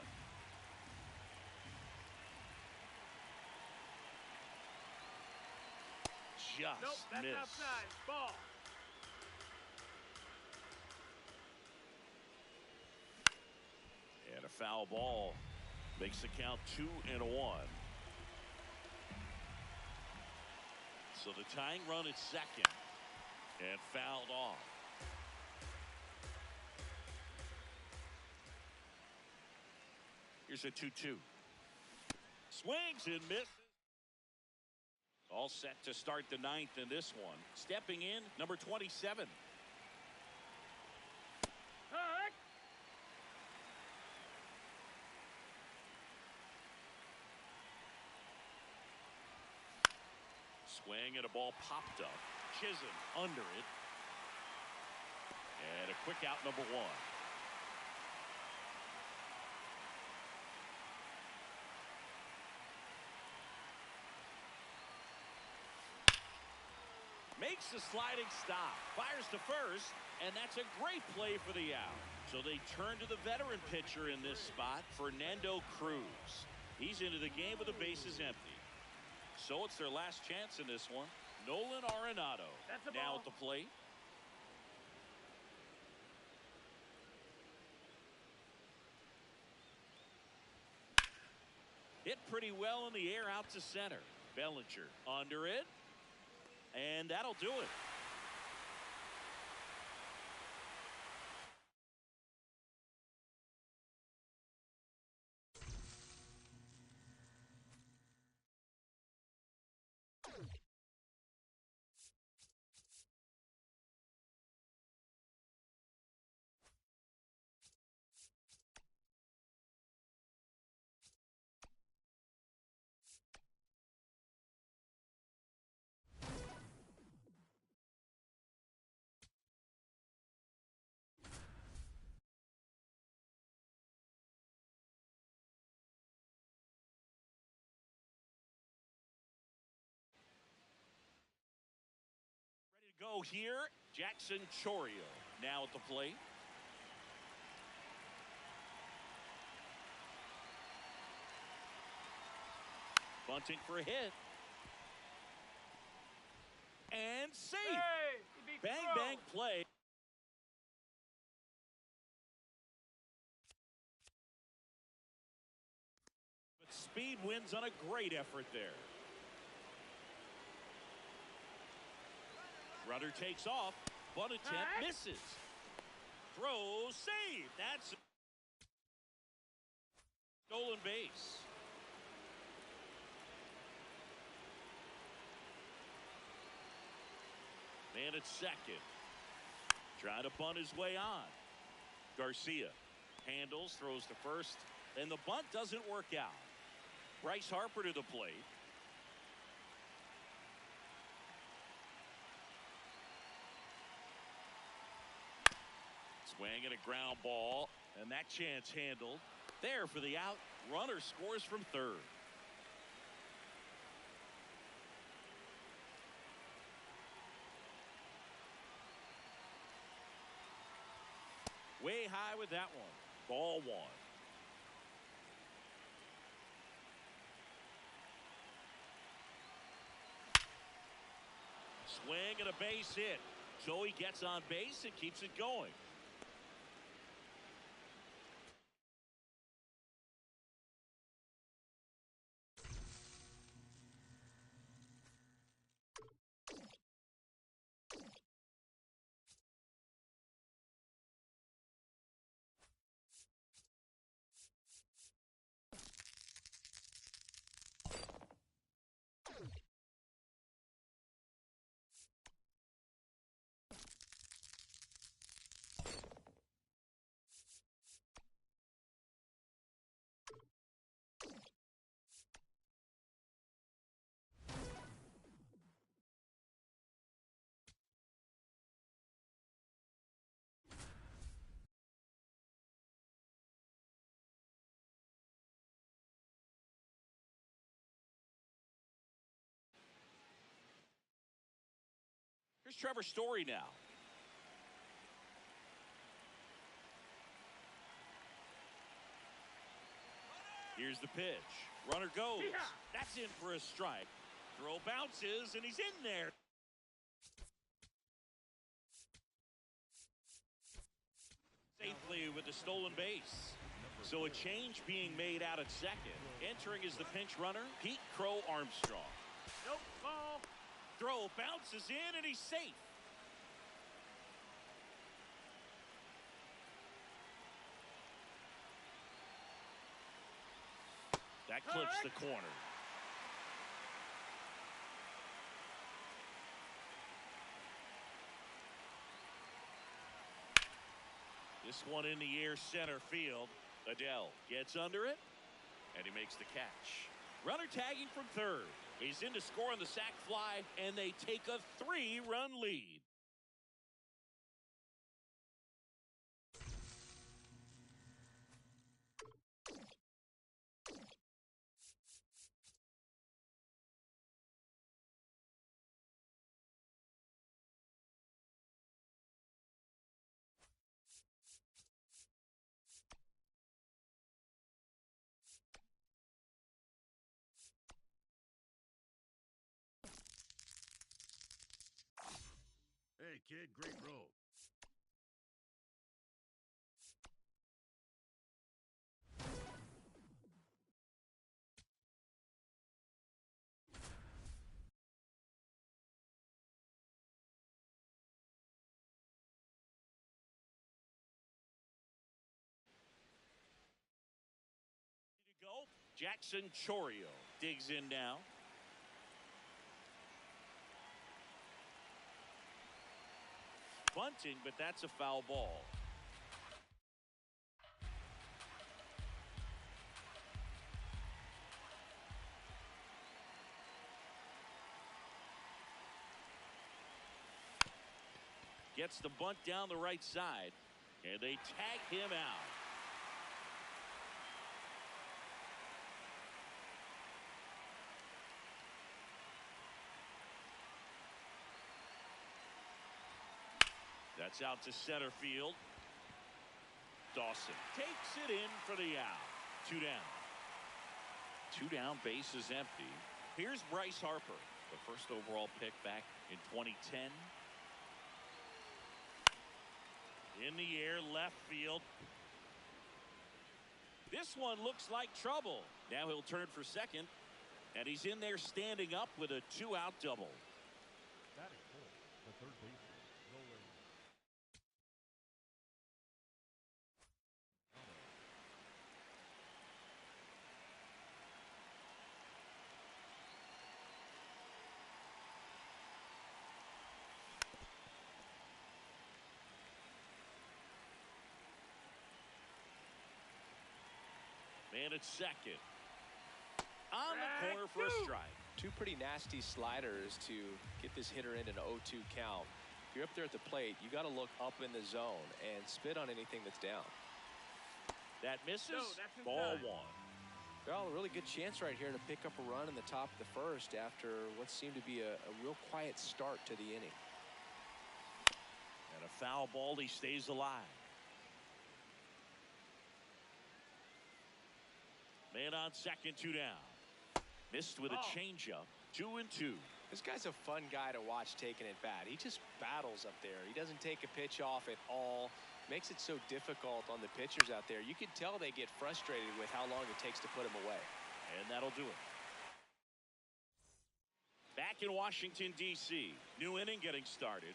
Just
Nope, that's
missed.
outside. Ball.
And a foul ball makes the count 2-1. So the tying run at second and fouled off. Here's a 2-2. Swings and misses. All set to start the 9th in this one. Stepping in, number 27.
Hurt.
Swing and a ball popped up. Chisholm under it. And a quick out, number 1. Makes the sliding stop. Fires to first, and that's a great play for the out. So they turn to the veteran pitcher in this spot, Fernando Cruz. He's into the game with the bases empty. So it's their last chance in this one. Nolan Arenado now at the plate. Hit pretty well in the air out to center. Bellinger under it. And that'll do it. Go here, Jackson Chorio now at the plate. Bunting for a hit. And safe.
Hey, he beat
Bang,
throw.
bang play. But speed wins on a great effort there. Runner takes off. Bunt attempt misses. Throw, save. That's stolen base. Man at second. Trying to bunt his way on. Garcia handles, throws to first, and the bunt doesn't work out. Bryce Harper to the plate. Swing and a ground ball, and that chance handled. There for the out. Runner scores from third. Way high with that one. Ball one. Swing and a base hit. Joey gets on base and keeps it going. Here's Trevor Story now. Here's the pitch. Runner goes.
Yeah.
That's in for a strike. Throw bounces, and he's in there. Safely with the stolen base. So a change being made out at second. Entering is the pinch runner, Pete Crow Armstrong.
Nope, ball.
Throw bounces in, and he's safe. That clips the corner. This one in the air center field. Adele gets under it, and he makes the catch. Runner tagging from third. He's in to score on the sac fly, and they take a 3-run lead.
Hey, kid, great roll.
To go, Jackson Chorio digs in now. Bunting, but that's a foul ball. Gets the bunt down the right side, and they tag him out. That's out to center field. Dawson takes it in for the out. 2 down. 2 down, base is empty. Here's Bryce Harper, the first overall pick back in 2010. In the air, left field. This one looks like trouble. Now he'll turn for second, and he's in there standing up with a 2-out double.
That is full. The third baseman, Nolan.
Man at second. On the corner for a strike.
2 pretty nasty sliders to get this hitter in an 0-2 count. If you're up there at the plate, you got to look up in the zone and spit on anything that's down.
That misses.
No, that's
ball
inside.
1.
Well, a really good chance right here to pick up a run in the top of the first after what seemed to be a real quiet start to the inning.
And a foul ball, he stays alive. Man on second, 2 down. Missed with a changeup. 2-2.
This guy's a fun guy to watch taking it bat. He just battles up there. He doesn't take a pitch off at all. Makes it so difficult on the pitchers out there. You can tell they get frustrated with how long it takes to put him away.
And that'll do it. Back in Washington, D.C. New inning getting started.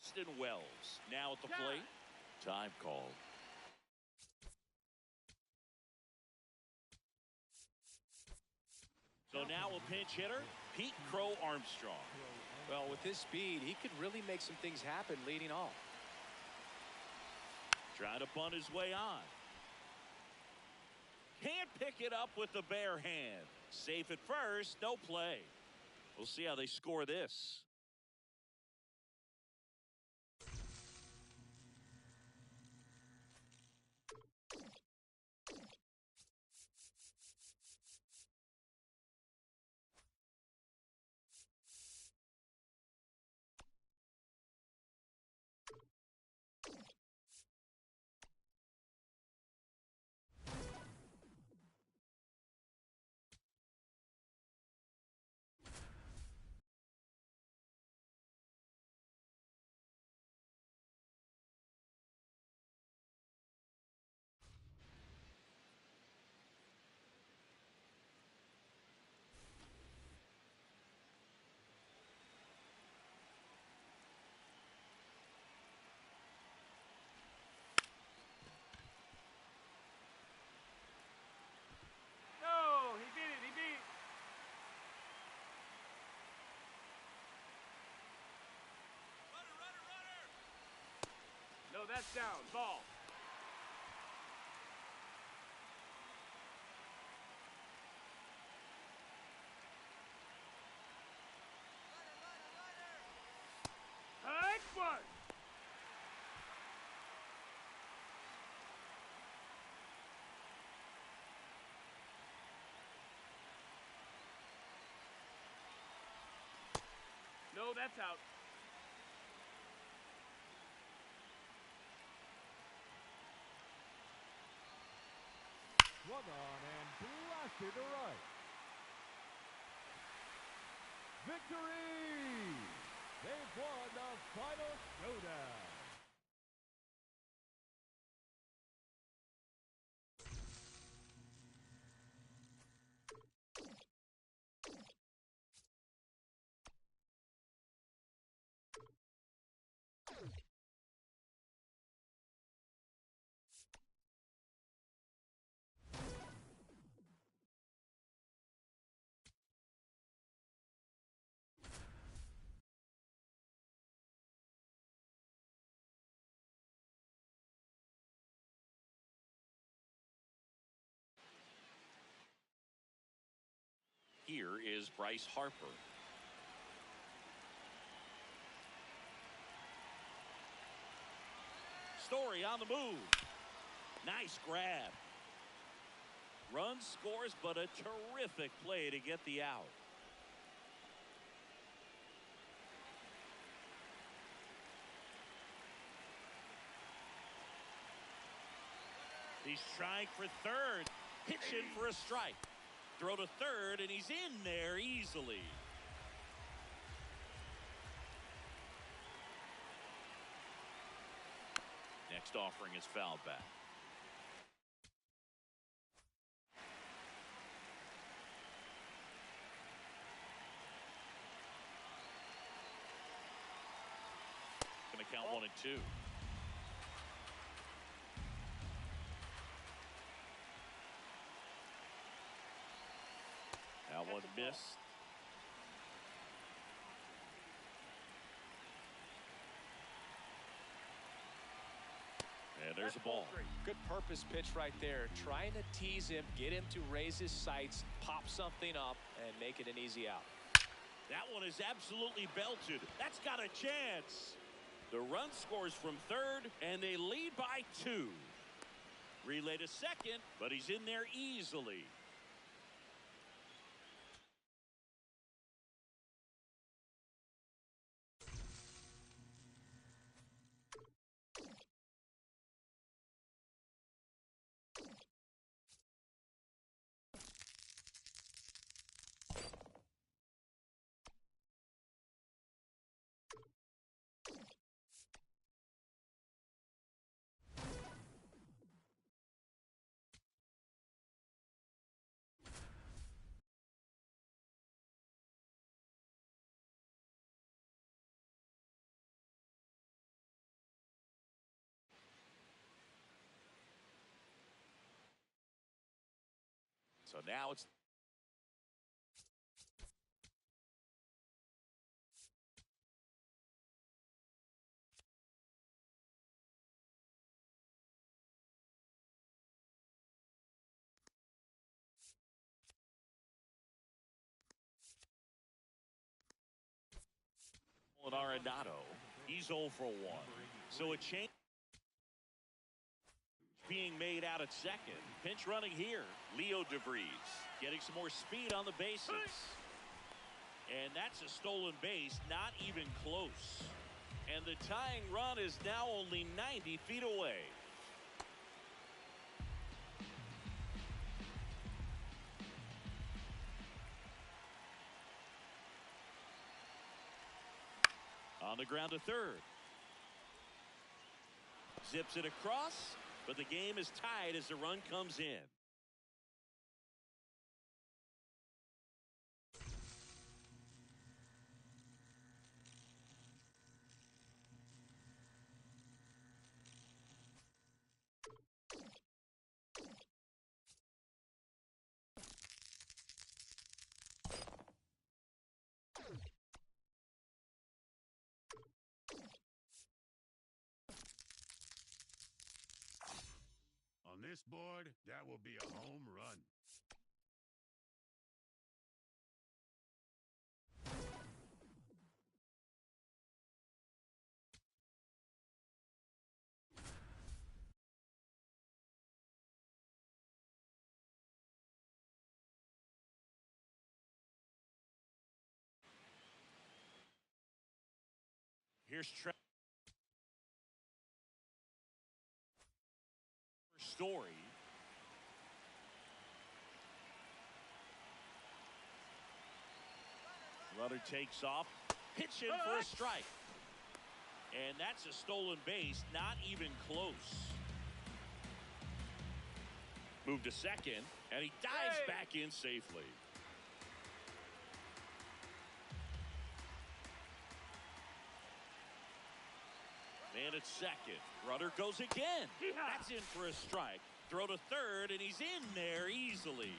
Austin Wells now at the plate. Time called. So now a pinch hitter, Pete Crow Armstrong.
Well, with his speed, he could really make some things happen leading off.
Trying to bunt his way on. Can't pick it up with the bare hand. Safe at first, no play. We'll see how they score this.
No, he beat it. He beat it. No, that's down. Ball. High one. No, that's out.
Swung on and blasted to right. Victory! They've won the final showdown.
Here is Bryce Harper. Story on the move. Nice grab. Run scores, but a terrific play to get the out. He's trying for third. Pitching for a strike. Throw to third, and he's in there easily. Next offering is fouled back. Going to count 1 and 2. That one missed. And there's a ball.
Good purpose pitch right there. Trying to tease him, get him to raise his sights, pop something up, and make it an easy out.
That one is absolutely belted. That's got a chance. The run scores from third, and they lead by 2. Relay to second, but he's in there easily. So now it's Arenado. He's 0 for 1. So a change being made out at second. Pinch running here. Leo DeVries getting some more speed on the bases. And that's a stolen base, not even close. And the tying run is now only 90 feet away. On the ground to third. Zips it across, but the game is tied as the run comes in.
On this board, that will be a home run.
Here's Story. Runner takes off, pitching for a strike. And that's a stolen base, not even close. Move to second, and he dives back in safely. Man at second. Runner goes again. That's in for a strike. Throw to third, and he's in there easily.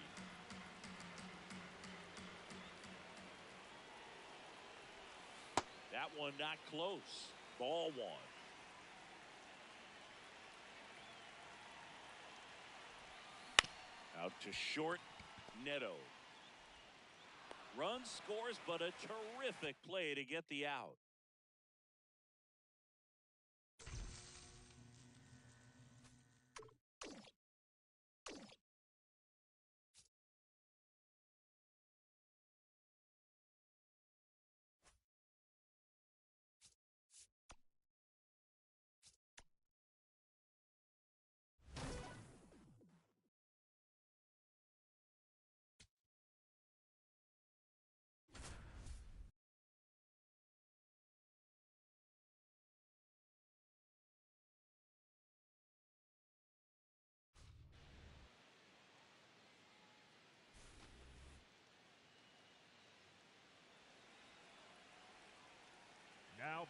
That one not close. Ball 1. Out to short, Neto. Run scores, but a terrific play to get the out.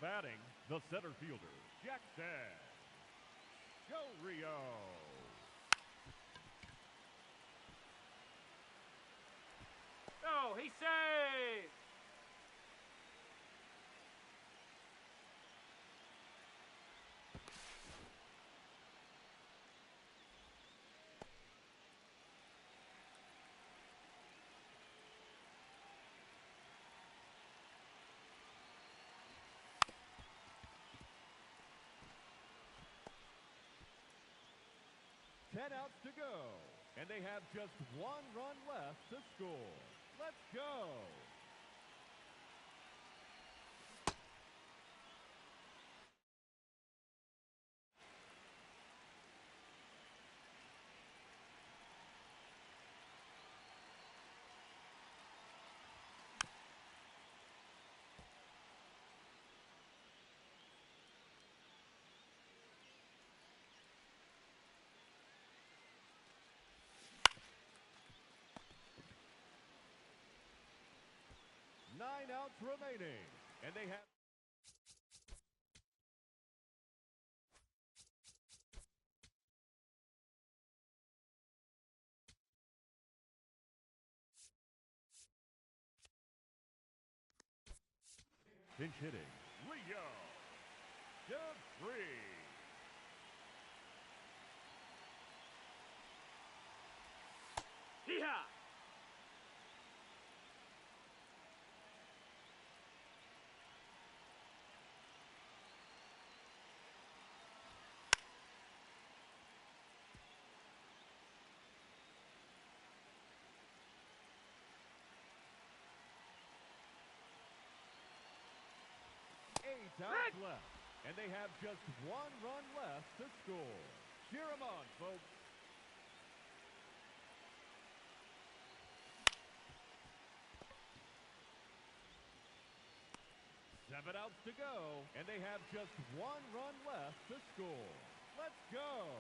batting, the center fielder, Jackson. Go Rio.
Oh, he saved.
Ten outs to go, and they have just one run left to score. Let's go. Nine outs remaining, and they have... Pinch hitting, Rio. Debris.
Hee-haw.
Eight outs left, and they have just one run left to score. Cheer 'em on, folks. Seven outs to go, and they have just one run left to score. Let's go.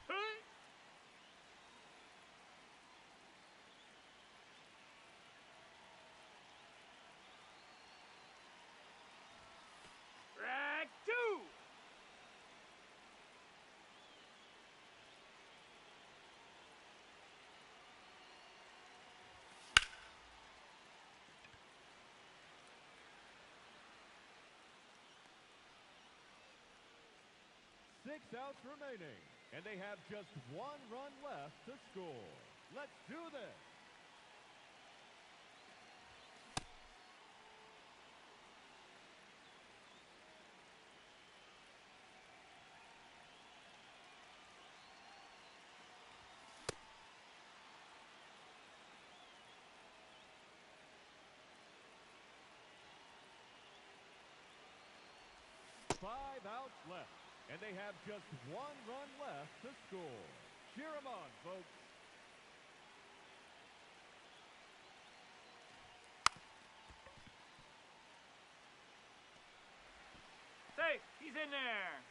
Hey. Strike two.
Six outs remaining, and they have just one run left to score. Let's do this. Five outs left, and they have just one run left to score. Cheer 'em on, folks.
Safe. He's in there.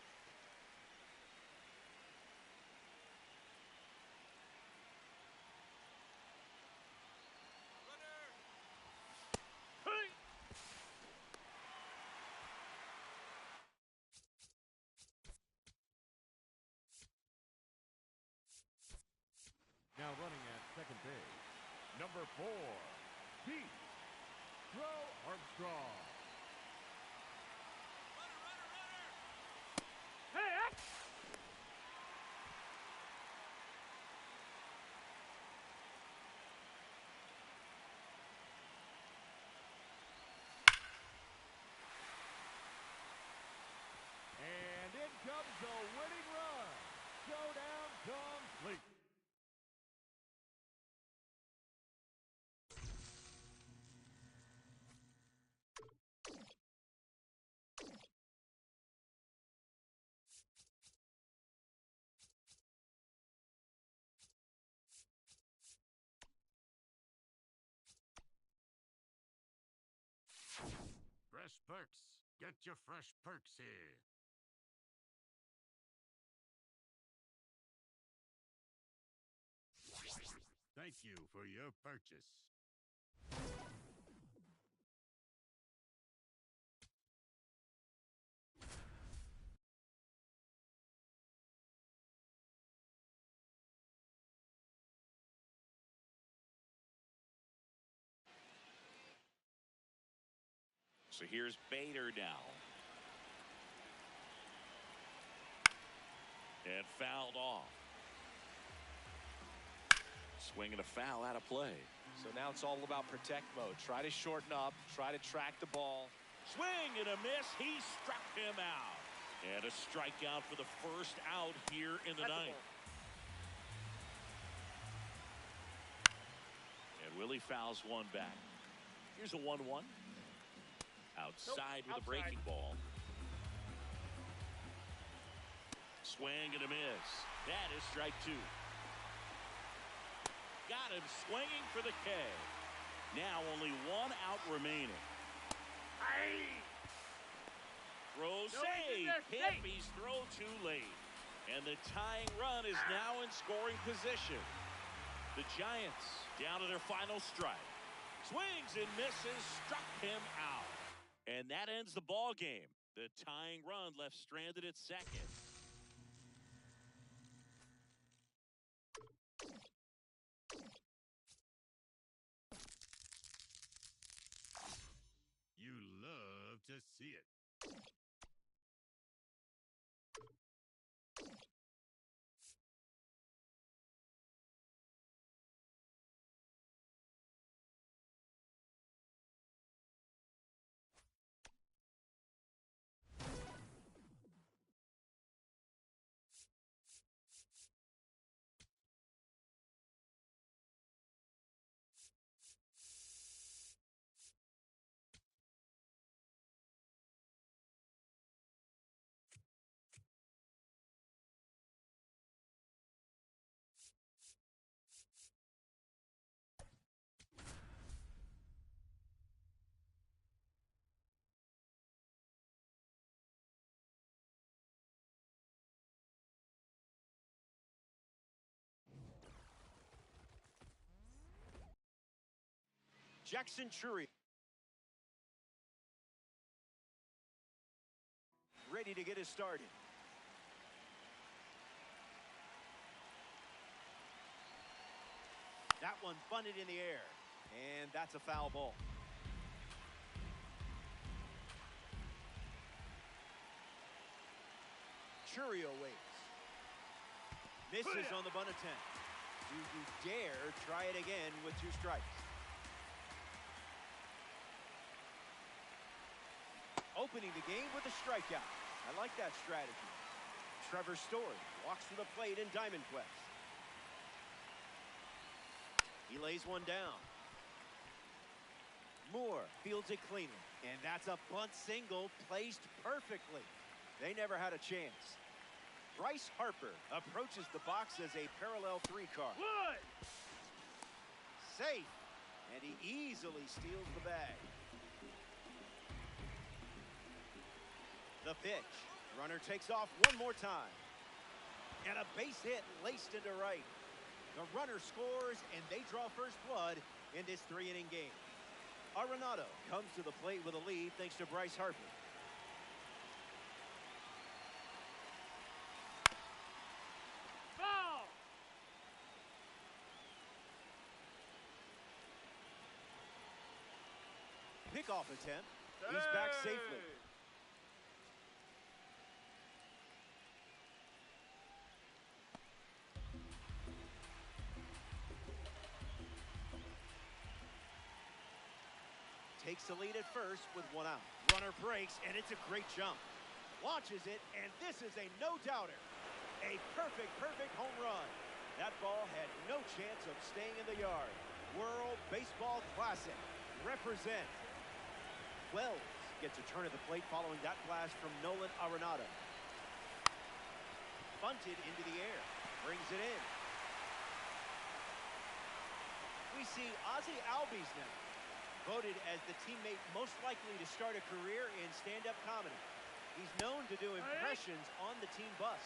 Hey.
Now running at second base, number 4, Pete Armstrong.
Hey, X.
And in comes the winning run. Showdown complete.
Fresh perks. Get your fresh perks here. Thank you for your purchase.
So here's Bader now. And fouled off. Swing and a foul out of play.
So now it's all about protect mode. Try to shorten up, try to track the ball.
Swing and a miss. He struck him out. And a strikeout for the first out here in the ninth. And Willie fouls one back. Here's a 1-1. Outside with a breaking ball. Swing and a miss. That is strike 2. Got him swinging for the K. Now only 1 out remaining. Throw save. Campy's throw too late. And the tying run is now in scoring position. The Giants down to their final strike. Swings and misses. Struck him out. And that ends the ball game. The tying run left stranded at second.
You love to see it.
Jackson Chury. Ready to get us started. That one bunted in the air. And that's a foul ball. Chury waits. Misses on the bunt attempt. Do you dare try it again with 2 strikes? Opening the game with a strikeout. I like that strategy. Trevor Story walks to the plate in Diamond Quest. He lays one down. Moore fields it cleanly. And that's a bunt single placed perfectly. They never had a chance. Bryce Harper approaches the box as a parallel 3 car. Safe. And he easily steals the bag. The pitch. Runner takes off one more time. And a base hit laced into right. The runner scores, and they draw first blood in this 3-inning game. Arenado comes to the plate with a lead thanks to Bryce Harper.
Ball!
Pickoff attempt. He's back safely. Takes the lead at first with 1 out. Runner breaks, and it's a great jump. Launches it, and this is a no-doubter. A perfect home run. That ball had no chance of staying in the yard. World Baseball Classic. Represent. Wells gets a turn at the plate following that blast from Nolan Arenado. Bunted into the air. Brings it in. We see Ozzie Albies now. Voted as the teammate most likely to start a career in stand-up comedy. He's known to do impressions on the team bus.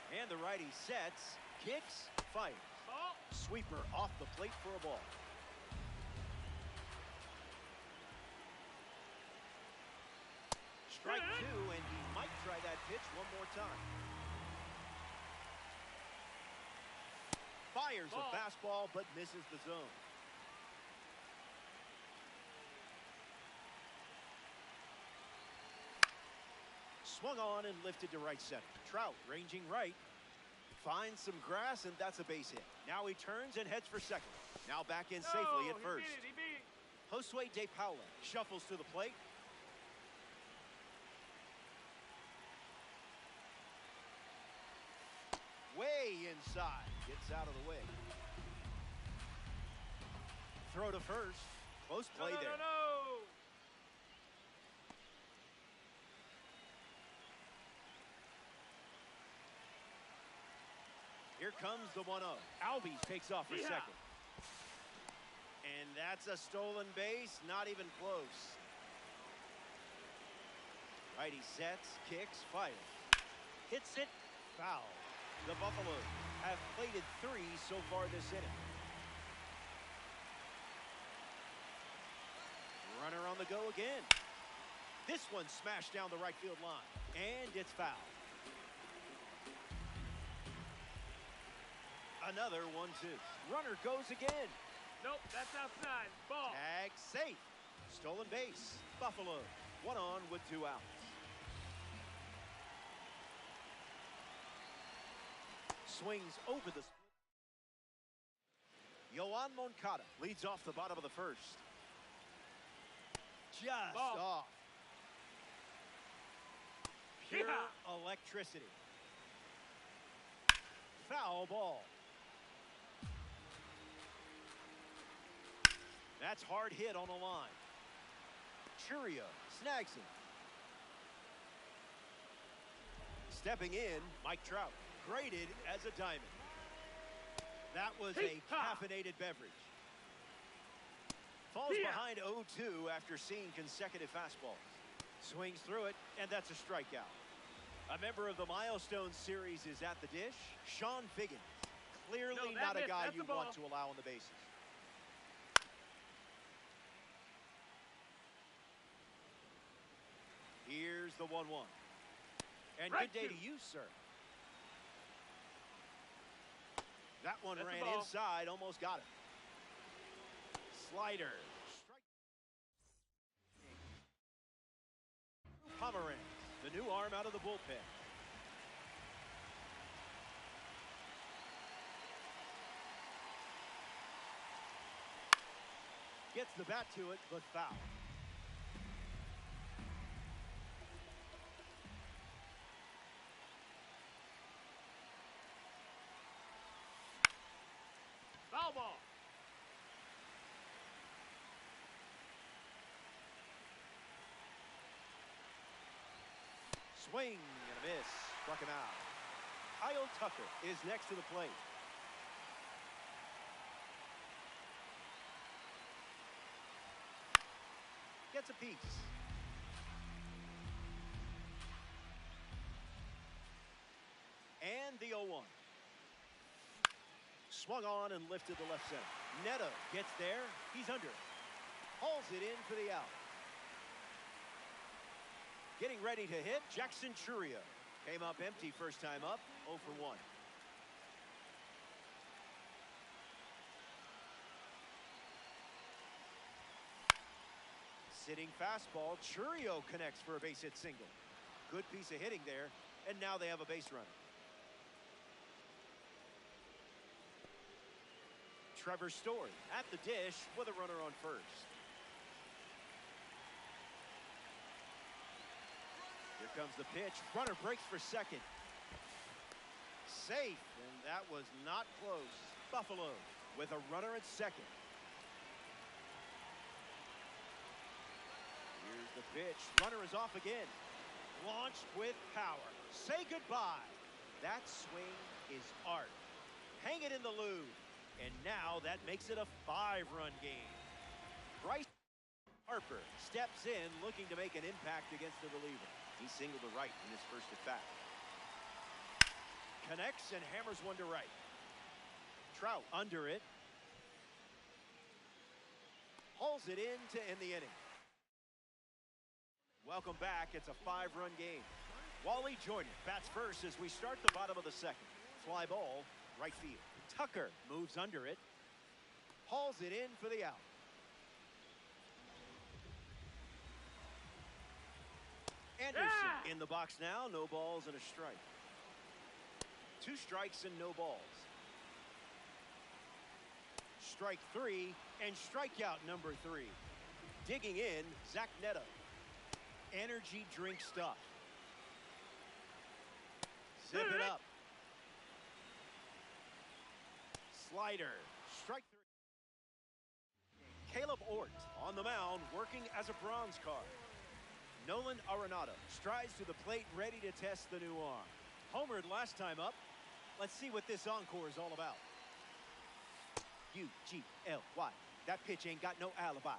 And the righty sets, Kicks, fires.
Ball.
Sweeper off the plate for a ball. Strike two, and he might try that pitch one more time. Fires a fastball, but misses the zone. Swung on and lifted to right center. Trout ranging right. Finds some grass, and that's a base hit. Now he turns and heads for second. Now back in safely at first.
He beat it.
Josue De Paula shuffles to the plate. Way inside. Gets out of the way. Throw to first. Close play there.
No.
Here comes the 1-0. Albies takes off for second. And that's a stolen base, not even close. Righty sets, kicks, fires. Hits it, foul. The Buffaloes have plated 3 so far this inning. Runner on the go again. This one smashed down the right field line. And it's foul. Another 1-2. Runner goes again.
Nope, that's outside. Ball.
Tag safe. Stolen base. Buffalo. 1 on with 2 outs. Swings over the split. Yoan Moncada leads off the bottom of the first. Just off. Pure electricity. Foul ball. That's hard hit on the line. Churio snags him. Stepping in, Mike Trout, graded as a diamond. That was a caffeinated beverage. Falls behind 0-2 after seeing consecutive fastballs. Swings through it, and that's a strikeout. A member of the Milestone series is at the dish. Sean Figgins, clearly not a guy you want to allow on the bases. Here's the 1-1. And good day to you, sir. That one ran inside, almost got it. Slider. Pomeranz, the new arm out of the bullpen. Gets the bat to it, but foul.
Foul ball.
Swing and a miss. Struck him out. Kyle Tucker is next to the plate. Gets a piece. And the 0-1. Swung on and lifted to left center. Neto gets there. He's under it. Hauls it in for the out. Getting ready to hit, Jackson Churio. Came up empty first time up, 0 for 1. Sitting fastball, Churio connects for a base hit single. Good piece of hitting there, and now they have a base runner. Trevor Story at the dish with a runner on first. Here comes the pitch. Runner breaks for second. Safe, and that was not close. Buffalo with a runner at second. Here's the pitch. Runner is off again. Launched with power. Say goodbye. That swing is art. Hang it in the loo. And now that makes it a 5-run game. Bryce Harper steps in looking to make an impact against the reliever. He singled to right in his first at bat. Connects and hammers one to right. Trout under it. Hauls it in to end the inning. Welcome back. It's a 5-run game. Wally Joyner bats first as we start the bottom of the second. Fly ball, right field. Tucker moves under it. Hauls it in for the out. Anderson in the box now. No balls and a strike. 2 strikes and no balls. Strike 3 and strikeout number 3. Digging in, Zach Neto. Energy drink stuff. Zip it up. Slider. Strike 3. Caleb Ort on the mound working as a bronze card. Nolan Arenado strides to the plate ready to test the new arm. Homered last time up. Let's see what this encore is all about. U-G-L-Y. That pitch ain't got no alibi.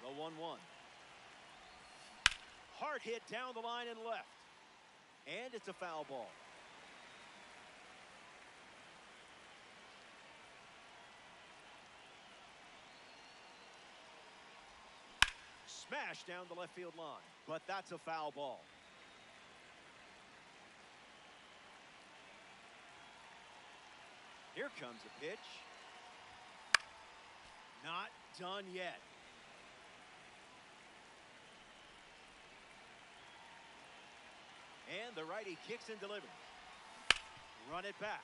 The 1-1. Hard hit down the line and left. And it's a foul ball. Smash down the left field line, but that's a foul ball. Here comes a pitch. Not done yet. And the righty kicks and delivers. Run it back.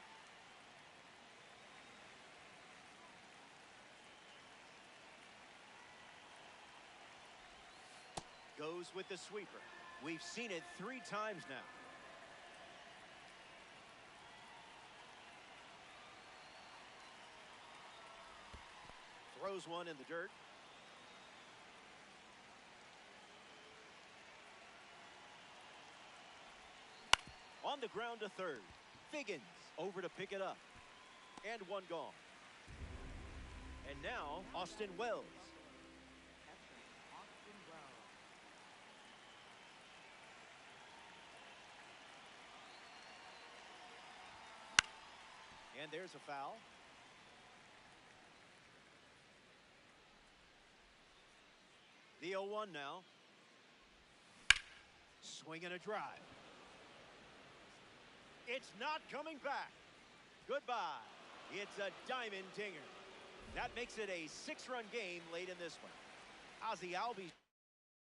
Goes with the sweeper. We've seen it 3 times now. Throws one in the dirt. On the ground to third. Figgins over to pick it up. And one gone. And now Austin Wells. And there's a foul. The 0-1 now. Swing and a drive. It's not coming back. Goodbye. It's a diamond dinger. That makes it a 6-run game late in this one. Ozzie Albies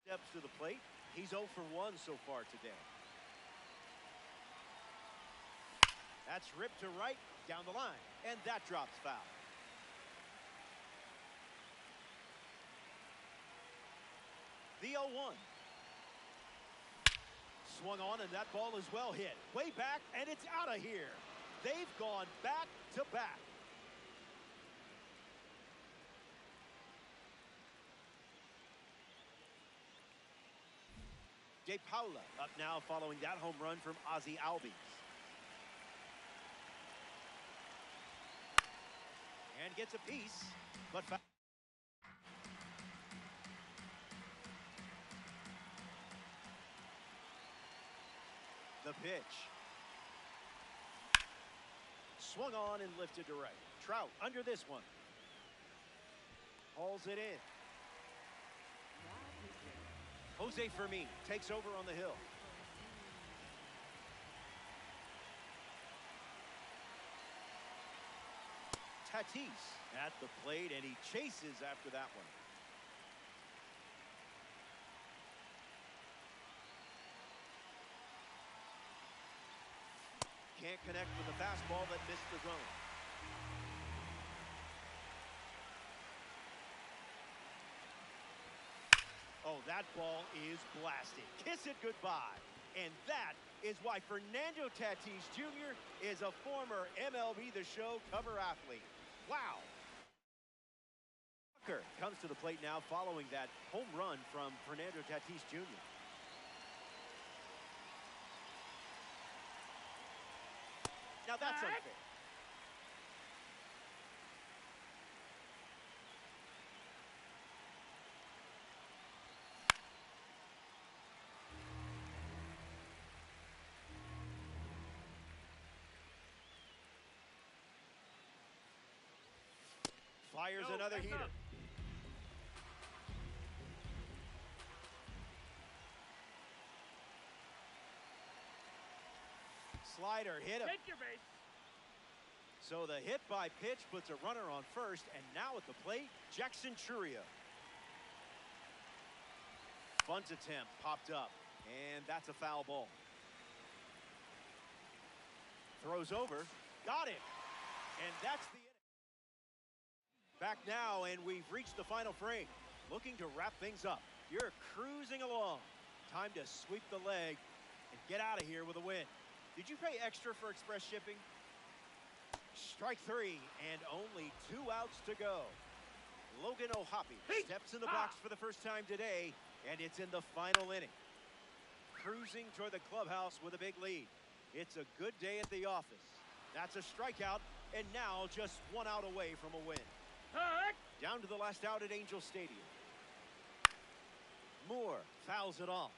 steps to the plate. He's 0 for 1 so far today. That's ripped to right down the line, and that drops foul. The 0-1. Swung on, and that ball is well hit. Way back, and it's out of here. They've gone back to back. De Paula up now following that home run from Ozzie Albies. And gets a piece, but foul. The pitch. Swung on and lifted to right. Trout under this one. Hauls it in. Jose Fermin takes over on the hill. Tatis at the plate, and he chases after that one. Can't connect with the fastball that missed the zone. Oh, that ball is blasted. Kiss it goodbye. And that is why Fernando Tatis Jr. is a former MLB The Show cover athlete. Wow. Tucker comes to the plate now following that home run from Fernando Tatis Jr. Now that's unfair. Fires
No,
another
that's
heater.
up.
Slider hit him.
Take your base.
So the hit by pitch puts a runner on first, and now at the plate, Jackson Churio. Bunt attempt popped up, and that's a foul ball. Throws over, got it, and that's the inning. Back now, and we've reached the final frame. Looking to wrap things up. You're cruising along. Time to sweep the leg and get out of here with a win. Did you pay extra for express shipping? Strike three, and only 2 outs to go. Logan O'Hoppe steps in the box for the first time today, and it's in the final inning. Cruising toward the clubhouse with a big lead. It's a good day at the office. That's a strikeout, and now just 1 out away from a win. Down to the last out at Angel Stadium. Moore fouls it off.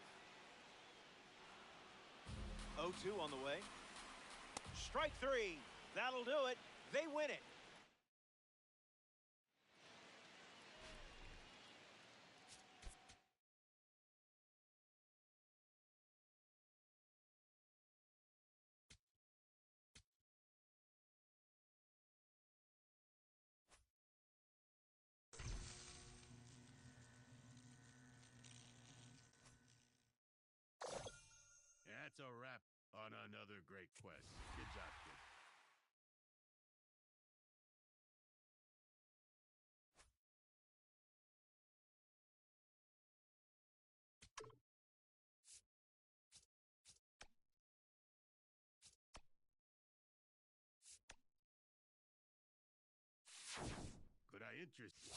0-2 on the way. Strike three. That'll do it. They win it.
That's a wrap on another great quest. Good job, kid. Could I interest you?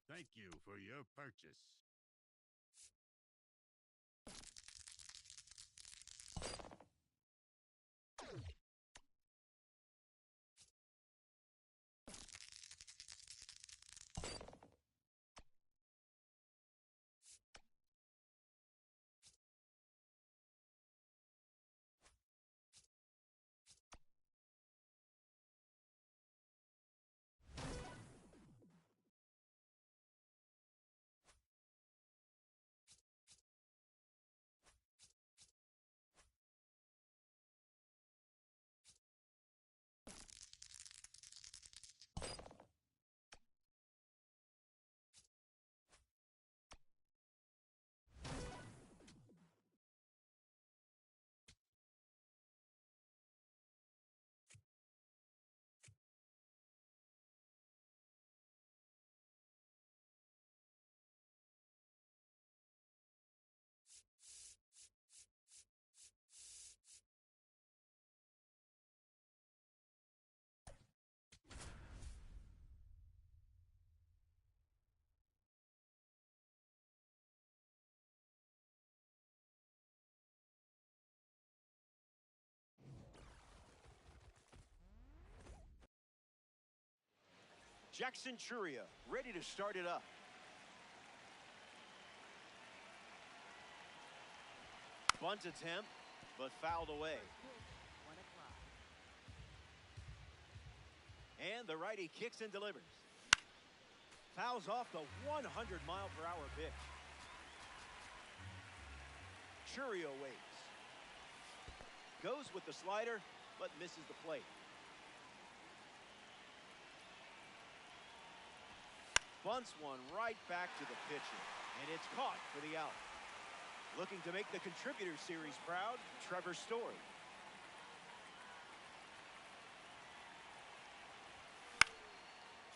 Thank you for your purchase.
Jackson Churio ready to start it up. Bunt attempt, but fouled away. And the righty kicks and delivers. Fouls off the 100-mile-per-hour pitch. Churio waits. Goes with the slider, but misses the plate. Bunts one right back to the pitcher, and it's caught for the out. Looking to make the contributor series proud, Trevor Story.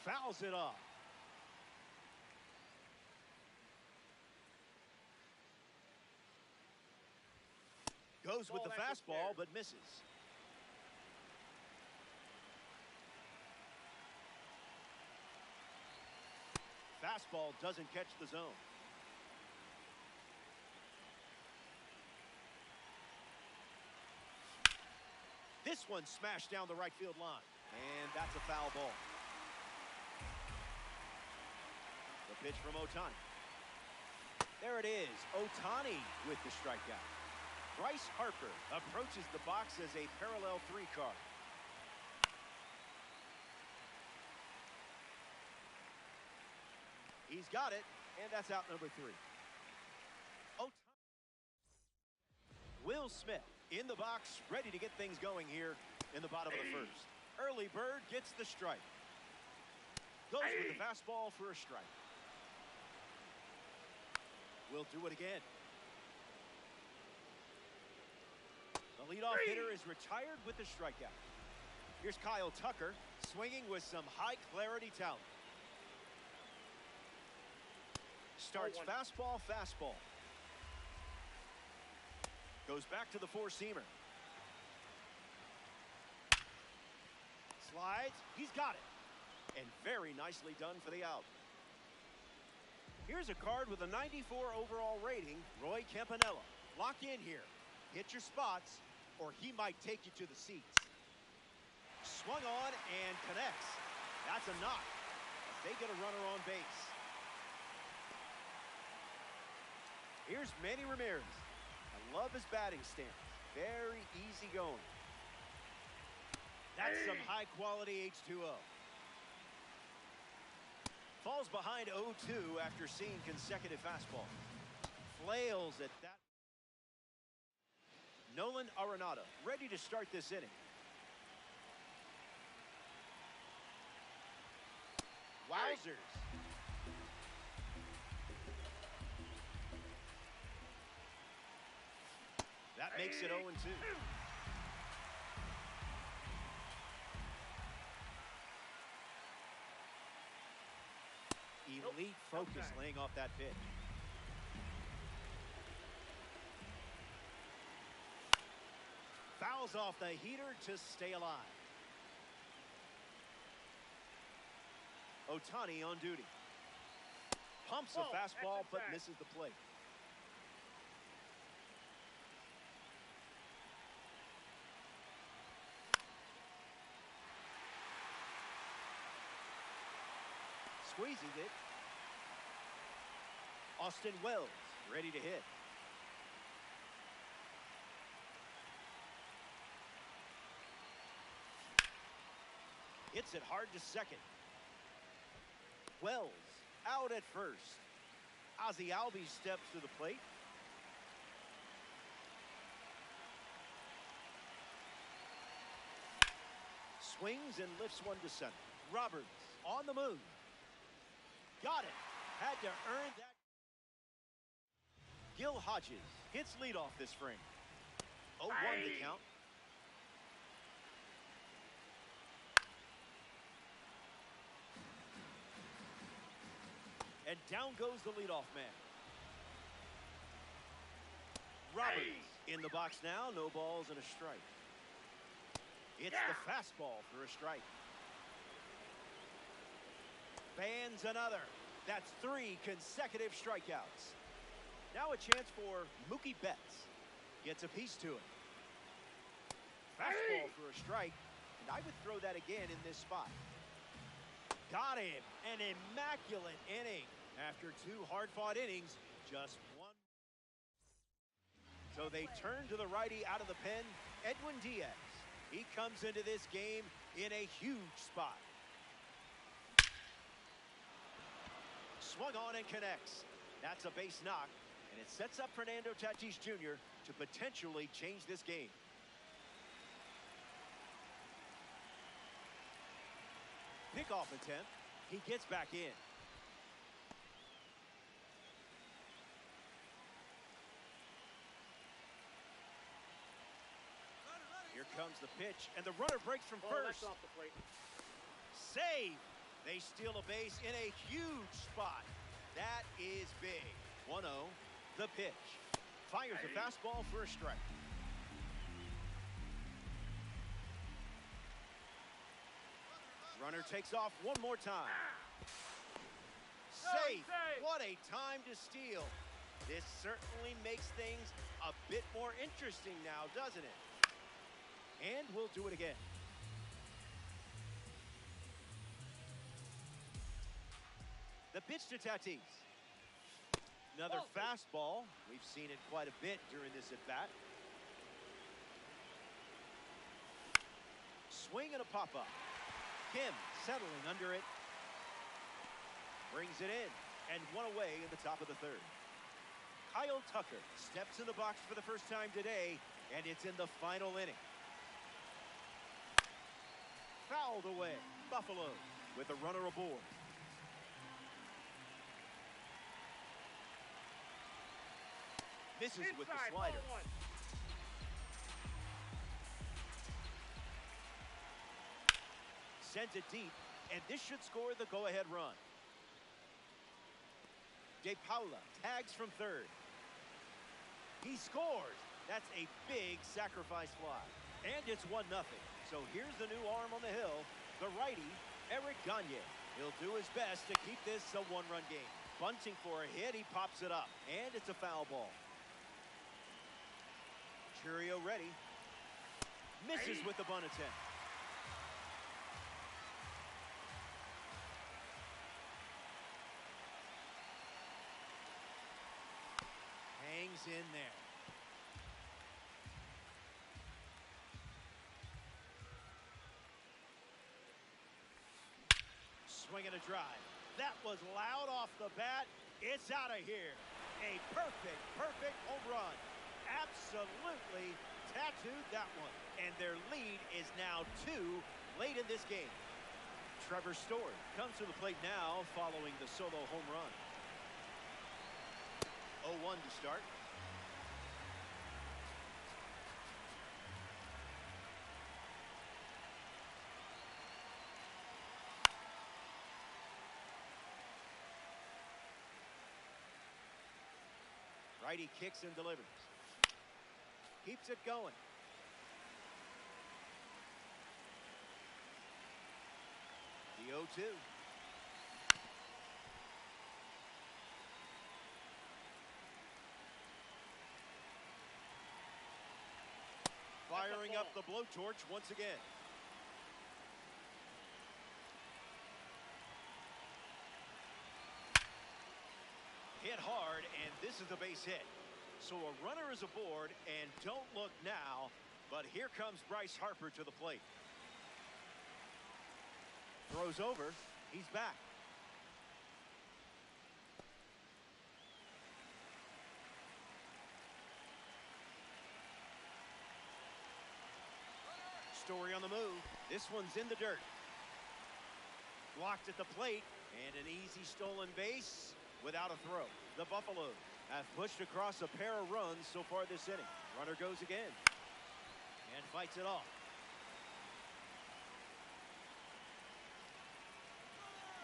Fouls it off. Goes with the fastball, but misses. Fastball doesn't catch the zone. This one smashed down the right field line, and that's a foul ball. The pitch from Ohtani. There it is, Ohtani with the strikeout. Bryce Harper approaches the box as a parallel 3 card. He's got it, and that's out number 3. Oh, Will Smith in the box, ready to get things going here in the bottom of the first. Early bird gets the strike. Goes with the fastball for a strike. We'll do it again. The leadoff hitter is retired with the strikeout. Here's Kyle Tucker swinging with some high clarity talent. Starts fastball. Goes back to the four-seamer. Slides. He's got it. And very nicely done for the out. Here's a card with a 94 overall rating, Roy Campanella. Lock in here. Hit your spots, or he might take you to the seats. Swung on and connects. That's a knock as they get a runner on base. Here's Manny Ramirez. I love his batting stance. Very easy going. That's some high-quality H2O. Falls behind 0-2 after seeing consecutive fastballs. Flails at that. Nolan Arenado ready to start this inning. Wowzers. That makes it 0-2. Elite focus laying off that pitch. Fouls off the heater to stay alive. Ohtani on duty. Pumps a fastball but misses the plate. Squeezes it. Austin Wells ready to hit. Hits it hard to second. Wells out at first. Ozzie Albies steps to the plate. Swings and lifts one to center. Roberts on the move. Got it. Had to earn that. Gil Hodges hits leadoff this frame. 0-1 the count. And down goes the leadoff man. Roberts in the box now. No balls and a strike. It's the fastball for a strike. Bands another. That's 3 consecutive strikeouts. Now a chance for Mookie Betts. Gets a piece to it. Fastball for a strike. And I would throw that again in this spot. Got him. An immaculate inning. After 2 hard-fought innings, just 1. So they turn to the righty out of the pen, Edwin Diaz. He comes into this game in a huge spot. Swung on and connects. That's a base knock, and it sets up Fernando Tatis Jr. to potentially change this game. Pickoff attempt. He gets back in. Here comes the pitch, and the runner breaks from first.
That's off the plate.
Save. They steal a base in a huge spot. That is big. 1-0, the pitch. Fires a fastball for a strike. Runner takes off one more time. Safe. What a time to steal. This certainly makes things a bit more interesting now, doesn't it? And we'll do it again. The pitch to Tatis. Another fastball. We've seen it quite a bit during this at-bat. Swing and a pop-up. Kim settling under it. Brings it in. and one away in the top of the third. Kyle Tucker steps in the box for the first time today, and it's in the final inning. Fouled away. Buffalo with a runner aboard. Misses with the slider. Sends it deep, and this should score the go-ahead run. De Paula tags from third. He scores. That's a big sacrifice fly. And it's 1-0. So here's the new arm on the hill, the righty, Eric Gagne. He'll do his best to keep this a one-run game. Bunting for a hit, he pops it up, and it's a foul ball. Churio ready. Misses with the bunt attempt. Hangs in there. Swinging a drive. That was loud off the bat. It's out of here. A perfect home run. Absolutely tattooed that one. And their lead is now 2 late in this game. Trevor Story comes to the plate now following the solo home run. 0-1 to start. Righty kicks and delivers. Keeps it going. The 0-2. Firing up the blowtorch once again. Hit hard, and this is a base hit. So a runner is aboard, and don't look now, but here comes Bryce Harper to the plate. Throws over. He's back. Story on the move. This one's in the dirt. Blocked at the plate, and an easy stolen base without a throw. The Buffaloes have pushed across a pair of runs so far this inning. Runner goes again and fights it off.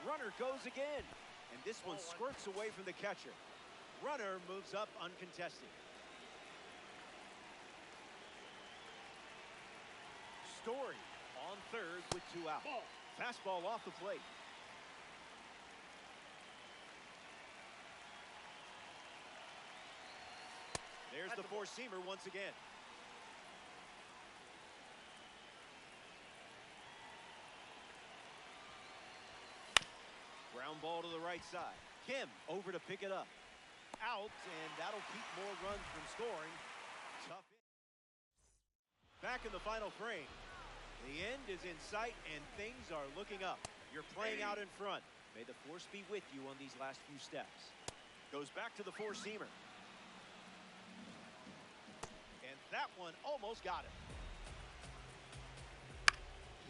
Runner goes again, and this one squirts away from the catcher. Runner moves up uncontested. Story on third with 2 out. Fastball off the plate. There's the four-seamer once again. Ground ball to the right side. Kim over to pick it up. Out, and that'll keep more runs from scoring. Tough hit. Back in the final frame. The end is in sight, and things are looking up. You're playing out in front. May the force be with you on these last few steps. Goes back to the four-seamer. And that one almost got him.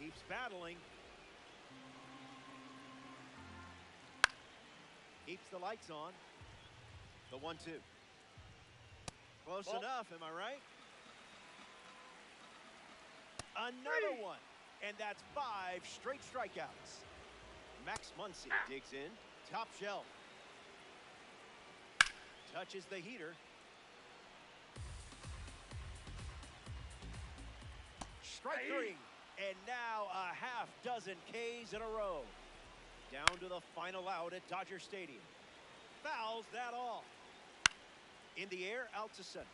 Keeps battling. Keeps the lights on. The 1-2. Close enough, am I right? Another one. And that's 5 straight strikeouts. Max Muncy digs in. Top shelf. Touches the heater. Strike 3. And now a half dozen Ks in a row. Down to the final out at Dodger Stadium. Fouls that off. In the air, out to center.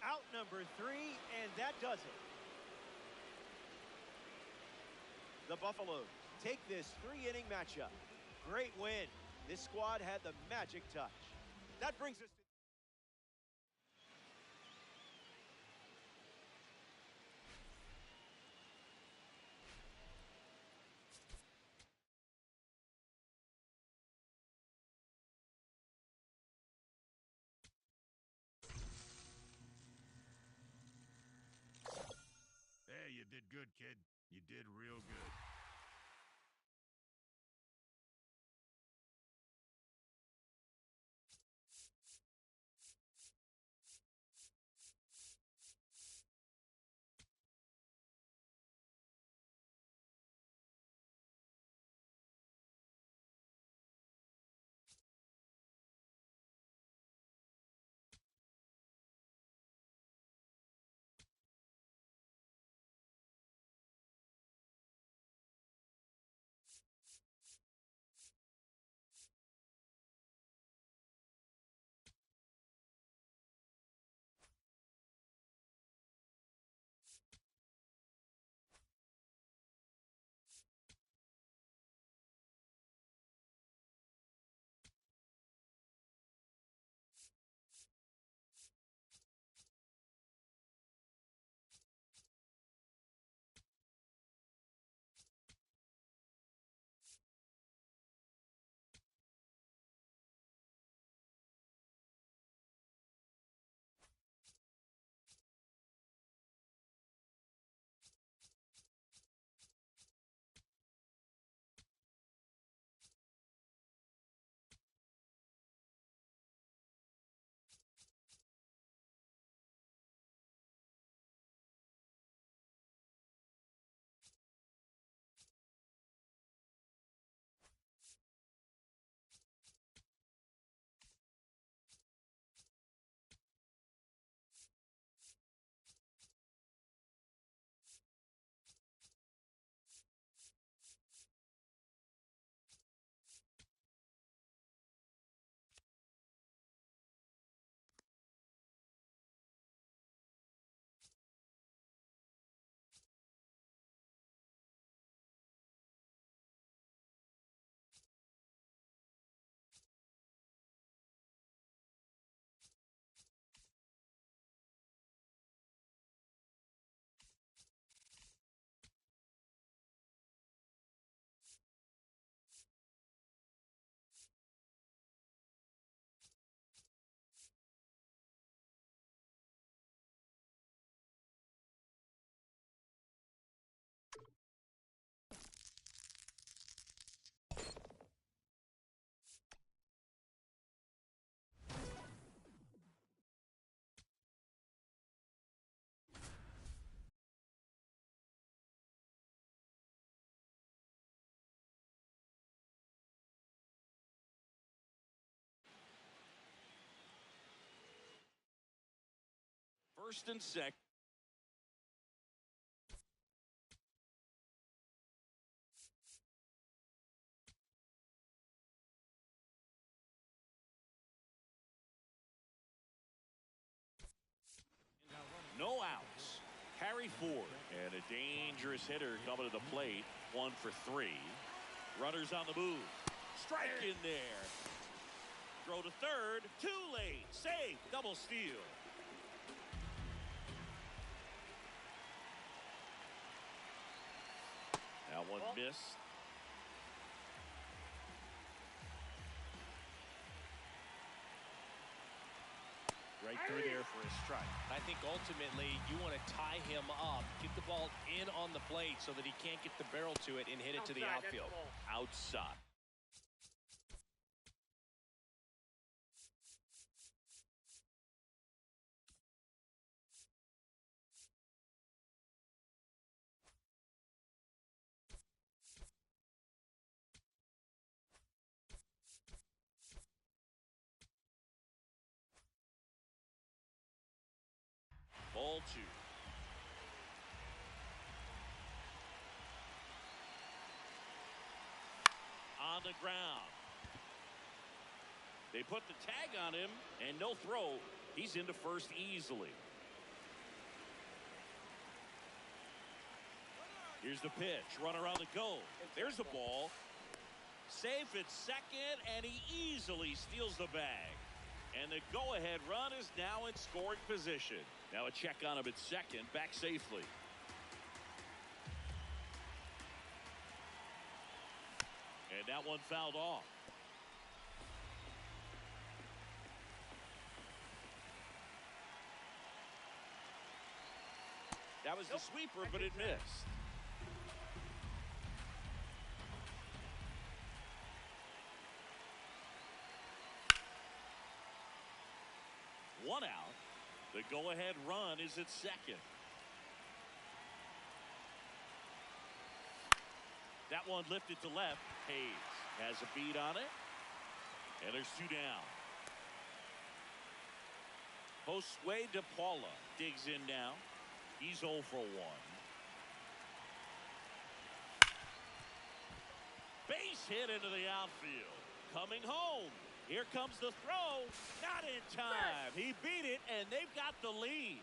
Out number 3, and that does it. The Buffaloes take this 3-inning matchup. Great win. This squad had the magic touch. That brings us to
did good, kid. You did real good.
First and second. No outs. Harry Ford. And a dangerous hitter coming to the plate. 1 for 3. Runners on the move. Strike in there. Throw to third. Too late. Save. Double steal. That one missed.
Right through there for a strike. I think ultimately you want to tie him up, get the ball in on the plate so that he can't get the barrel to it and hit it to the outfield.
Outside. Ball 2. On the ground. They put the tag on him, and no throw. He's into first easily. Here's the pitch. Runner on the go. There's the ball. Safe at second, and he easily steals the bag. And the go-ahead run is now in scoring position. Now a check on him at second, back safely. And that one fouled off. That was the sweeper, but it missed. One out. The go-ahead run is at second. That one lifted to left. Hayes has a beat on it. And there's two down. Josue De Paula digs in now. He's 0 for 1. Base hit into the outfield. Coming home. Here comes the throw. Not in time. He beat it, and they've got the lead.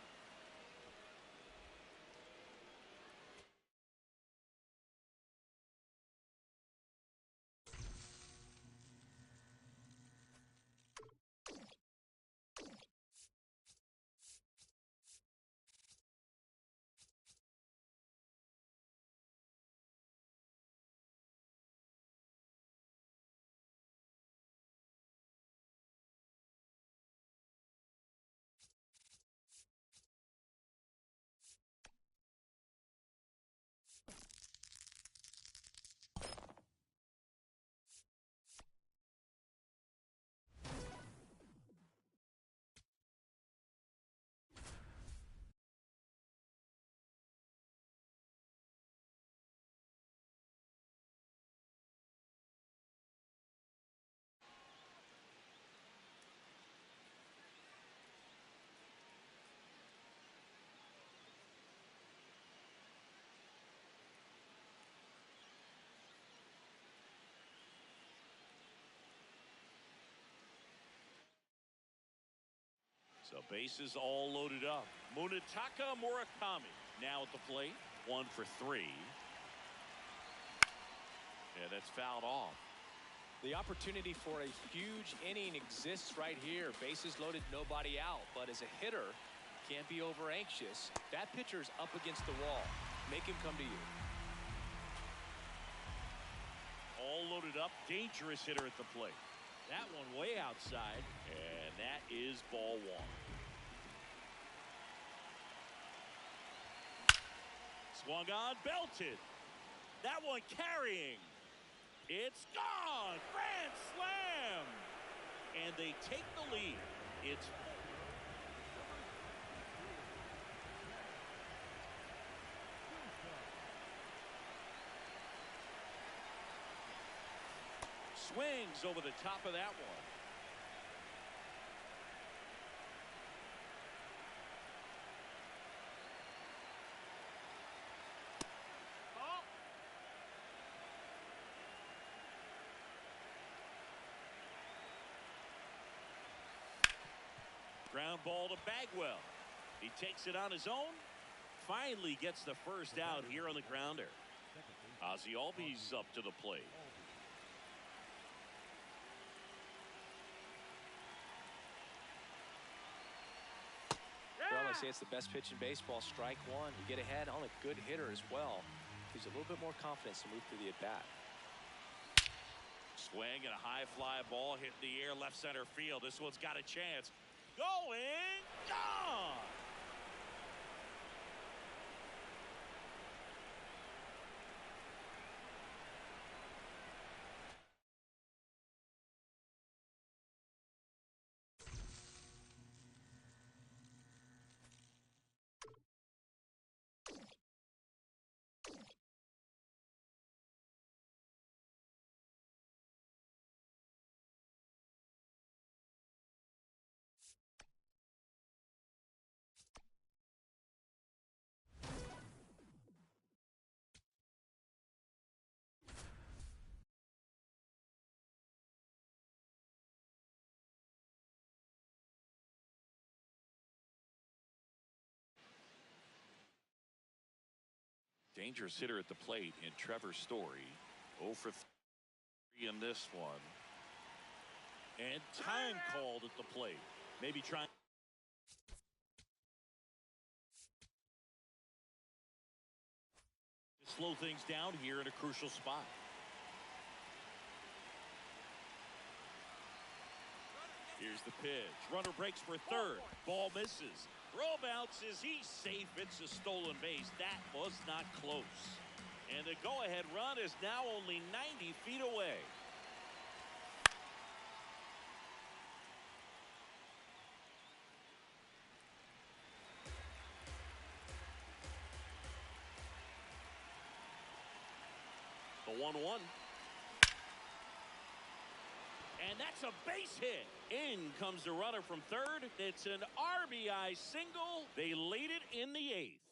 So bases all loaded up. Munetaka Murakami now at the plate. 1 for 3. And that's fouled off.
The opportunity for a huge inning exists right here. Bases loaded, nobody out. But as a hitter, can't be over anxious. That pitcher's up against the wall. Make him come to you.
All loaded up. Dangerous hitter at the plate. That one way outside. And that is ball 1. Swung on, belted. That one carrying. It's gone. Grand slam. And they take the lead. It's swings over the top of that one. Ground ball to Bagwell. He takes it on his own. Finally gets the first out here on the grounder. Ozzie Albies up to the plate.
Well, I say it's the best pitch in baseball. Strike one. You get ahead on a good hitter as well. Gives you a little bit more confidence to move through the at-bat.
Swing and a high fly ball hit in the air left center field. This one's got a chance. Going, gone. Dangerous hitter at the plate in Trevor Story. 0 for 3 in this one. And time called at the plate. Maybe trying to slow things down here in a crucial spot. Here's the pitch. Runner breaks for third. Ball misses. Throw bounces. He's safe. It's a stolen base. That was not close. And the go-ahead run is now only 90 feet away. The 1-1. And that's a base hit. In comes the runner from third. It's an RBI single. They lead it in the 8th.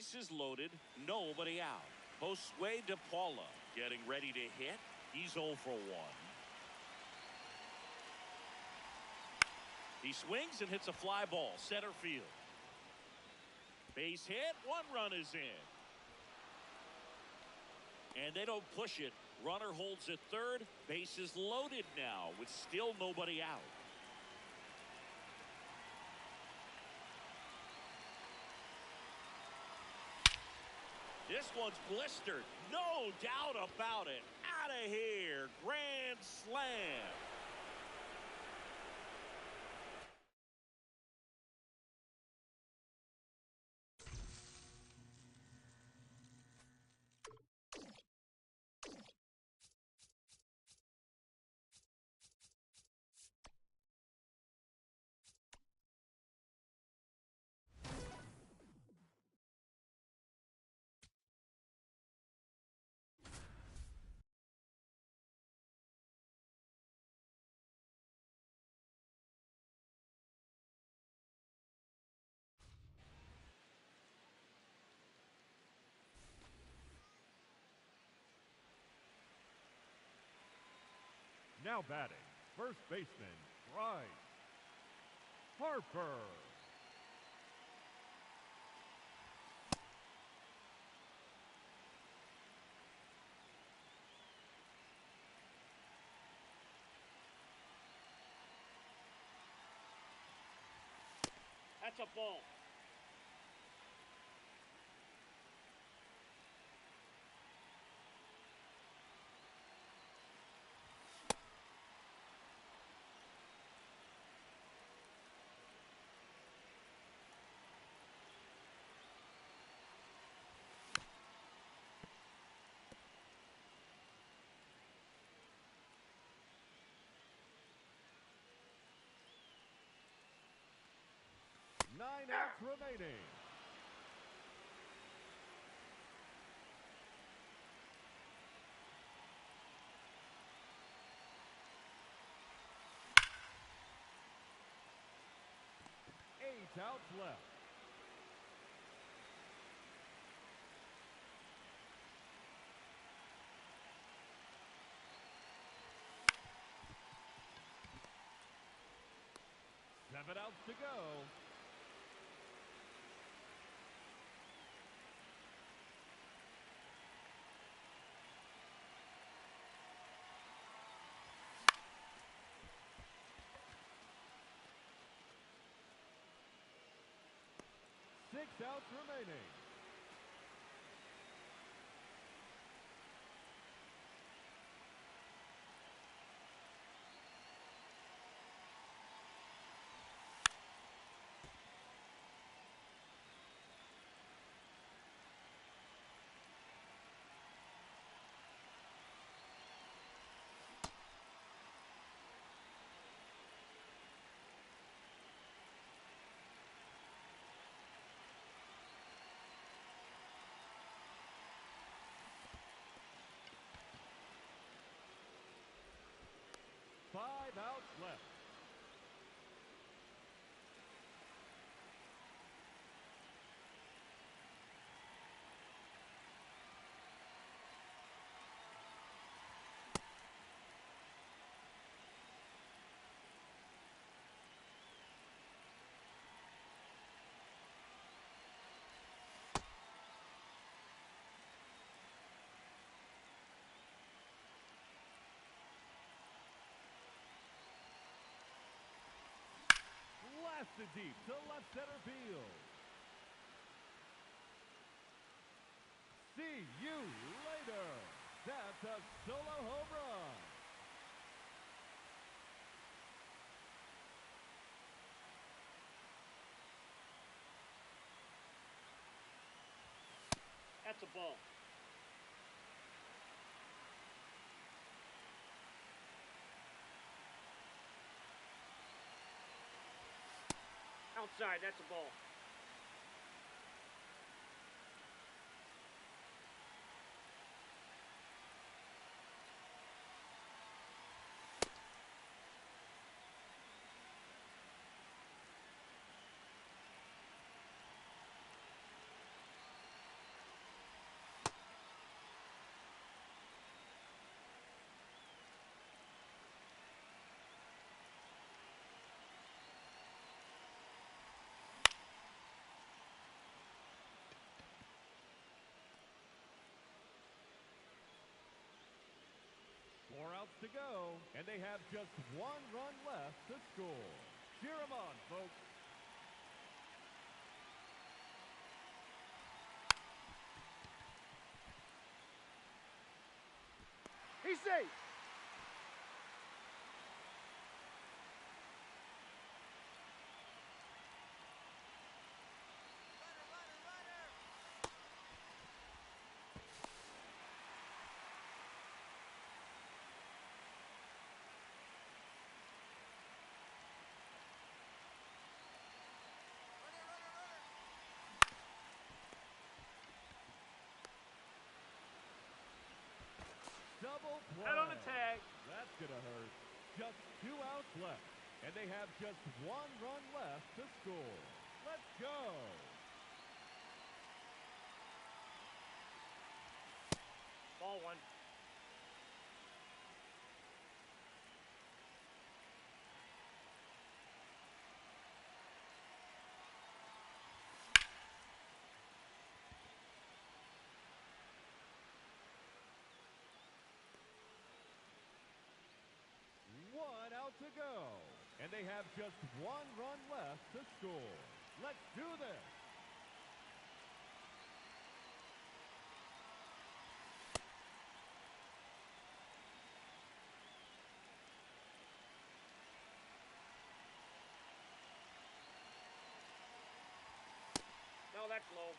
Bases loaded, nobody out. Josue De Paula getting ready to hit. He's 0 for 1. He swings and hits a fly ball, center field. Base hit, 1 run is in. And they don't push it. Runner holds at third. Bases loaded now with still nobody out. This one's blistered. No doubt about it. Out of here. Grand slam.
Now batting, first baseman, Bryce Harper.
That's a ball.
Nine outs remaining. Eight outs left. Seven outs to go. Six outs remaining. 5 outs left. Blasted deep to left center field. See you later. That's a solo home run.
That's a ball. Outside, that's a ball.
Four outs to go, and they have just 1 run left to score. Cheer 'em on, folks.
He's safe.
Double play.
Head on the tag.
That's gonna hurt. Just 2 outs left, and they have just 1 run left to score. Let's go.
Ball one.
One out to go, and they have just 1 run left to score. Let's do this.
No, that's low.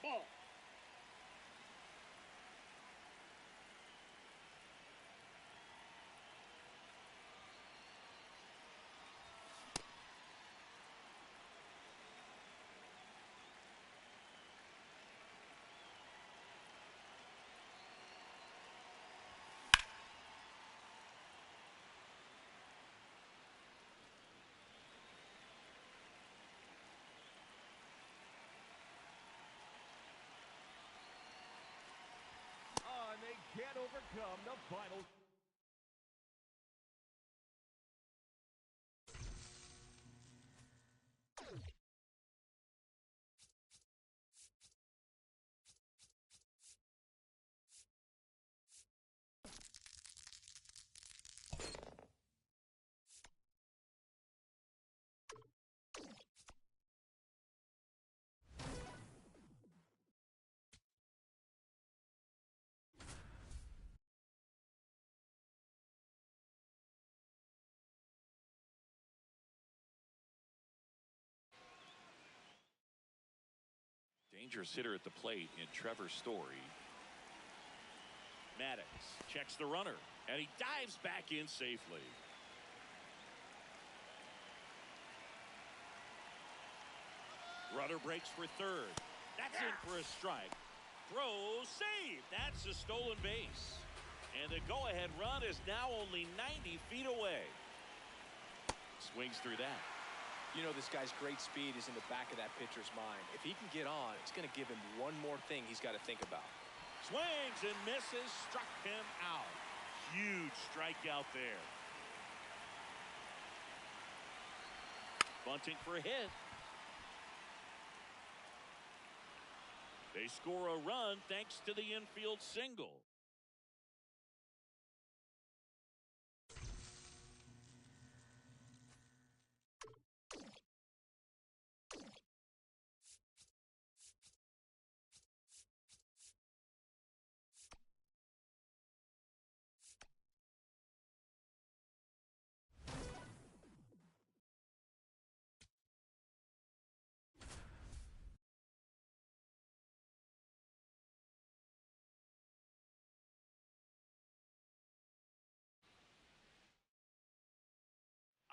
Ball.
And they can't overcome the final.
Dangerous hitter at the plate in Trevor Story. Maddox checks the runner, and he dives back in safely. Runner breaks for third. That's in for a strike. Throw, save. That's a stolen base. And the go-ahead run is now only 90 feet away. Swings through that.
You know, this guy's great speed is in the back of that pitcher's mind. If he can get on, it's going to give him one more thing he's got to think about.
Swings and misses, struck him out. Huge strikeout there. Bunting for a hit. They score a run thanks to the infield single.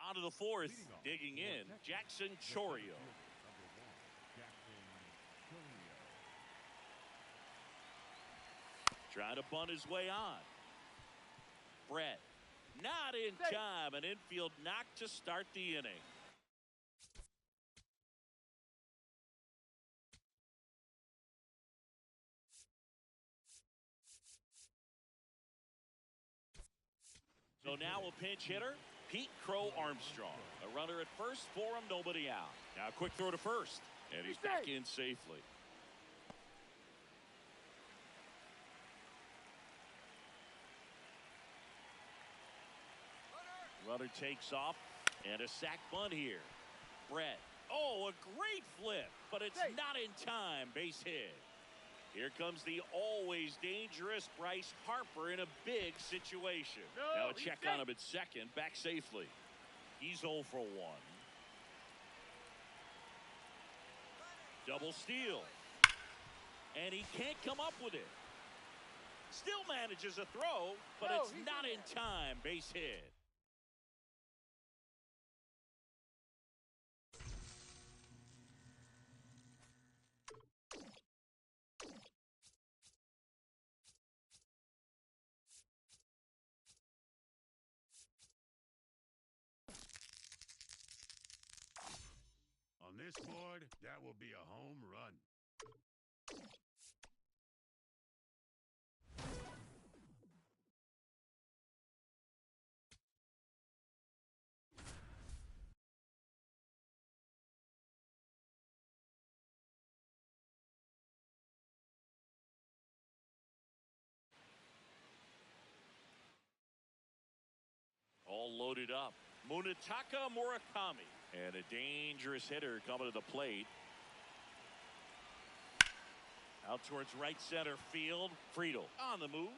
Out of the fourth, digging in, Jackson Chourio. Trying to bunt his way on. Brett, not in time. An infield knock to start the inning. So now a pinch hitter, Pete Crow Armstrong. A runner at first for him, nobody out. Now a quick throw to first, and he's back in safely. Runner takes off, and a sac bunt here. Brett, oh, a great flip, but it's not in time. Base hit. Here comes the always dangerous Bryce Harper in a big situation. Now a check on him at second, back safely. He's 0 for 1. Double steal. And he can't come up with it. Still manages a throw, but it's not in time. Base hit.
On this board, that will be a home run.
All loaded up. Munetaka Murakami. And a dangerous hitter coming to the plate. Out towards right center field. Friedel on the move.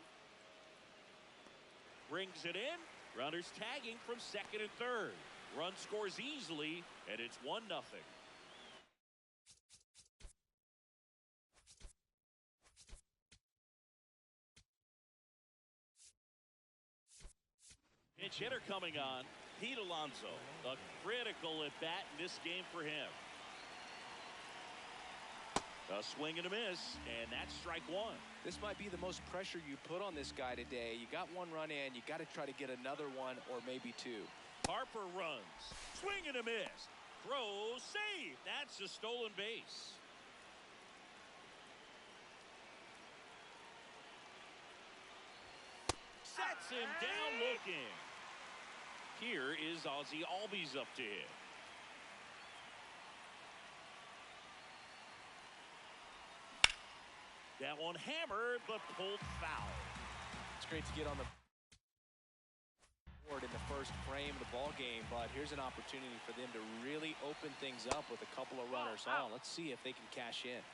Brings it in. Runners tagging from second and third. Run scores easily, and it's 1-0. Pinch hitter coming on. Pete Alonso, a critical at bat in this game for him. A swing and a miss, and that's strike one.
This might be the most pressure you put on this guy today. You got one run in, you got to try to get another one or maybe two.
Harper runs, swing and a miss, throw, save. That's a stolen base. Sets him down looking. Here is Ozzie Albies up to hit. That one hammered, but pulled foul.
It's great to get on the board in the first frame of the ball game, but here's an opportunity for them to really open things up with a couple of runners on. Let's see if they can cash in.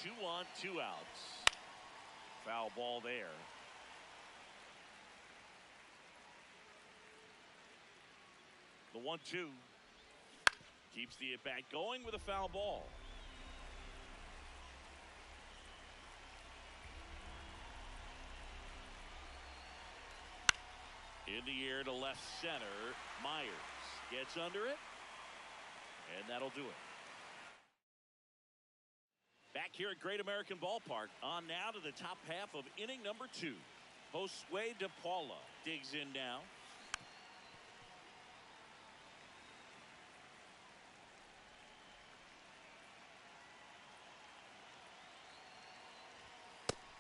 2 on, 2 outs. Foul ball there. The 1-2 keeps the at-bat going with a foul ball. In the air to left. left center. Myers gets under it, and that'll do it. Back here at Great American Ballpark, on now to the top half of inning number 2. Josue De Paula digs in now.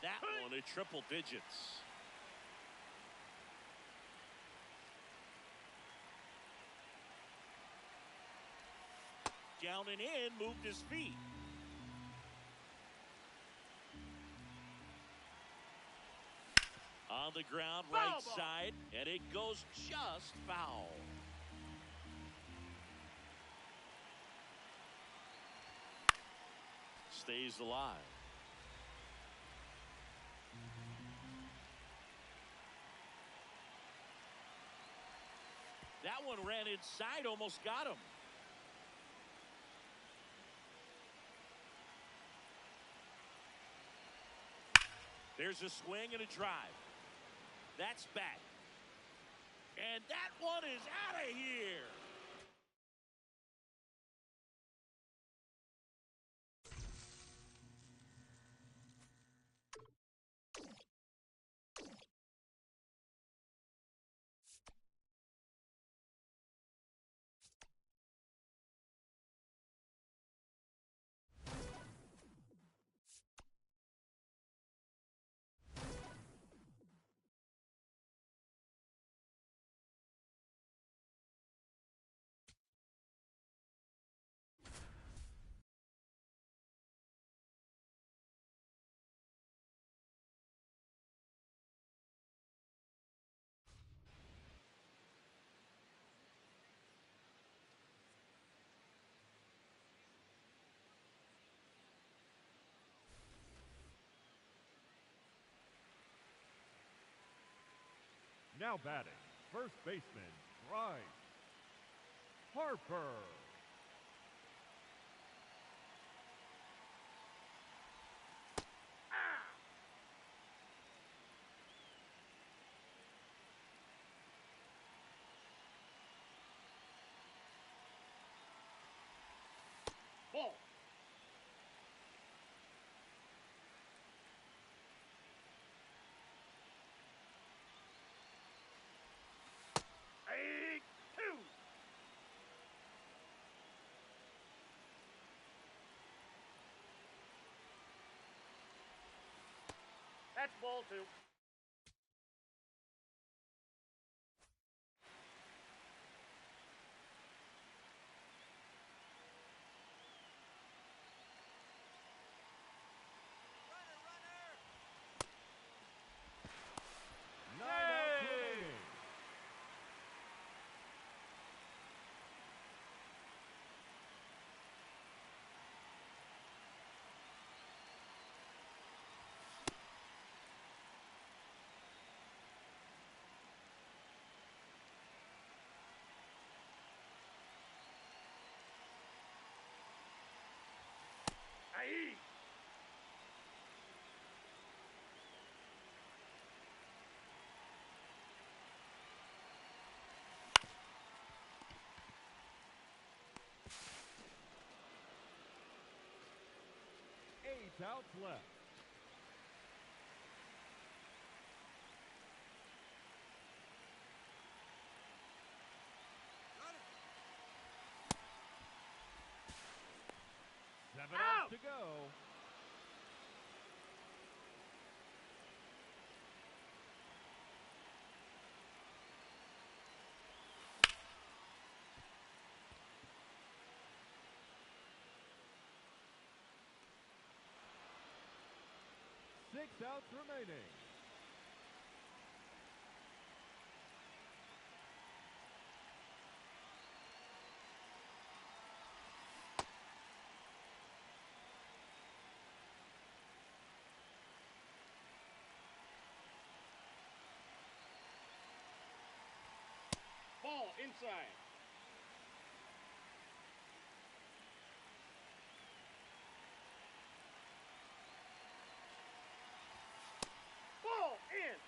That one at triple digits. Down and in, moved his feet. On the ground, right side, and it goes just foul. Stays alive. That one ran inside, almost got him. There's a swing and a drive. That's back. And that one is out of here.
Now batting, first baseman, Bryce Harper.
Ball. That's ball 2. Ahí.
Eight outs left. Seven outs to go. Six outs remaining.
Ball inside. Ball in.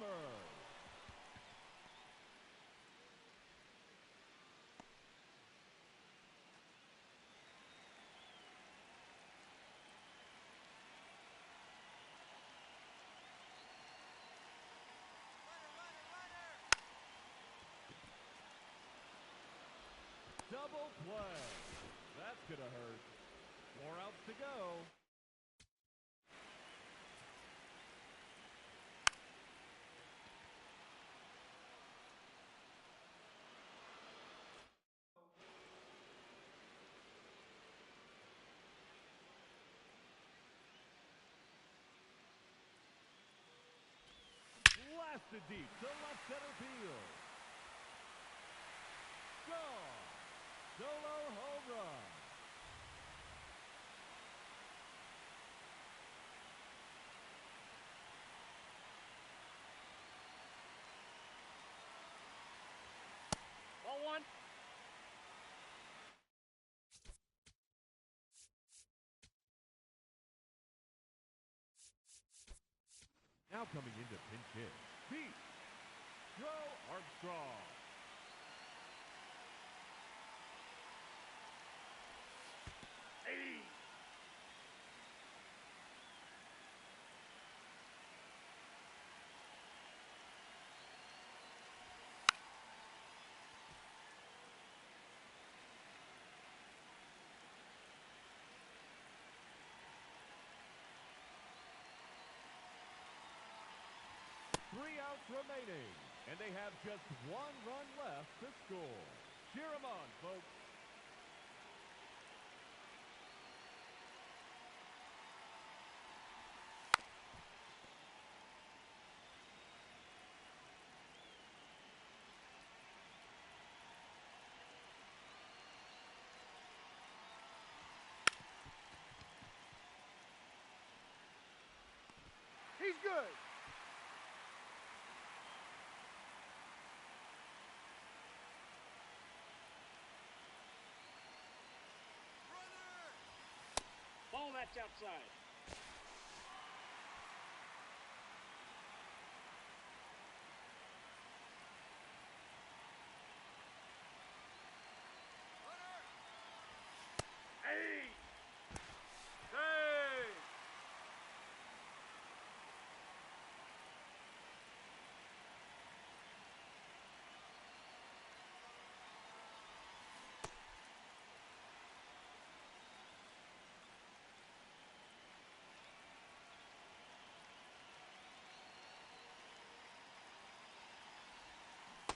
homers. Double play. That's going to hurt. 4 outs to go. Blasted deep to left center field. Gone. Solo home run.
Ball one.
Now coming into pinch hit. Pete. Joe Armstrong.
Hey.
Three outs remaining, and they have just 1 run left to score. Cheer 'em on, folks.
He's good. Ball that's outside. Hey! Hey!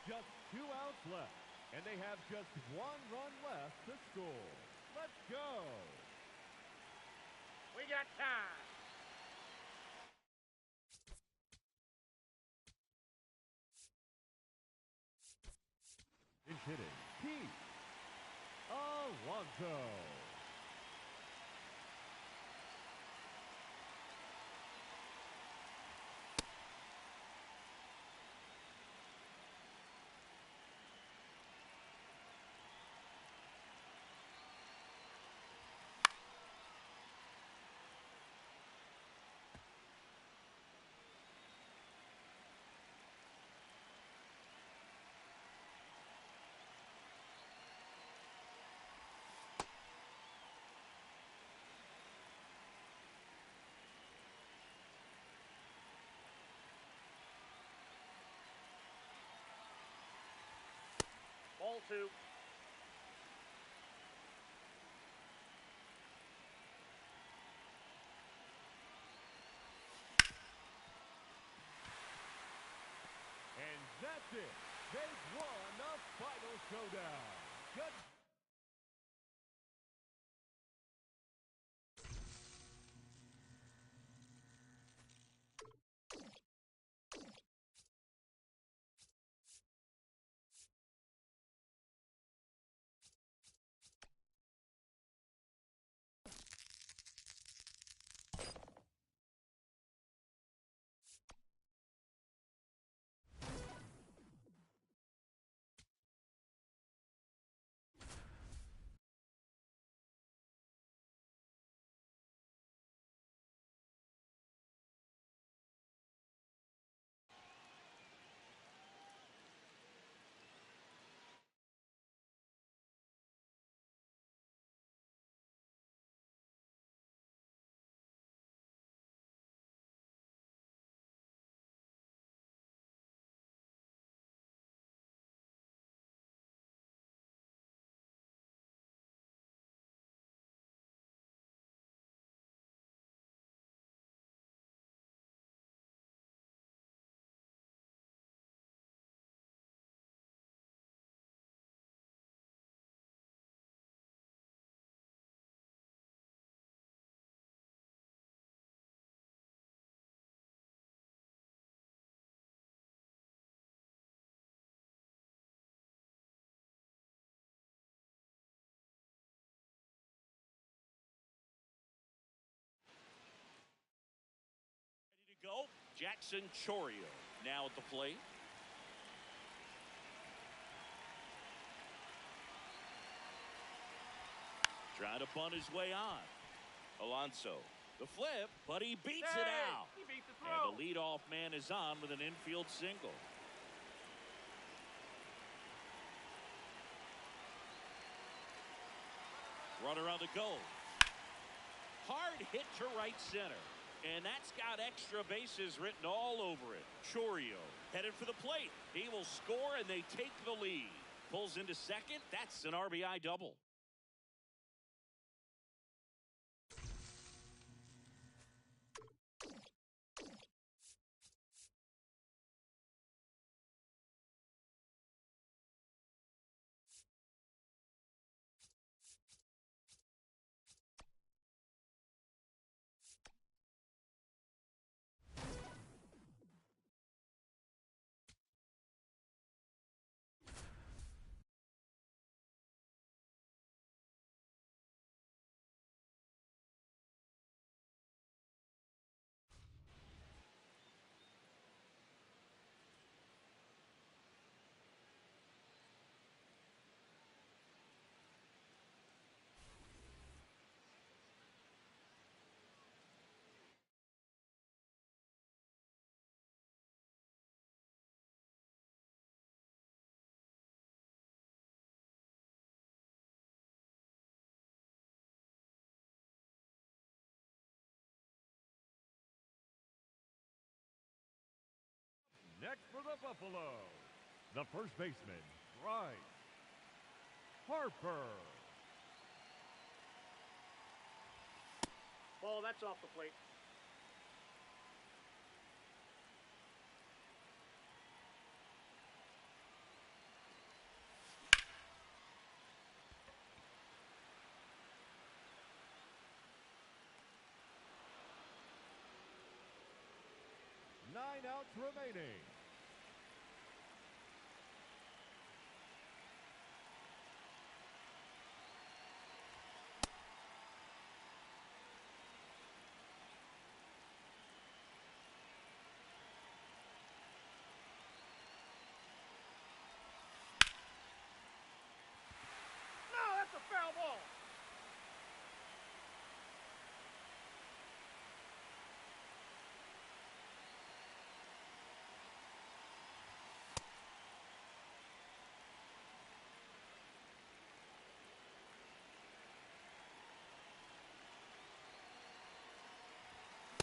Just 2 outs left, and they have just 1 run left to score. Let's go.
We got time.
Pinch hitting. Pete Alonso.
Ball two.
And that's it. They've won the final showdown. Good.
Jackson Chorio now at the plate. Trying to bunt his way on. Alonso, the flip, but he beats it out.
He beat the
And
throw.
the leadoff man is on with an infield single. Runner on the go. Hard hit to right center. And that's got extra bases written all over it. Chorio headed for the plate. He will score and they take the lead. Pulls into second. That's an RBI double.
Next for the Buffalo, the first baseman, Bryce Harper.
Ball, that's off the plate.
Nine outs remaining.
No, that's a foul ball.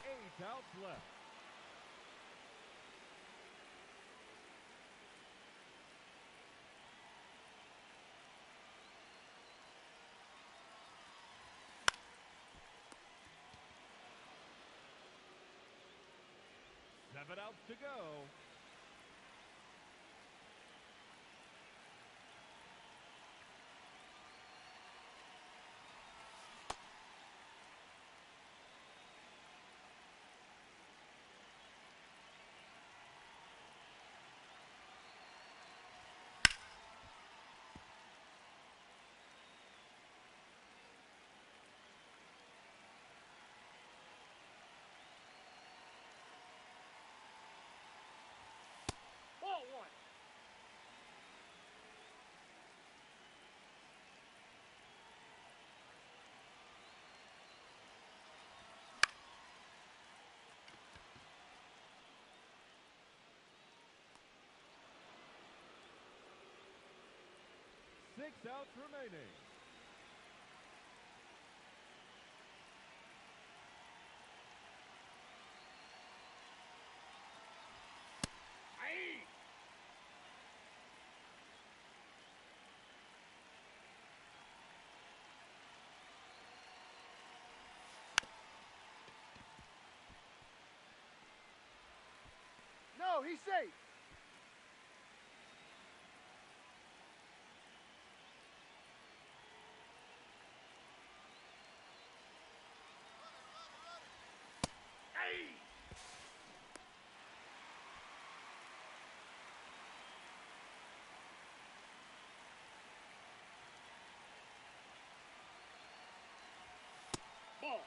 Eight outs left. Seven outs to go.
Ball one.
Six outs remaining.
Aye. No, he's safe. Aye. Ball.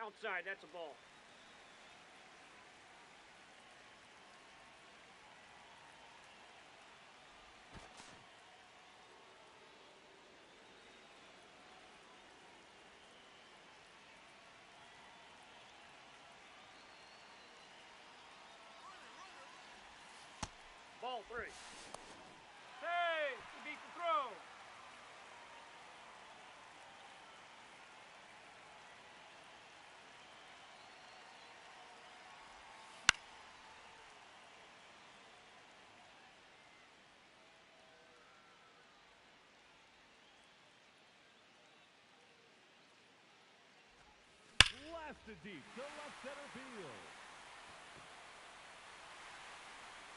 Outside, that's a ball. Ball 3. Hey, he beat the throw.
Blasted deep to left center field.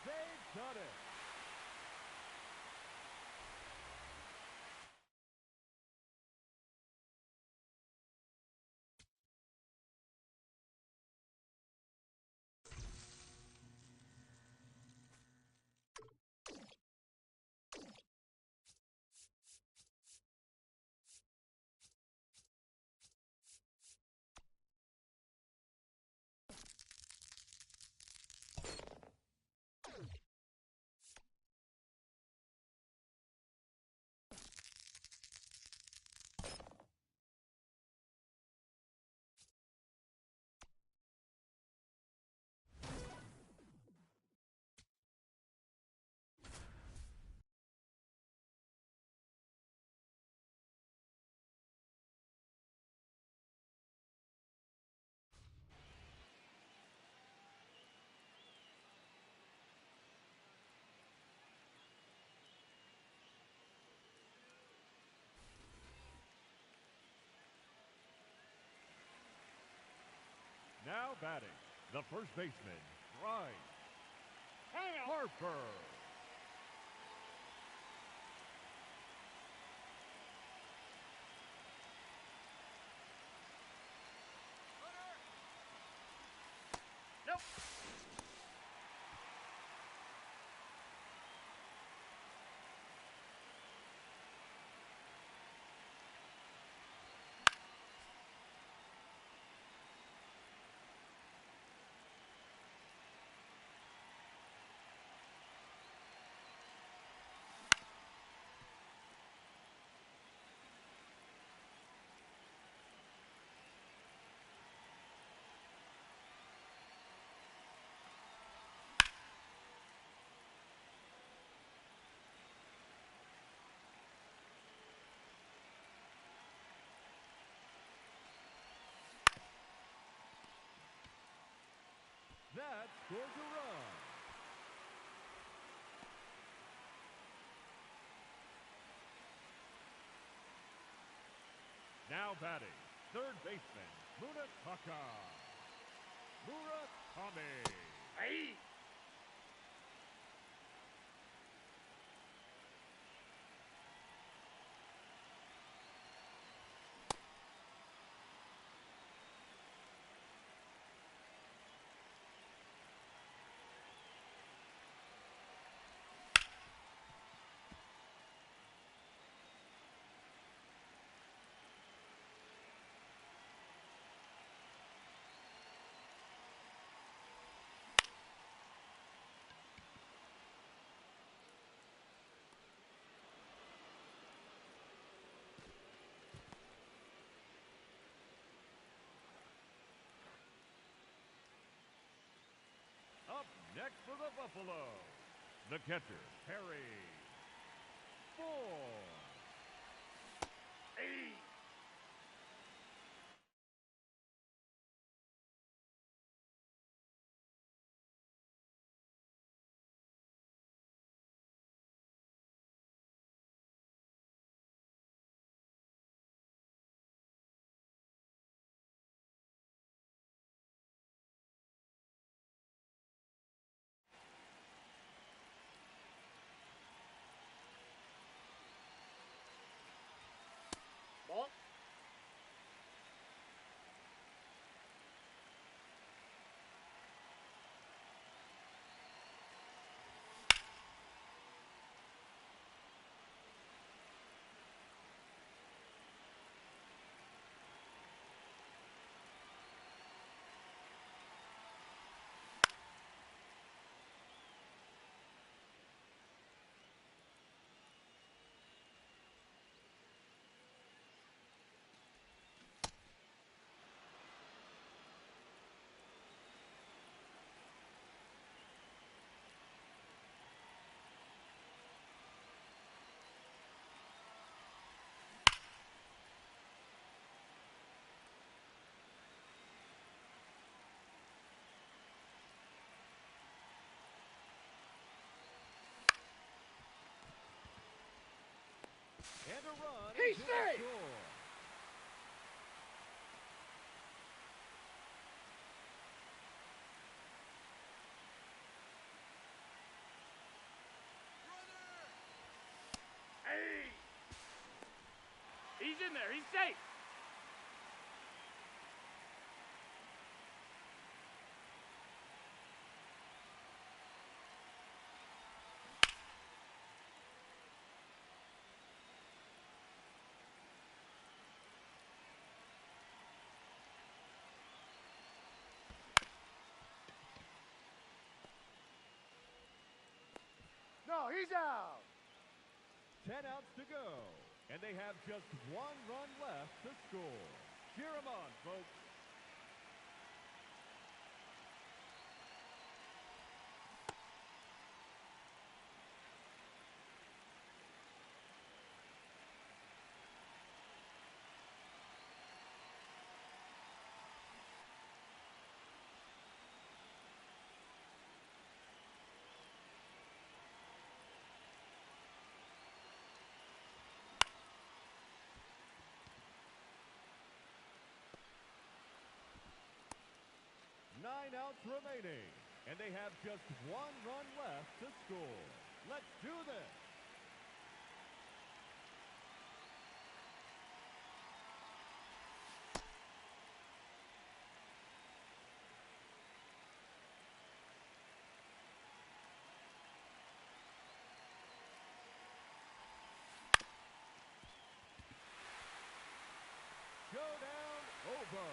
They've done it. Now batting, the first baseman, Bryce Harper.
Nope.
That scores a run. Now batting, third baseman, Murakami.
Hey.
Up next for the Buffalo, the catcher, Perry. 4.
Hey. Ball.
And a run
He's
into the
safe!
score.
Hey! He's in there. He's safe. No, he's out.
10 outs to go. And they have just one run left to score. Cheer 'em on, folks. Nine outs remaining, and they have just one run left to score. Let's do this. Showdown over.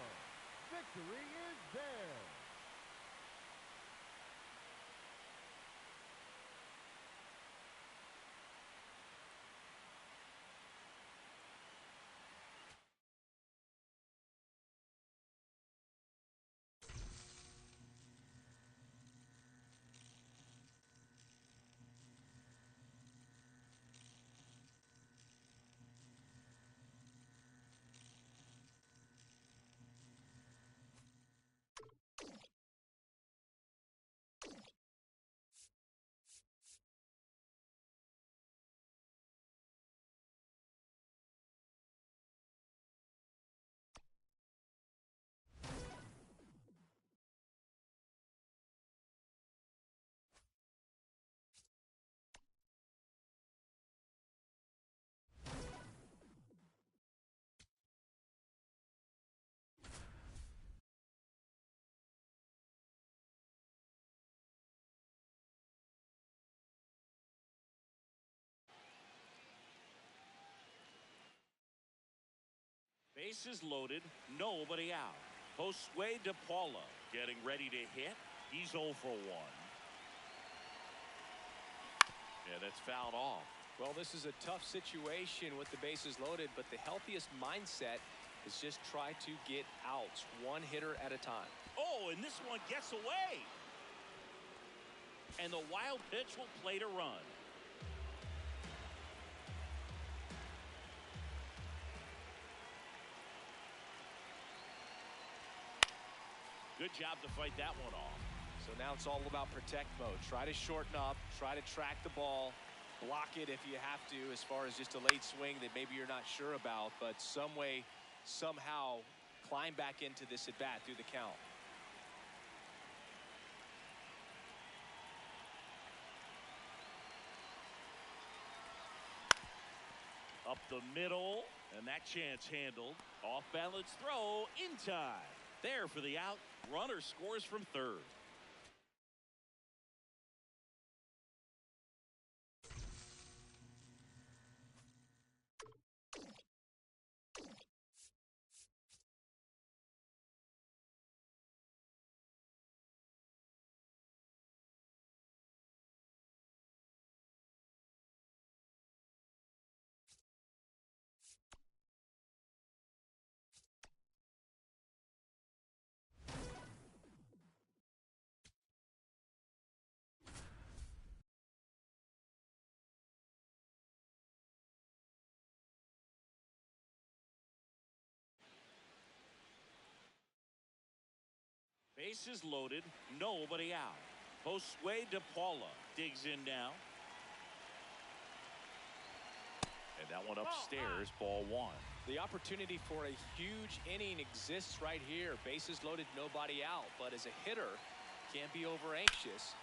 Victory is there.
Bases loaded, nobody out. Josue De Paula getting ready to hit. He's 0 for 1. Yeah, that's fouled off.
Well, this is a tough situation with the bases loaded, but the healthiest mindset is just try to get outs, one hitter at a time.
Oh, and this one gets away. And the wild pitch will play to run. Good job to fight that one off.
So now it's all about protect mode. Try to shorten up, try to track the ball, block it if you have to, as far as just a late swing that maybe you're not sure about, but some way, somehow climb back into this at bat through the count.
Up the middle, and that chance handled. Off balance throw in time. There for the out. Runner scores from third. Bases loaded, nobody out. Josue De Paula digs in now. And that one upstairs, ball one.
The opportunity for a huge inning exists right here. Bases loaded, nobody out. But as a hitter, can't be over anxious.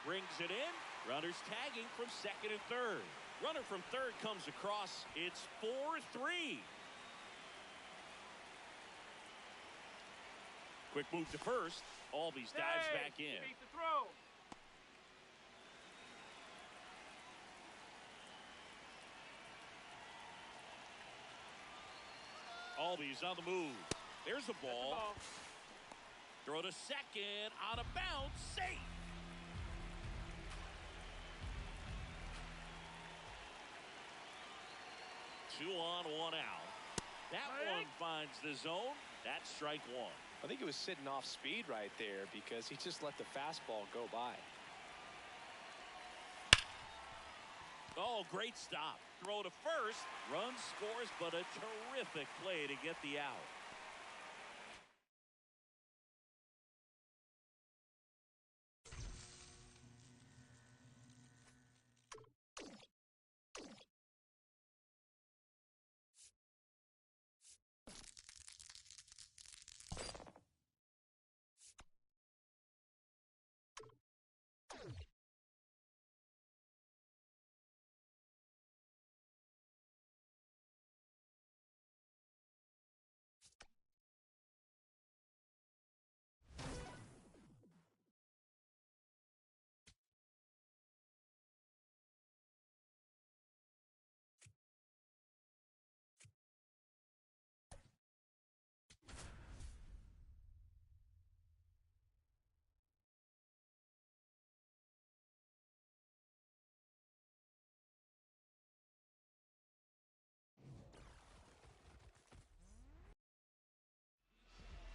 Brings it in. Runners tagging from second and third. Runner from third comes across. It's 4-3. Quick move to first. Albies dives back in.
Beat the throw.
Albies on the move. There's a ball. Throw to second. Out of bounds. Safe. Two on, one out. That one finds the zone. That's strike one.
I think he was sitting off speed right there because he just let the fastball go by.
Oh, great stop. Throw to first. Run scores, but a terrific play to get the out.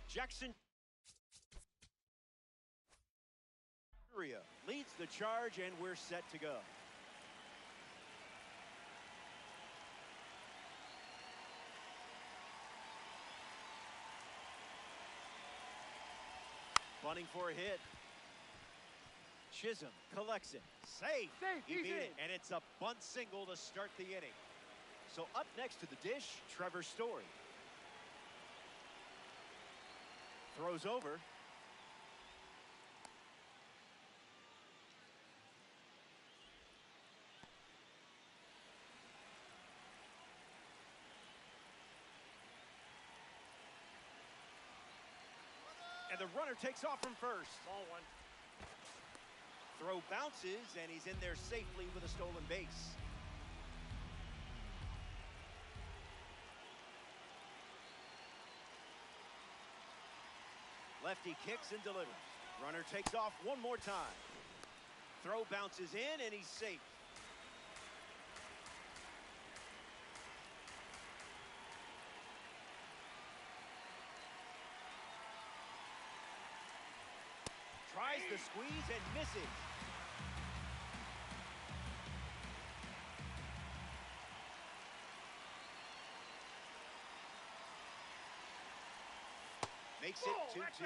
Jackson leads the charge, and we're set to go. Bunting for a hit. Chisholm collects it. Safe. He beat it, and it's a bunt single to start the inning. So up next to the dish, Trevor Story. Throws over. And the runner takes off from first.
Ball one.
Throw bounces, and he's in there safely with a stolen base. Lefty kicks and delivers. Runner takes off one more time. Throw bounces in, and he's safe. Tries the squeeze and misses. Makes it 2-2.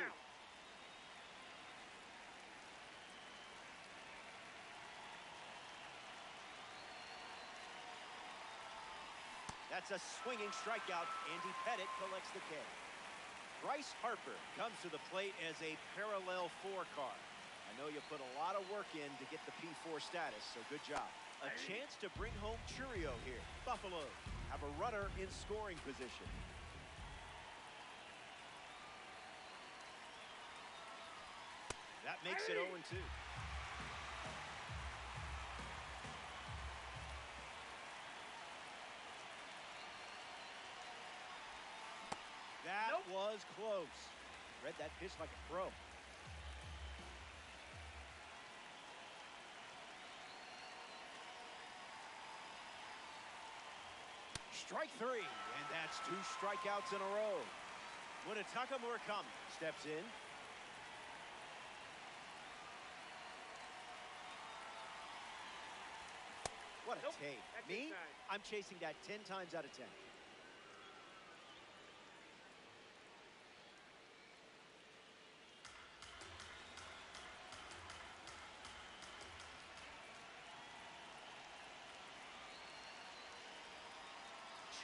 That's a swinging strikeout. Andy Pettit collects the K. Bryce Harper comes to the plate as a parallel 4 card. I know you put a lot of work in to get the P4 status, so good job. A chance to bring home Churio here. Buffalo have a runner in scoring position. That makes it 0-2. That was close. Read that pitch like a pro. Strike 3, and that's 2 strikeouts in a row. Munetaka Murakami steps in. What a take. Me? I'm chasing that 10 times out of 10.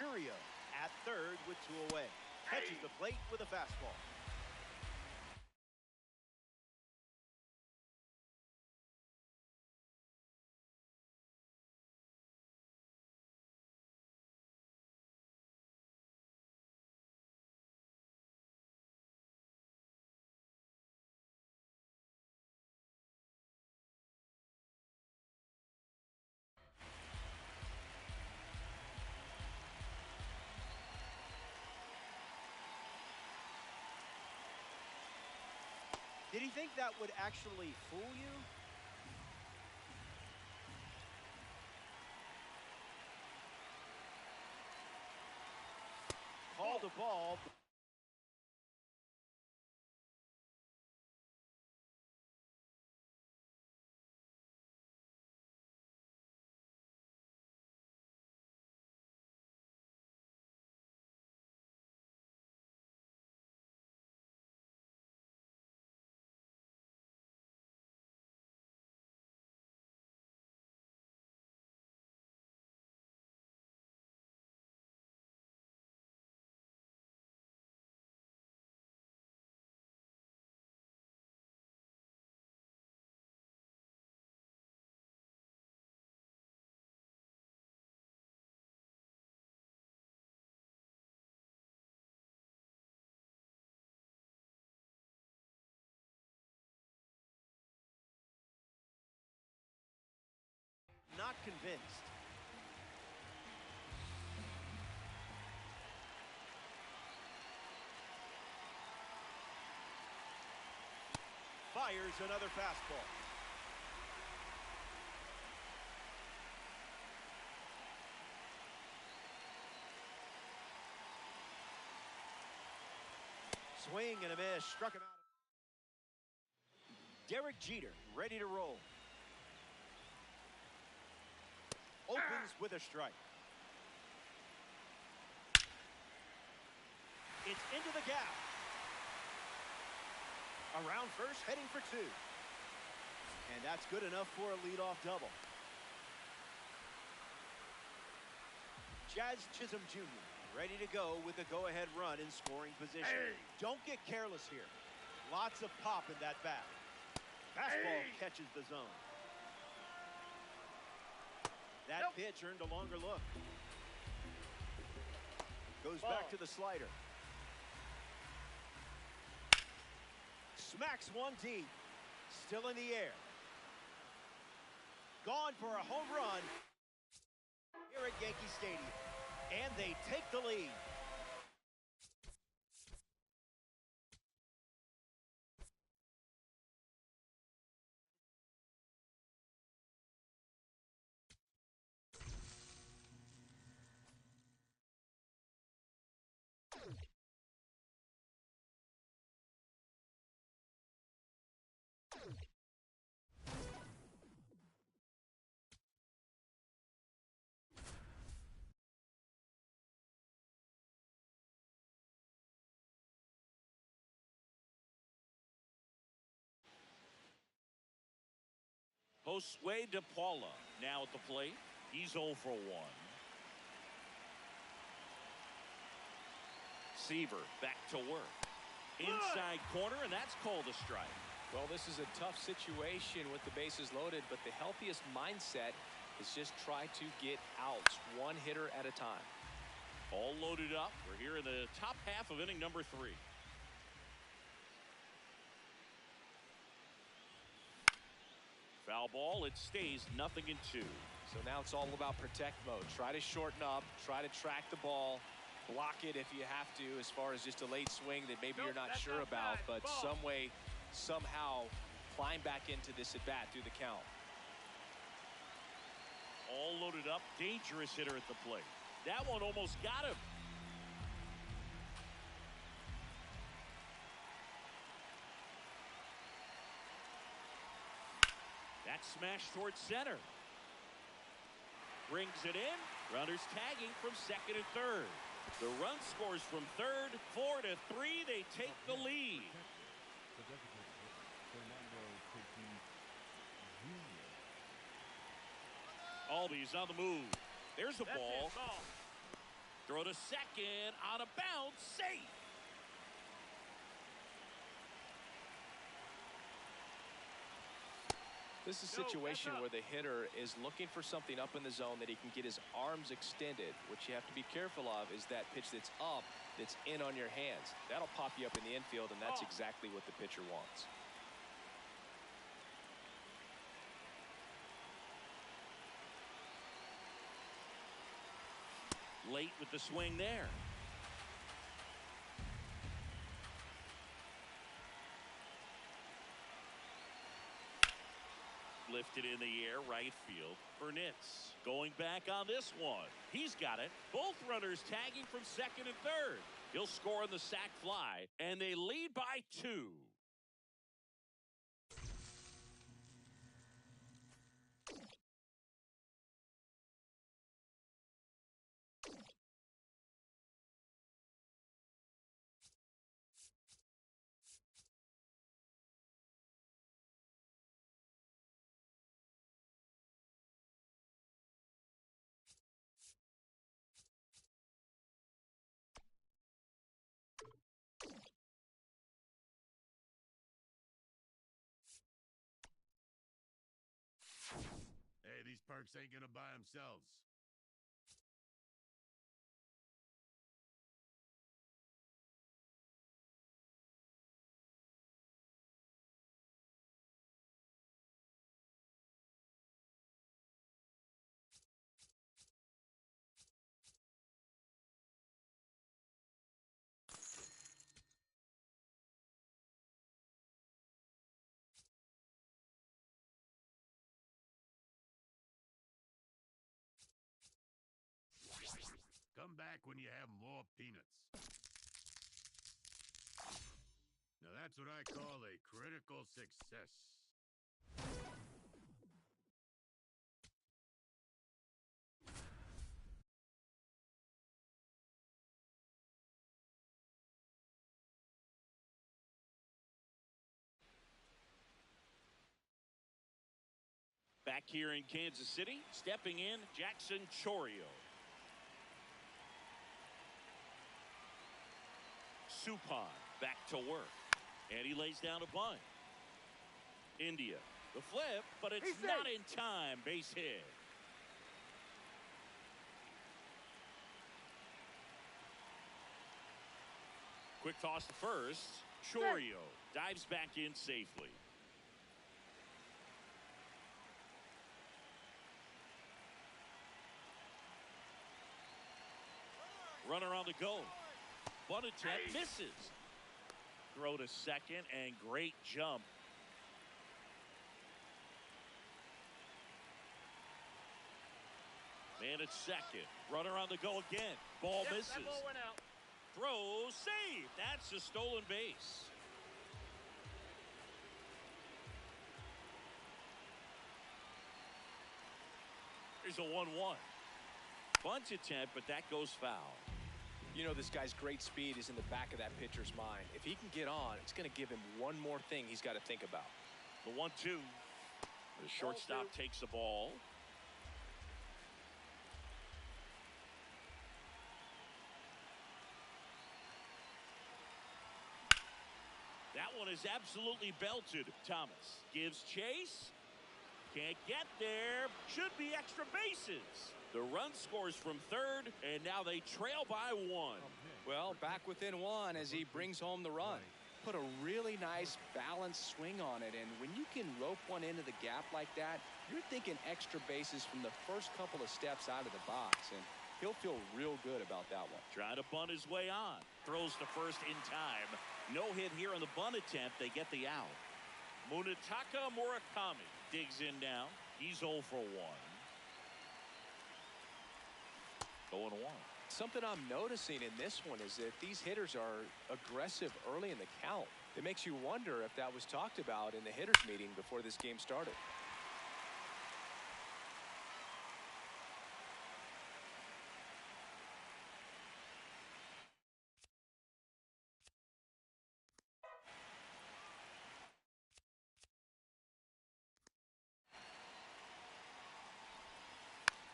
Mercurio at third with 2 away. Catches the plate with a fastball. Did he think that would actually fool you? Called a ball. Not convinced. Fires another fastball. Swing and a miss. Struck him out. Derek Jeter ready to roll. Opens with a strike. It's into the gap. Around first, heading for 2. And that's good enough for a leadoff double. Jazz Chisholm Jr. ready to go with a go-ahead run in scoring position. Don't get careless here. Lots of pop in that bat. Fastball catches the zone. That pitch earned a longer look. Goes back to the slider. Smacks one deep. Still in the air. Gone for a home run here at Yankee Stadium. And they take the lead.
Josue De Paula now at the plate. He's 0 for 1. Seaver back to work. Inside corner, and that's called a strike.
Well, this is a tough situation with the bases loaded, but the healthiest mindset is just try to get outs, one hitter at a time.
All loaded up. We're here in the top half of inning number 3. Foul ball. It stays 0-2.
So now it's all about protect mode. Try to shorten up, try to track the ball, block it if you have to, as far as just a late swing that maybe you're not sure about, but some way, somehow climb back into this at bat through the count.
All loaded up. Dangerous hitter at the plate. That one almost got him. That smash towards center. Brings it in. Runners tagging from second and third. The run scores from third. 4-3. They take the lead. Albies on the move. There's a ball. Throw to second on a bounce. Safe.
This is a situation where the hitter is looking for something up in the zone that he can get his arms extended. What you have to be careful of is that pitch that's up, that's in on your hands. That'll pop you up in the infield, and that's exactly what the pitcher wants.
Late with the swing there. Lifted in the air, right field. Burnitz going back on this one. He's got it. Both runners tagging from second and third. He'll score on the sac fly, and they lead by 2.
Hey, these perks ain't gonna buy themselves. Come back when you have more peanuts. Now that's what I call a critical success.
Back here in Kansas City, stepping in, Jackson Chourio. Suppan back to work. And he lays down a bunt. India, the flip, but it's not in time. Base hit. Quick toss to first. Chourio dives back in safely. Runner on the go. Bunt attempt misses. Throw to second and great jump. Man at second. Runner on the go again. Ball misses.
That ball went out.
Throw save. That's a stolen base. Here's a 1-1. Bunt attempt, but that goes foul.
You know, this guy's great speed is in the back of that pitcher's mind. If he can get on, it's going to give him one more thing he's got to think about.
The 1-2. The shortstop takes the ball. That one is absolutely belted. Thomas gives chase. Can't get there. Should be extra bases. The run scores from third, and now they trail by 1.
Well, back within 1 as he brings home the run. Put a really nice balanced swing on it, and when you can rope one into the gap like that, you're thinking extra bases from the first couple of steps out of the box, and he'll feel real good about that one.
Trying to bunt his way on. Throws to first in time. No hit here on the bunt attempt. They get the out. Munetaka Murakami digs in now. He's 0 for 1. 0-1.
Something I'm noticing in this one is that these hitters are aggressive early in the count. It makes you wonder if that was talked about in the hitters meeting before this game started.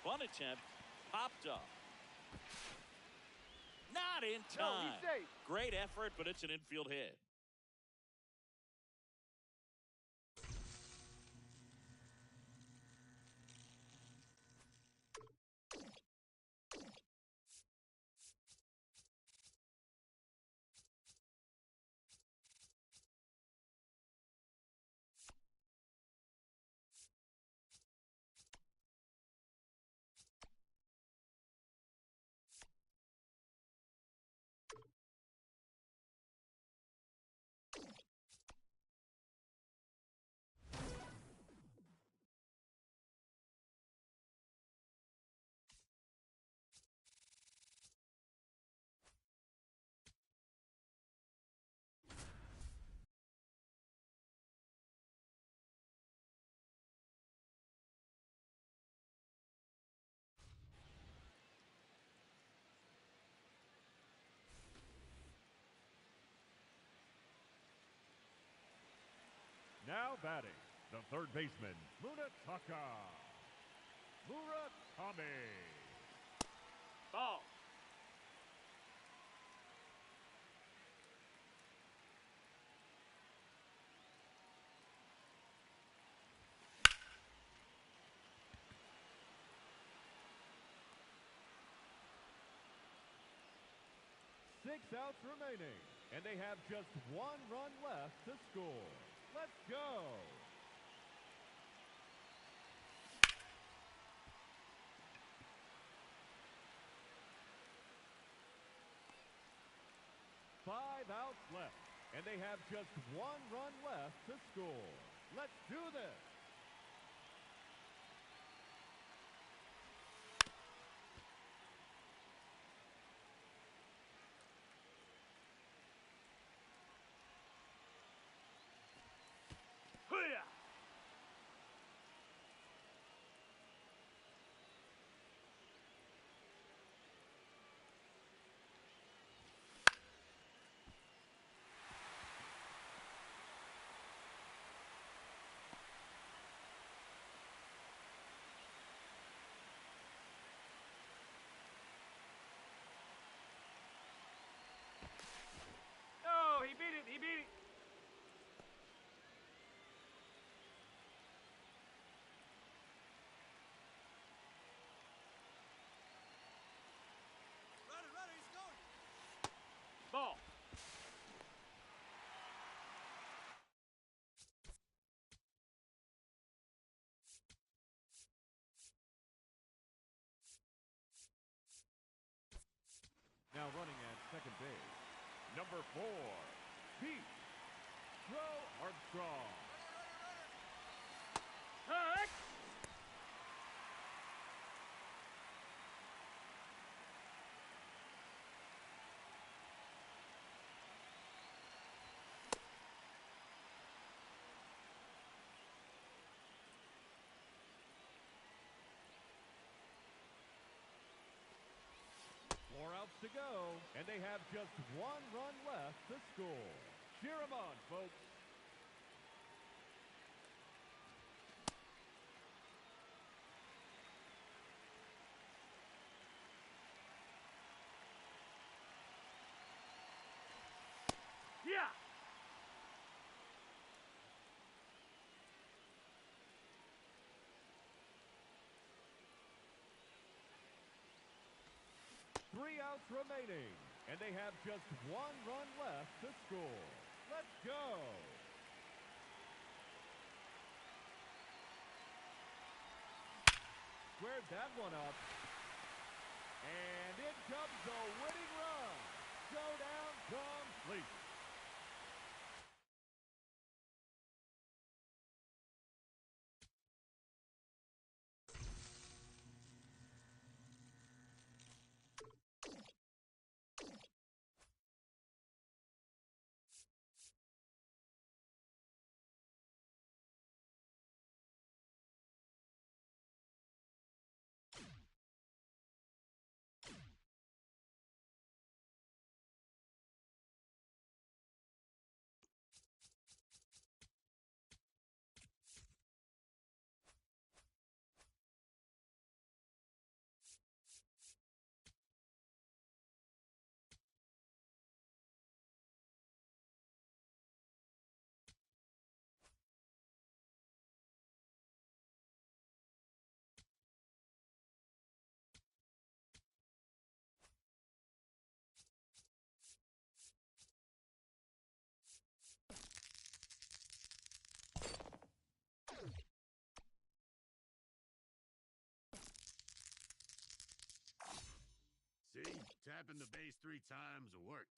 Bunt attempt popped up. Not in
No,
time.
he's safe.
Great effort, but it's an infield hit.
Now batting, the third baseman, Murataka. Murakami.
Ball.
Six outs remaining, and they have just one run left to score. Let's go. Five outs left, and they have just one run left to score. Let's do this.
Hoo-yah! Oh, he beat it. He beat it. Ball.
Now running at second base, number 4, Pete Armstrong.
Heck.
Four outs to go, and they have just one run left to score. Cheer 'em on, folks.
Yeah.
Three outs remaining, and they have just one run left to score. Let's go. Squared that one up. And in comes the winning run. Showdown complete.
Tapping the base 3 times worked.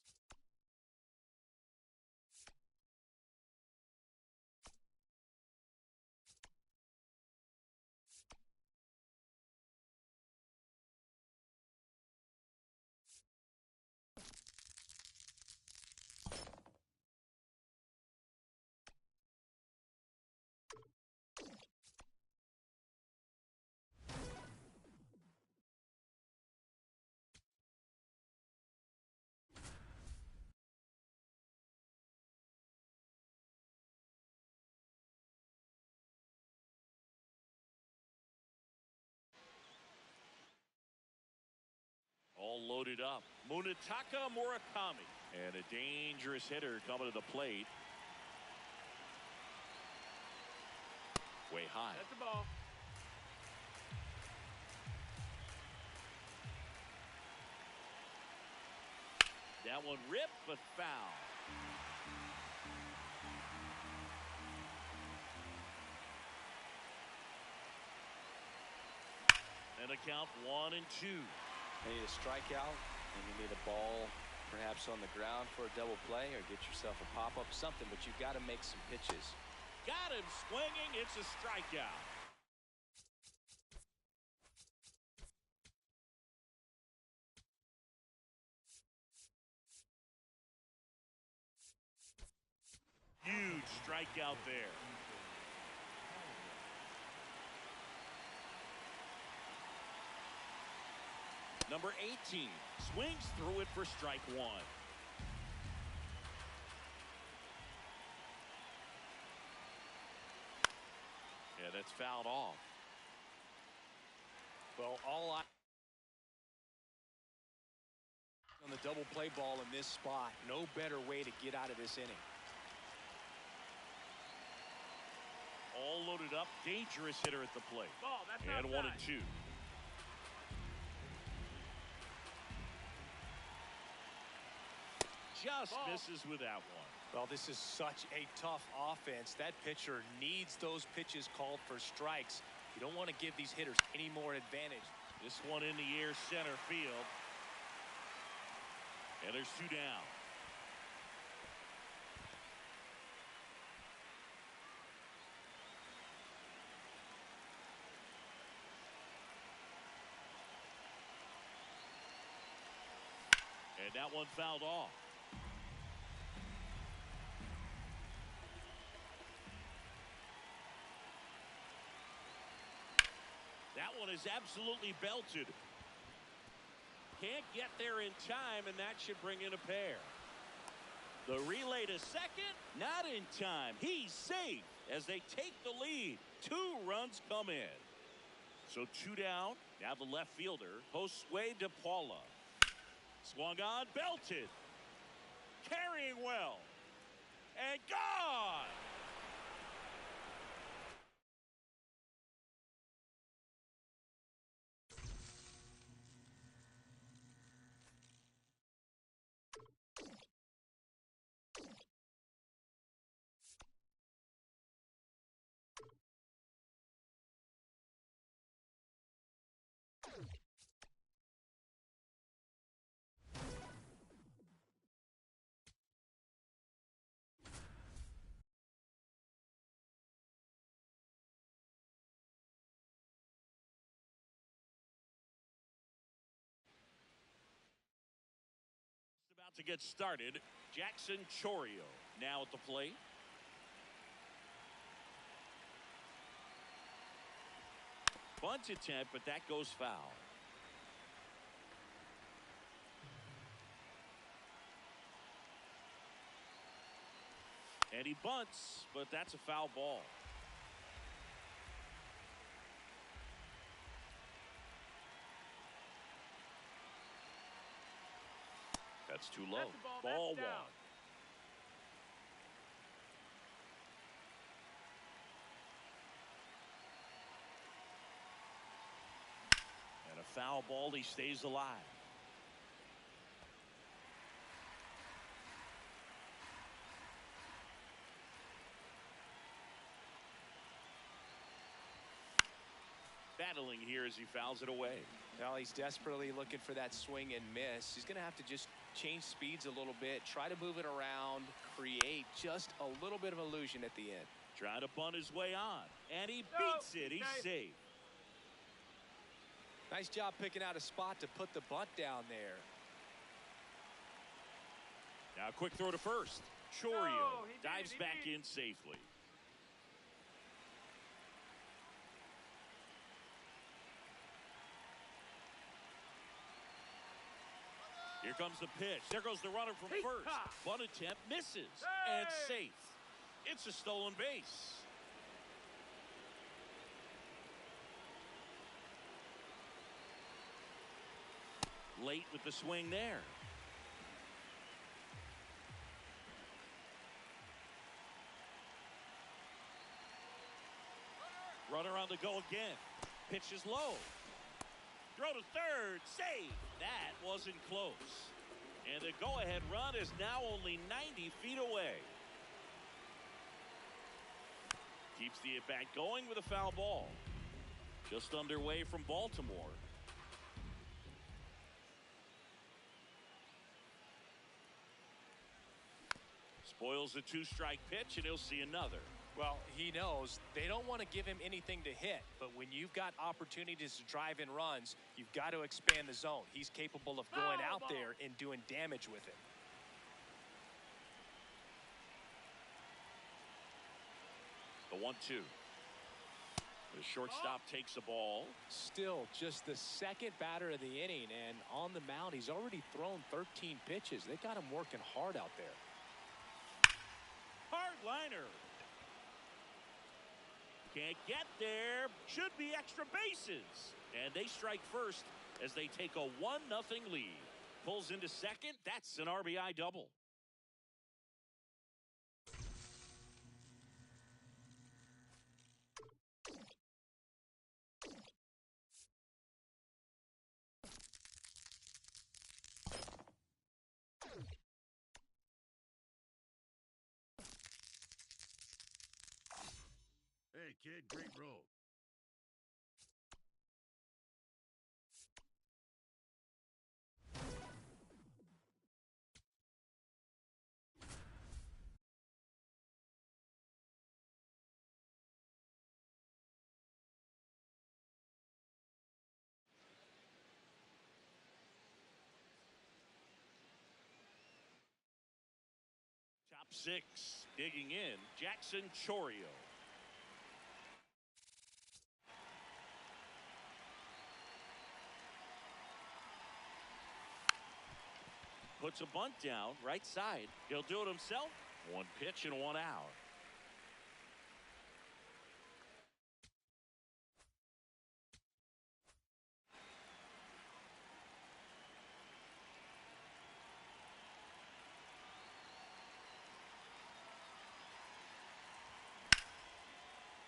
All loaded up. Munetaka Murakami. And a dangerous hitter coming to the plate. Way high.
That's a ball.
That one ripped, but foul. And a count 1-2.
You need a strikeout, and you need a ball perhaps on the ground for a double play, or get yourself a pop-up, something, but you've got to make some pitches.
Got him swinging. It's a strikeout. Huge strikeout there. Number 18 swings through it for strike 1. Yeah, that's fouled off.
Well, all I on the double play ball in this spot, no better way to get out of this inning.
All loaded up, dangerous hitter at the plate.
Ball, that's
and
outside.
1-2. Just
Ball.
misses with that one.
Well, this is such a tough offense. That pitcher needs those pitches called for strikes. You don't want to give these hitters any more advantage.
This one in the air, center field. And there's 2 down. And that one fouled off. That one is absolutely belted. Can't get there in time, and that should bring in a pair. The relay to second, not in time. He's safe as they take the lead. 2 runs come in. So 2 down. Now the left fielder, Josue De Paula. Swung on, belted. Carrying well. And gone. About to get started. Jackson Chorio now at the plate. Bunt attempt, but that goes foul. And he bunts, but that's a foul ball. That's too low.
That's the ball.
Ball
That's
1.
down.
And a foul ball. He stays alive. battling here as he fouls it away.
Well, he's desperately looking for that swing and miss. He's going to have to just change speeds a little bit, try to move it around, create just a little bit of illusion at the end.
Trying to bunt his way on, and he beats it. He's safe.
Nice job picking out a spot to put the bunt down there.
Now a quick throw to first. Chourio dives back in safely. Here comes the pitch. There goes the runner from first. Bunt attempt misses. And safe. It's a stolen base. Late with the swing there. Runner on the go again. Pitch is low. Throw to third. Save. That wasn't close. And the go-ahead run is now only 90 feet away. Keeps the at-bat going with a foul ball. Just underway from Baltimore. Spoils the two-strike pitch, and he'll see another.
Well, he knows they don't want to give him anything to hit, but when you've got opportunities to drive in runs, you've got to expand the zone. He's capable of going out there and doing damage with it.
The 1-2. The shortstop takes the ball.
Still just the second batter of the inning, and on the mound, he's already thrown 13 pitches. They got him working hard out there.
Hard liner. Can't get there. Should be extra bases. And they strike first as they take a 1-0 lead. Pulls into second. That's an RBI double.
Hey, kid, great roll.
Top six. Digging in, Jackson Chourio. Puts a bunt down, right side. He'll do it himself. One pitch and one out.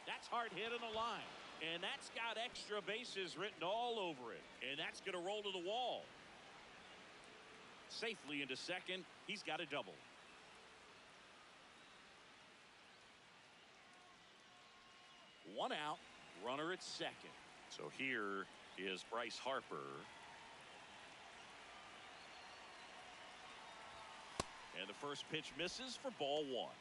That's hard hit on the line. And that's got extra bases written all over it. And that's going to roll to the wall. Safely into second. He's got a double. One out. Runner at second. So here is Bryce Harper. And the first pitch misses for ball one.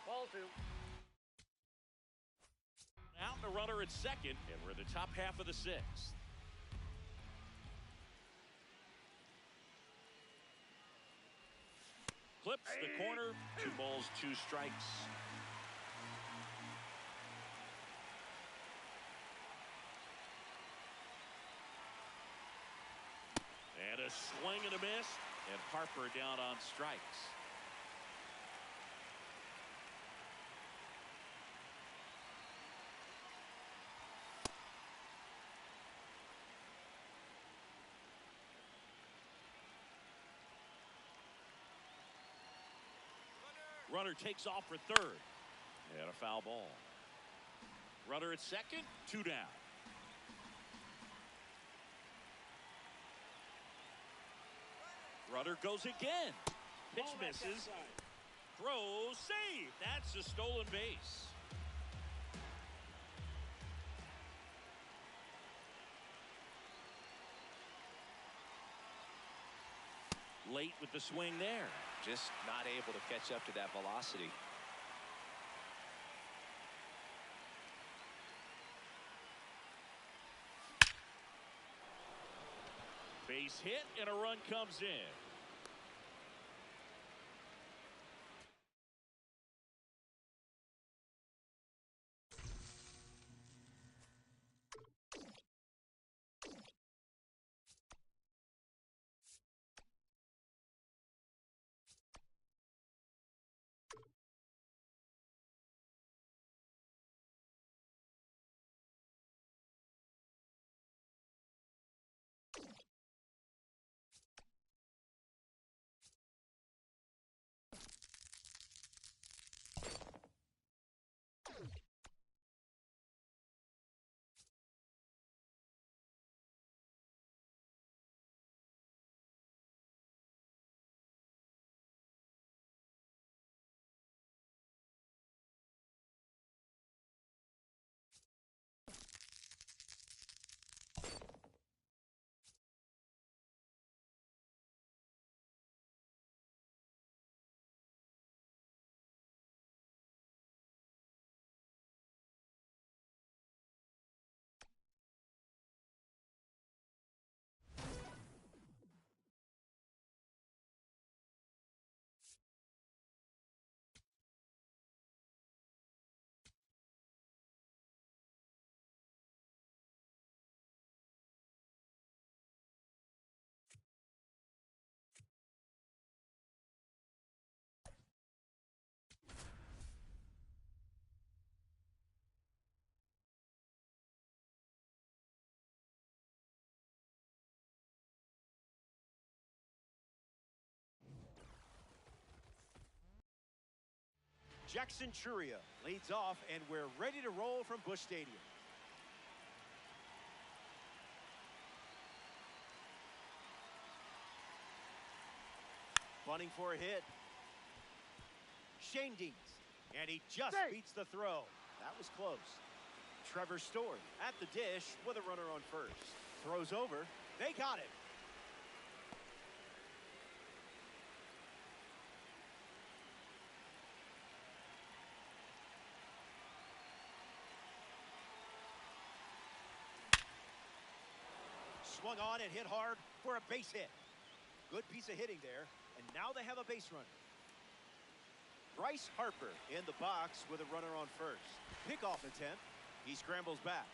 Ball two.
Out the runner at second, and we're in the top half of the sixth. Clips the corner. 2 balls, 2 strikes. And a swing and a miss, and Harper down on strikes. Runner takes off for third. And a foul ball. Runner at second, 2 down. Runner goes again. Pitch misses. Throw, save. That's a stolen base. Late with the swing there.
Just not able to catch up to that velocity.
Base hit and a run comes in.
Jackson Churia leads off, and we're ready to roll from Busch Stadium. Bunting for a hit. Shane Deans, and he just beats the throw. That was close. Trevor Story at the dish with a runner on first. Throws over. They got it. Swung on and hit hard for a base hit. Good piece of hitting there, and now they have a base runner. Bryce Harper in the box with a runner on first. Pickoff attempt. He scrambles back.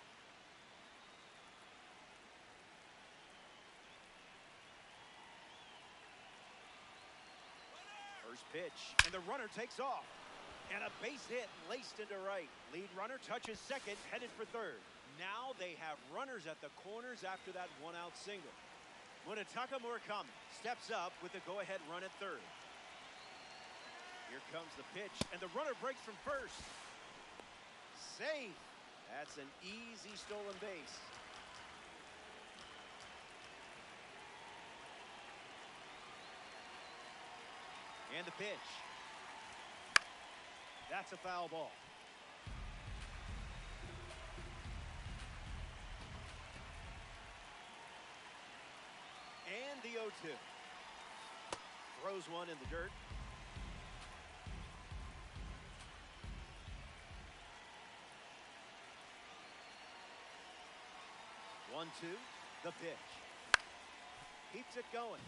First pitch, and the runner takes off. And a base hit laced into right. Lead runner touches second, headed for third. Now they have runners at the corners after that one-out single. Munetaka Murakami steps up with the go-ahead run at third. Here comes the pitch, and the runner breaks from first. Safe. That's an easy stolen base. And the pitch. That's a foul ball. And the 0-2. Throws one in the dirt. One, two, the pitch. Keeps it going.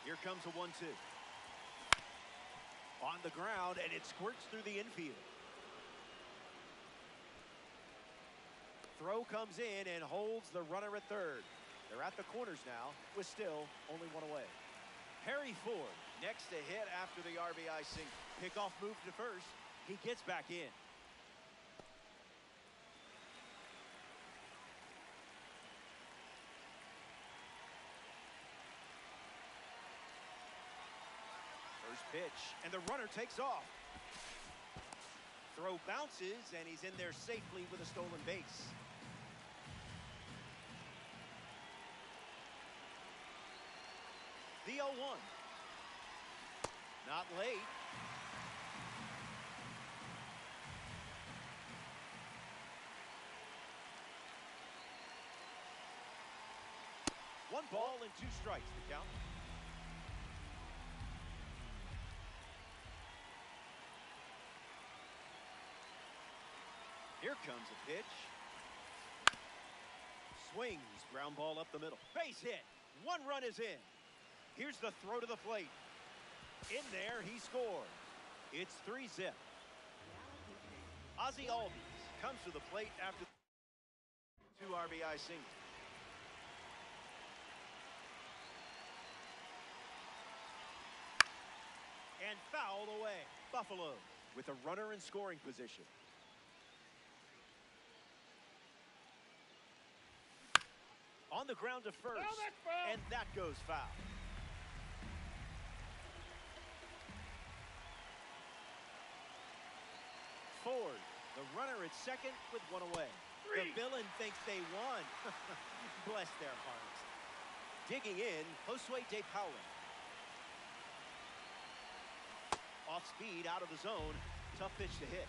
Here comes a 1-2. On the ground, and it squirts through the infield. Throw comes in and holds the runner at third. They're at the corners now with still only one away. Harry Ford next to hit after the RBI single. Pickoff move to first. He gets back in. Pitch, and the runner takes off. Throw bounces, and he's in there safely with a stolen base. The 0-1. Not late. One ball and 2 strikes, the count. Here comes a pitch. Swings, ground ball up the middle. Base hit. 1 run is in. Here's the throw to the plate. In there, he scored. It's 3-zip. Ozzie Albies comes to the plate after 2 RBI singles. And fouled away. Buffalo with a runner in scoring position. On the ground to first. And that goes foul. Ford, the runner at second with 1 away. The villain thinks they won. Bless their hearts. Digging in, Josue De Paula. Off speed, out of the zone. Tough pitch to hit.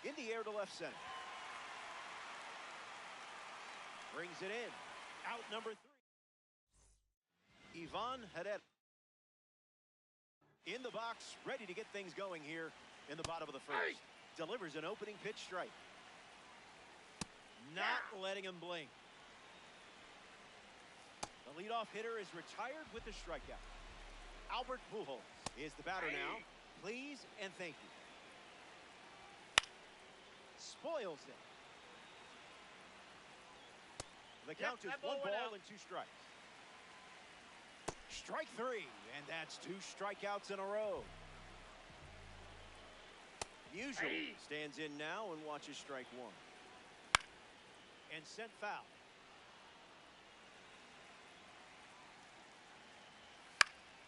In the air to left center. Brings it in. Out number 3. Ivan Herrera. In the box, ready to get things going here in the bottom of the first. Delivers an opening pitch strike. Not letting him blink. The leadoff hitter is retired with the strikeout. Albert Pujols is the batter now. Please and thank you. Spoils it. The count is 1 ball and 2 strikes. Strike 3, and that's 2 strikeouts in a row. Usually stands in now and watches strike 1. And sent foul.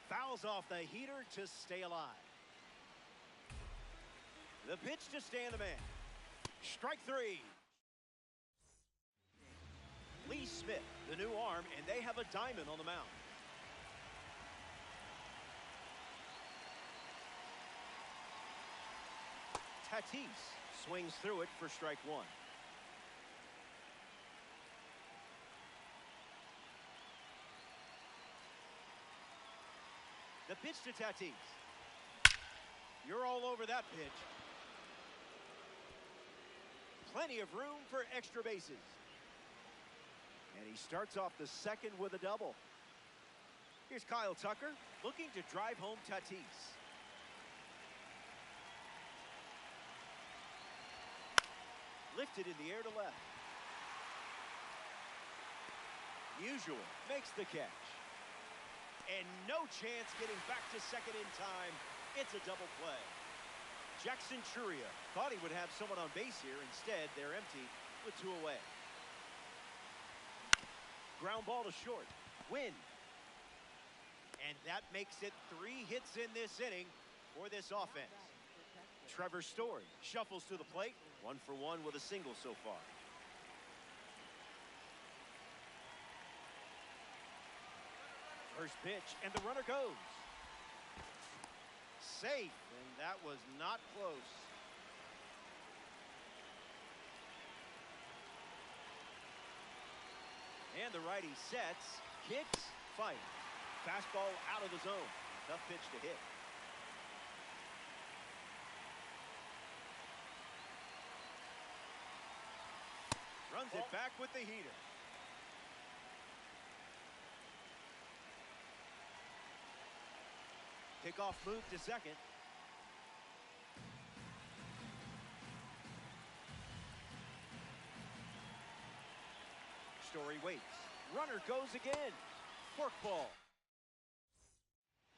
Fouls off the heater to stay alive. The pitch to stand the man. Strike 3. Lee Smith, the new arm, and they have a diamond on the mound. Tatis swings through it for strike 1. The pitch to Tatis. You're all over that pitch. Plenty of room for extra bases. And he starts off the second with a double. Here's Kyle Tucker looking to drive home Tatis. Lifted in the air to left. Usual makes the catch. And no chance getting back to second in time. It's a double play. Jackson Churia thought he would have someone on base here. Instead, they're empty with 2 away. Ground ball to short. Win. And that makes it 3 hits in this inning for this offense. Trevor Story shuffles to the plate. 1 for 1 with a single so far. First pitch, and the runner goes. Safe, and that was not close. And the righty sets, kicks, fight. Fastball out of the zone. Tough pitch to hit. Runs it back with the heater. Kickoff move to second. Story waits. Runner goes again. Forkball.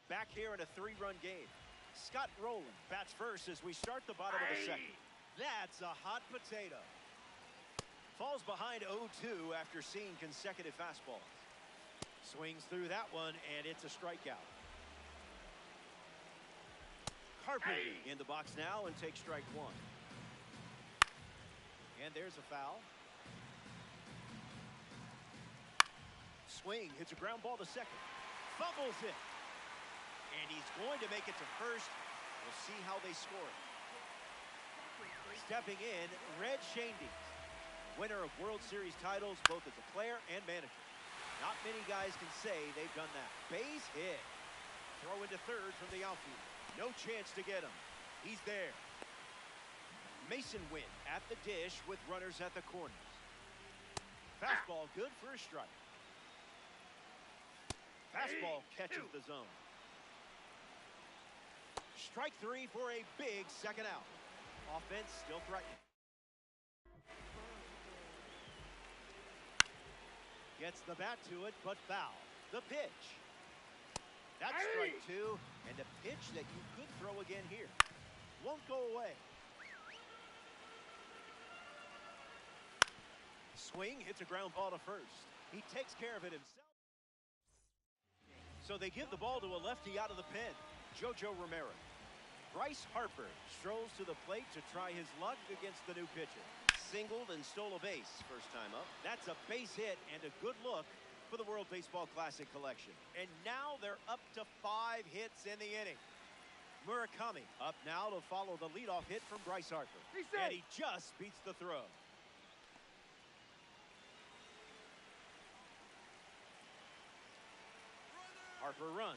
Back here in a 3-run game. Scott Rowland bats first as we start the bottom of the second. That's a hot potato. Falls behind 0-2 after seeing consecutive fastballs. Swings through that one, and it's a strikeout. Harper in the box now and takes strike one. And there's a foul. Swing, hits a ground ball to second. Fumbles it. And he's going to make it to first. We'll see how they score it. Stepping in, Red Shandy, winner of World Series titles both as a player and manager. Not many guys can say they've done that. Base hit. Throw into third from the outfield. No chance to get him. He's there. Mason Wynn at the dish with runners at the corners. Fastball good for a strike. Fastball catches the zone. Strike three for a big second out. Offense still threatening. Gets the bat to it, but foul. The pitch. That's strike two, and a pitch that you could throw again here. Won't go away. Swing, hits a ground ball to first. He takes care of it himself. So they give the ball to a lefty out of the pen, Jojo Romero. Bryce Harper strolls to the plate to try his luck against the new pitcher. Singled and stole a base first time up. That's a base hit and a good look for the World Baseball Classic collection. And now they're up to 5 hits in the inning. Murakami up now to follow the leadoff hit from Bryce Harper. And he just beats the throw. Harper runs.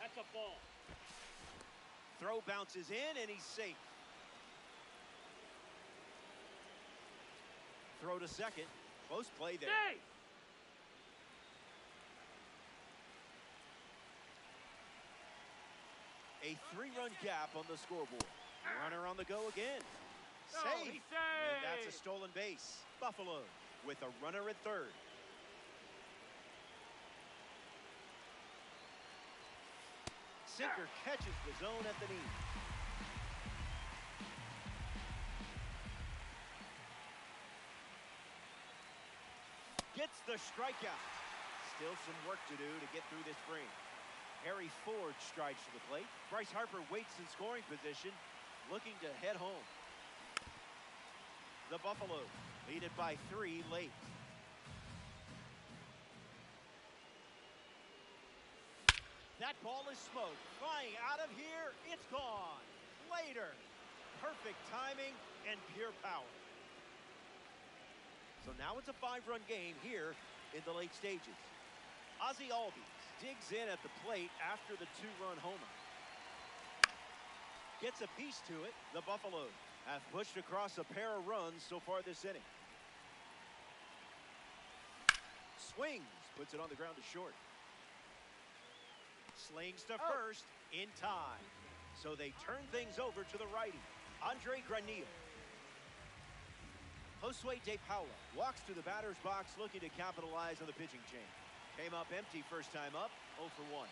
That's a ball.
Throw bounces in, and he's safe. Throw to second. Close play there.
Hey!
A 3-run gap on the scoreboard. Runner on the go again. Safe.
He's
And that's a
safe.
stolen base. Buffalo with a runner at third. Sinker catches the zone at the knee. Gets the strikeout. Still some work to do to get through this frame. Harry Ford strides to the plate. Bryce Harper waits in scoring position, looking to head home. The Buffalo lead it by 3 late. That ball is smoked. Flying out of here, it's gone. Later. Perfect timing and pure power. So now it's a 5-run game here in the late stages. Ozzie Albies digs in at the plate after the 2-run homer. Gets a piece to it. The Buffalo have pushed across a pair of runs so far this inning. Swings, puts it on the ground to short. Slings to first in time. So they turn things over to the righty, Andre Granillo. Josue De Paula walks to the batter's box looking to capitalize on the pitching change. Came up empty first time up, 0 for 1.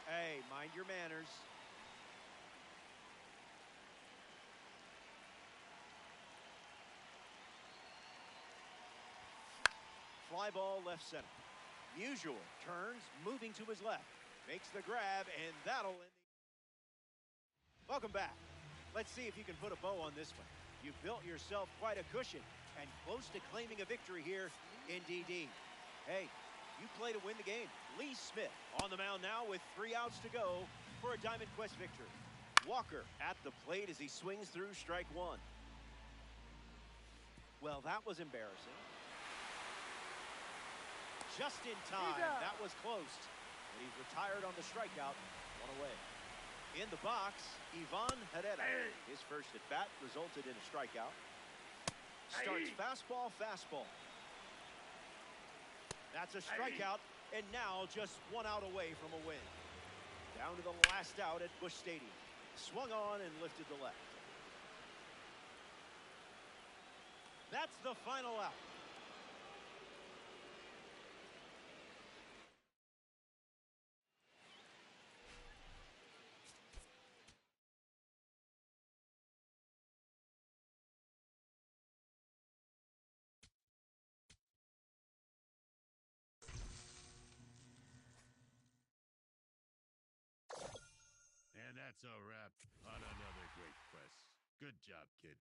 Hey, mind your manners. Fly ball left center. Musial turns, moving to his left. Makes the grab, and that'll end the... Welcome back. Let's see if you can put a bow on this one. You've built yourself quite a cushion and close to claiming a victory here in DD. Hey, you play to win the game. Lee Smith on the mound now with 3 outs to go for a Diamond Quest victory. Walker at the plate as he swings through strike 1. Well, that was embarrassing. Just in time. That was close. But he's retired on the strikeout. 1 away. In the box, Ivan Herrera. His first at bat resulted in a strikeout. Starts fastball, fastball. That's a strikeout, and now just 1 out away from a win. Down to the last out at Busch Stadium. Swung on and lifted to left. That's the final out.
that's a wrap on another great quest. Good job, kid.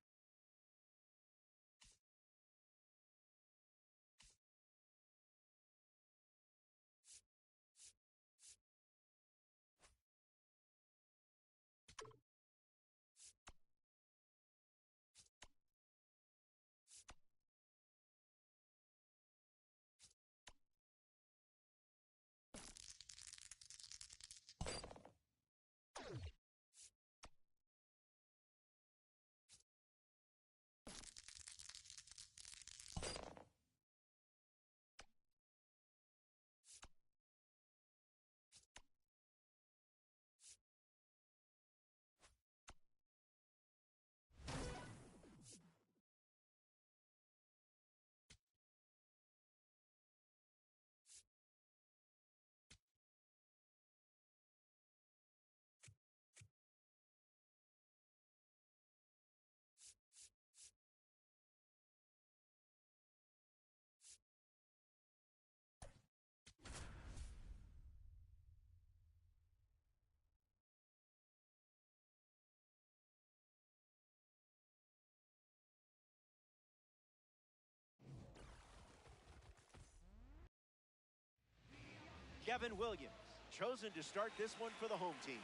Kevin Williams, chosen to start this one for the home team.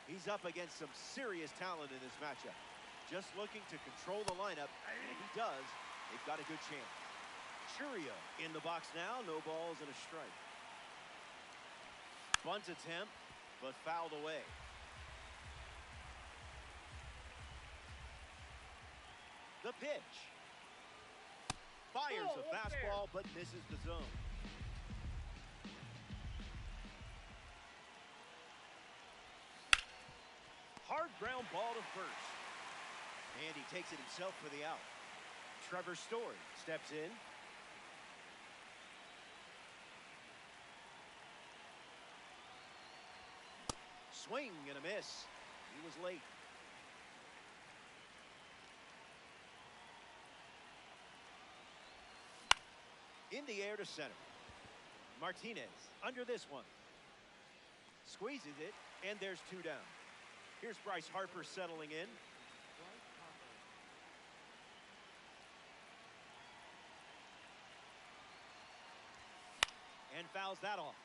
He's up against some serious talent in this matchup. Just looking to control the lineup, and if he does, they've got a good chance. Churio in the box now, no balls and a strike. Bunt attempt, but fouled away. The pitch. Fires a fastball, but misses the zone. Hard ground ball to first. And he takes it himself for the out. Trevor Story steps in. Swing and a miss. He was late. In the air to center. Martinez under this one. Squeezes it, and there's two down. Here's Bryce Harper settling in. And fouls that off.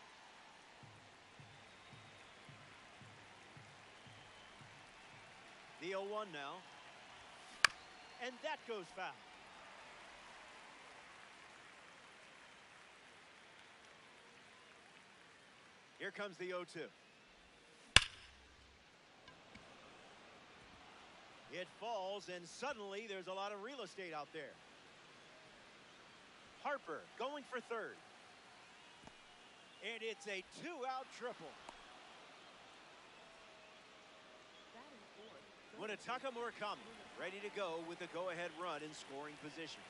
The 0-1 now. And that goes foul. Here comes the 0-2. It falls, and suddenly there's a lot of real estate out there. Harper going for third. And it's a two-out triple. Munetaka Murakami ready to go with the go-ahead run in scoring position.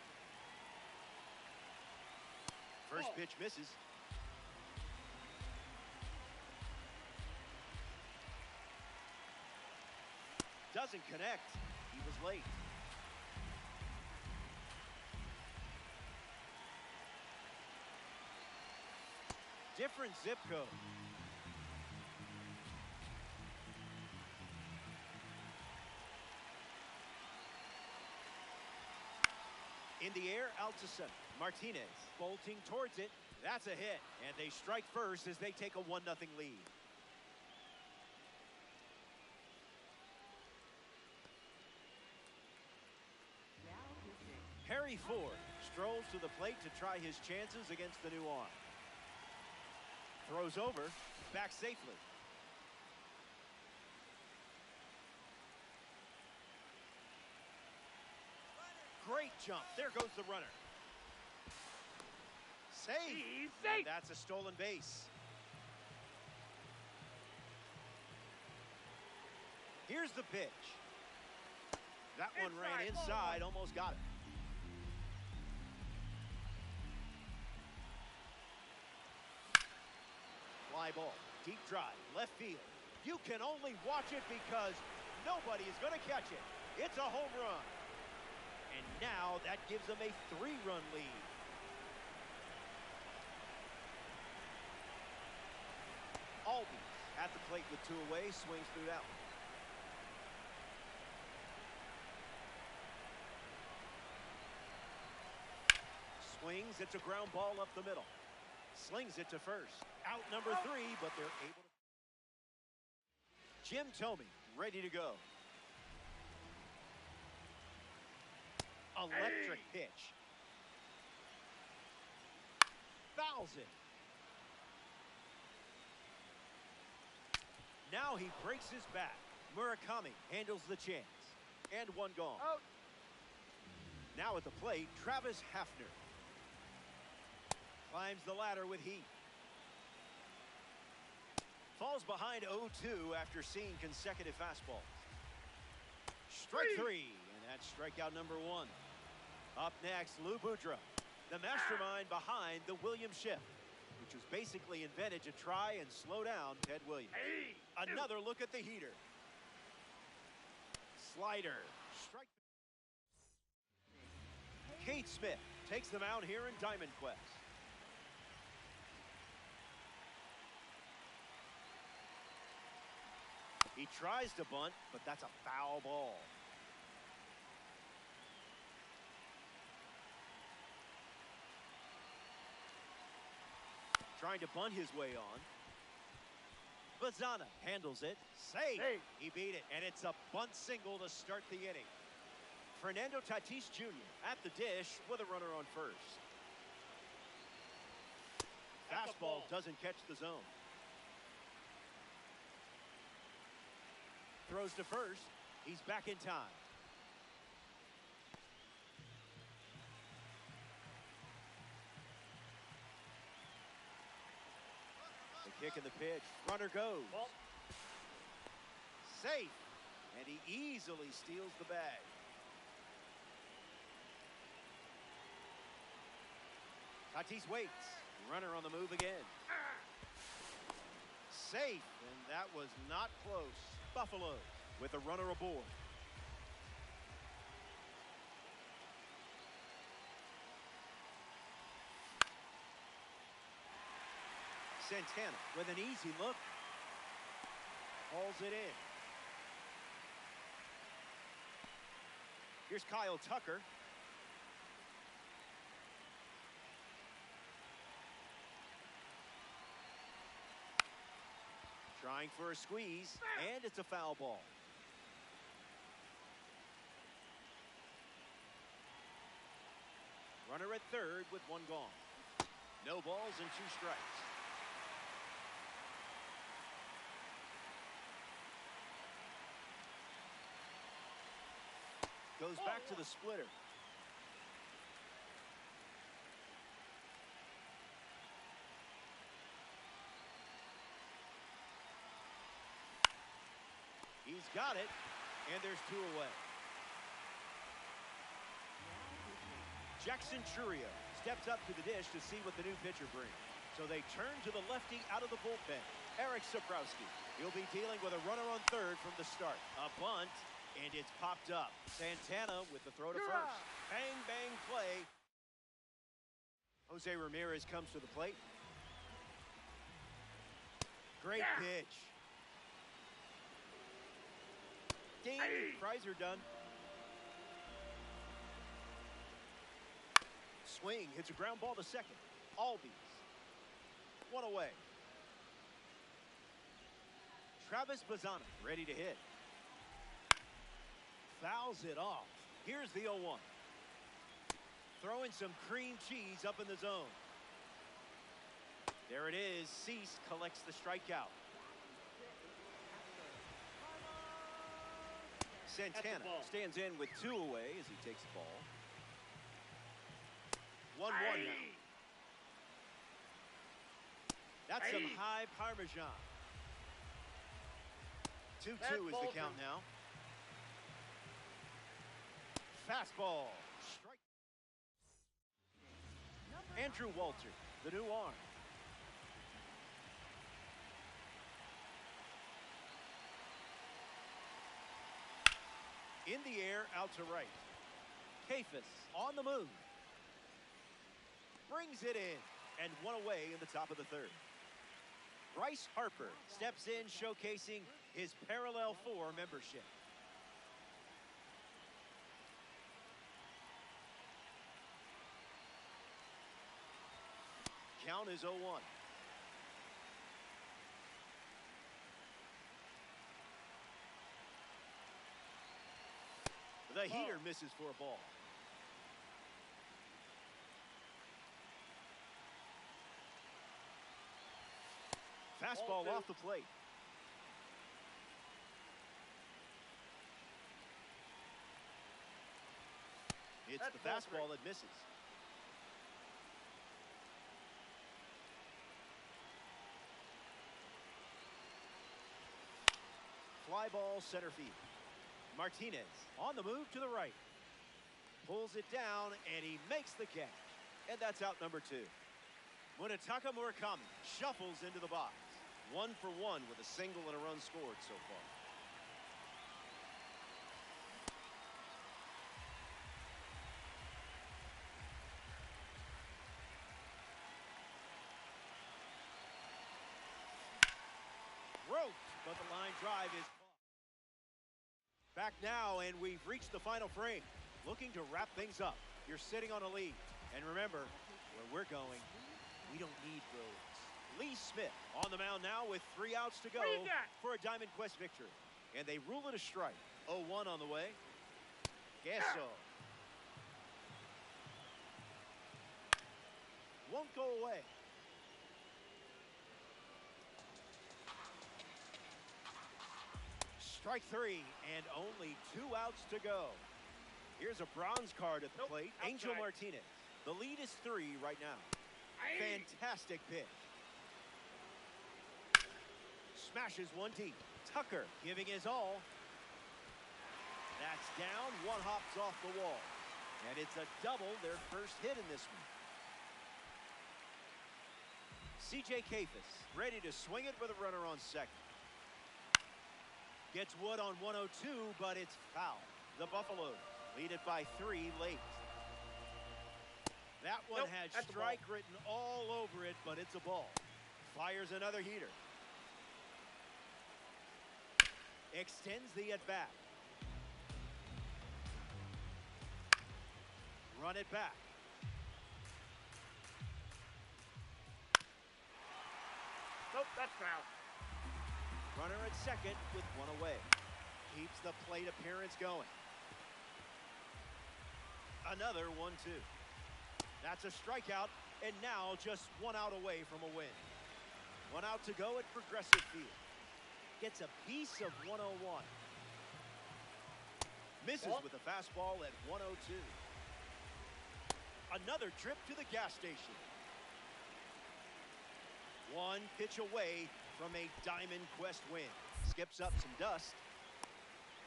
First pitch misses. Doesn't connect. He was late. Different zip code. In the air, out to center. Martinez bolting towards it. That's a hit. And they strike first as they take a 1-0 lead. Harry Ford strolls to the plate to try his chances against the new arm. Throws over, back safely. Great jump. There goes the runner. Save. And that's a stolen base. Here's the pitch. That one ran inside, almost got it. Fly ball, deep drive, left field. You can only watch it because nobody is going to catch it. It's a home run. And now that gives them a 3-run lead. Albies At the plate with 2 away, swings through that one. Swings, it's a ground ball up the middle. Slings it to first. Out number 3, but they're able to. Jim Thome, ready to go. Electric pitch. Fouls it. Now he breaks his back. Murakami handles the chance. And 1 gone.
Out.
Now at the plate, Travis Hafner. Climbs the ladder with heat. Falls behind 0-2 after seeing consecutive fastballs. Strike 3, and that's strikeout number 1. Up next, Lou Boudreau, the mastermind behind the Williams shift, which was basically invented to try and slow down Ted Williams. Another look at the heater. Slider. Strike. Kate Smith takes them out here in Diamond Quest. He tries to bunt, but that's a foul ball. Trying to bunt his way on. Bazana handles it. Safe. He beat it, and it's a bunt single to start the inning. Fernando Tatis Jr. at the dish with a runner on first. Fastball doesn't catch the zone. Throws to first. He's back in time. The kick and the pitch. Runner goes. Safe. And he easily steals the bag. Tatis waits. Runner on the move again. Safe. And that was not close. Buffalo with a runner aboard. Santana with an easy look. Hauls it in. Here's Kyle Tucker. Trying for a squeeze, and it's a foul ball. Runner at third with 1 gone. No balls and 2 strikes. Goes back to the splitter. He's got it, and there's 2 away. Jackson Churio steps up to the dish to see what the new pitcher brings. So they turn to the lefty out of the bullpen, Eric Saprowski. He'll be dealing with a runner on third from the start. A bunt, and it's popped up. Santana with the throw to first. Bang, bang play. Jose Ramirez comes to the plate. Great pitch. Ding, fries are done. Swing, hits a ground ball to second. Albies. 1 away. Travis Bazana ready to hit. Fouls it off. Here's the 0-1. Throwing some cream cheese up in the zone. There it is. Cease collects the strikeout. Santana stands in with 2 away as he takes the ball. 1-1 now. That's some high Parmesan. 2-2 is the count now. Fastball. Strike. Andrew Walter, the new arm. In the air, out to right. Kafis on the move. Brings it in. And 1 away in the top of the third. Bryce Harper steps in, showcasing his Parallel 4 membership. Count is 0-1. The heater misses for a ball. Fastball off the plate. It's the fastball that misses. Fly ball center field. Martinez on the move to the right. Pulls it down, and he makes the catch. And that's out number 2. Munetaka Murakami shuffles into the box. 1 for 1 with a single and a run scored so far. Roped, but the line drive is caught. Back now, and we've reached the final frame. Looking to wrap things up. You're sitting on a lead. And remember, where we're going, we don't need roads. Lee Smith on the mound now with 3 outs to go for a Diamond Quest victory. And they rule it a strike. 0-1 on the way. Gesso. Won't go away. Strike 3, and only 2 outs to go. Here's a bronze card at the plate. Angel Martinez. The lead is 3 right now. Fantastic pitch. Smashes one deep. Tucker giving his all. That's down. 1 hops off the wall. And it's a double, their first hit in this one. C.J. Kafis ready to swing it with a runner on second. Gets Wood on 102, but it's foul. The Buffaloes lead it by 3 late. That one had strike written all over it, but it's a ball. Fires another heater. Extends the at-bat. Run it back.
Nope, that's foul.
Runner at second with 1 away. Keeps the plate appearance going. Another 1-2. That's a strikeout, and now just 1 out away from a win. 1 out to go at Progressive Field. Gets a piece of 101. Misses with a fastball at 102. Another trip to the gas station. 1 pitch away from a Diamond Quest win. Skips up some dust.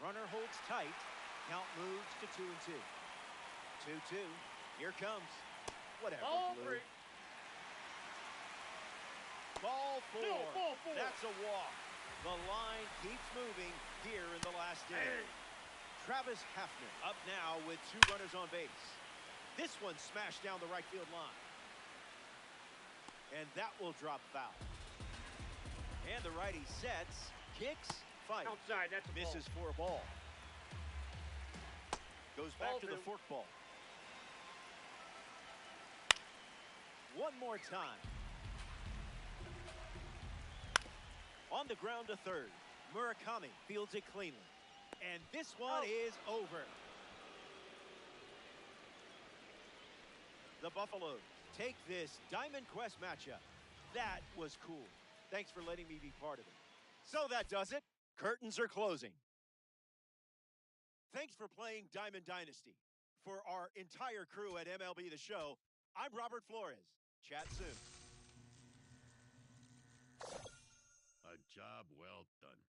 Runner holds tight. Count moves to 2-2. 2-2. Here comes. Whatever, Blue. Ball 4.
No, ball 4.
That's a walk. The line keeps moving here in the last inning. Travis Hafner up now with 2 runners on base. This one smashed down the right field line. And that will drop foul. And the righty sets, kicks, fights.
Outside, that's a
misses for a ball. Goes back to the forkball. One more time. On the ground to third. Murakami fields it cleanly. And this one is over. The Buffaloes take this Diamond Quest matchup. That was cool. Thanks for letting me be part of it. So that does it. Curtains are closing. Thanks for playing Diamond Dynasty. For our entire crew at MLB The Show, I'm Robert Flores. Chat soon.
A job well done.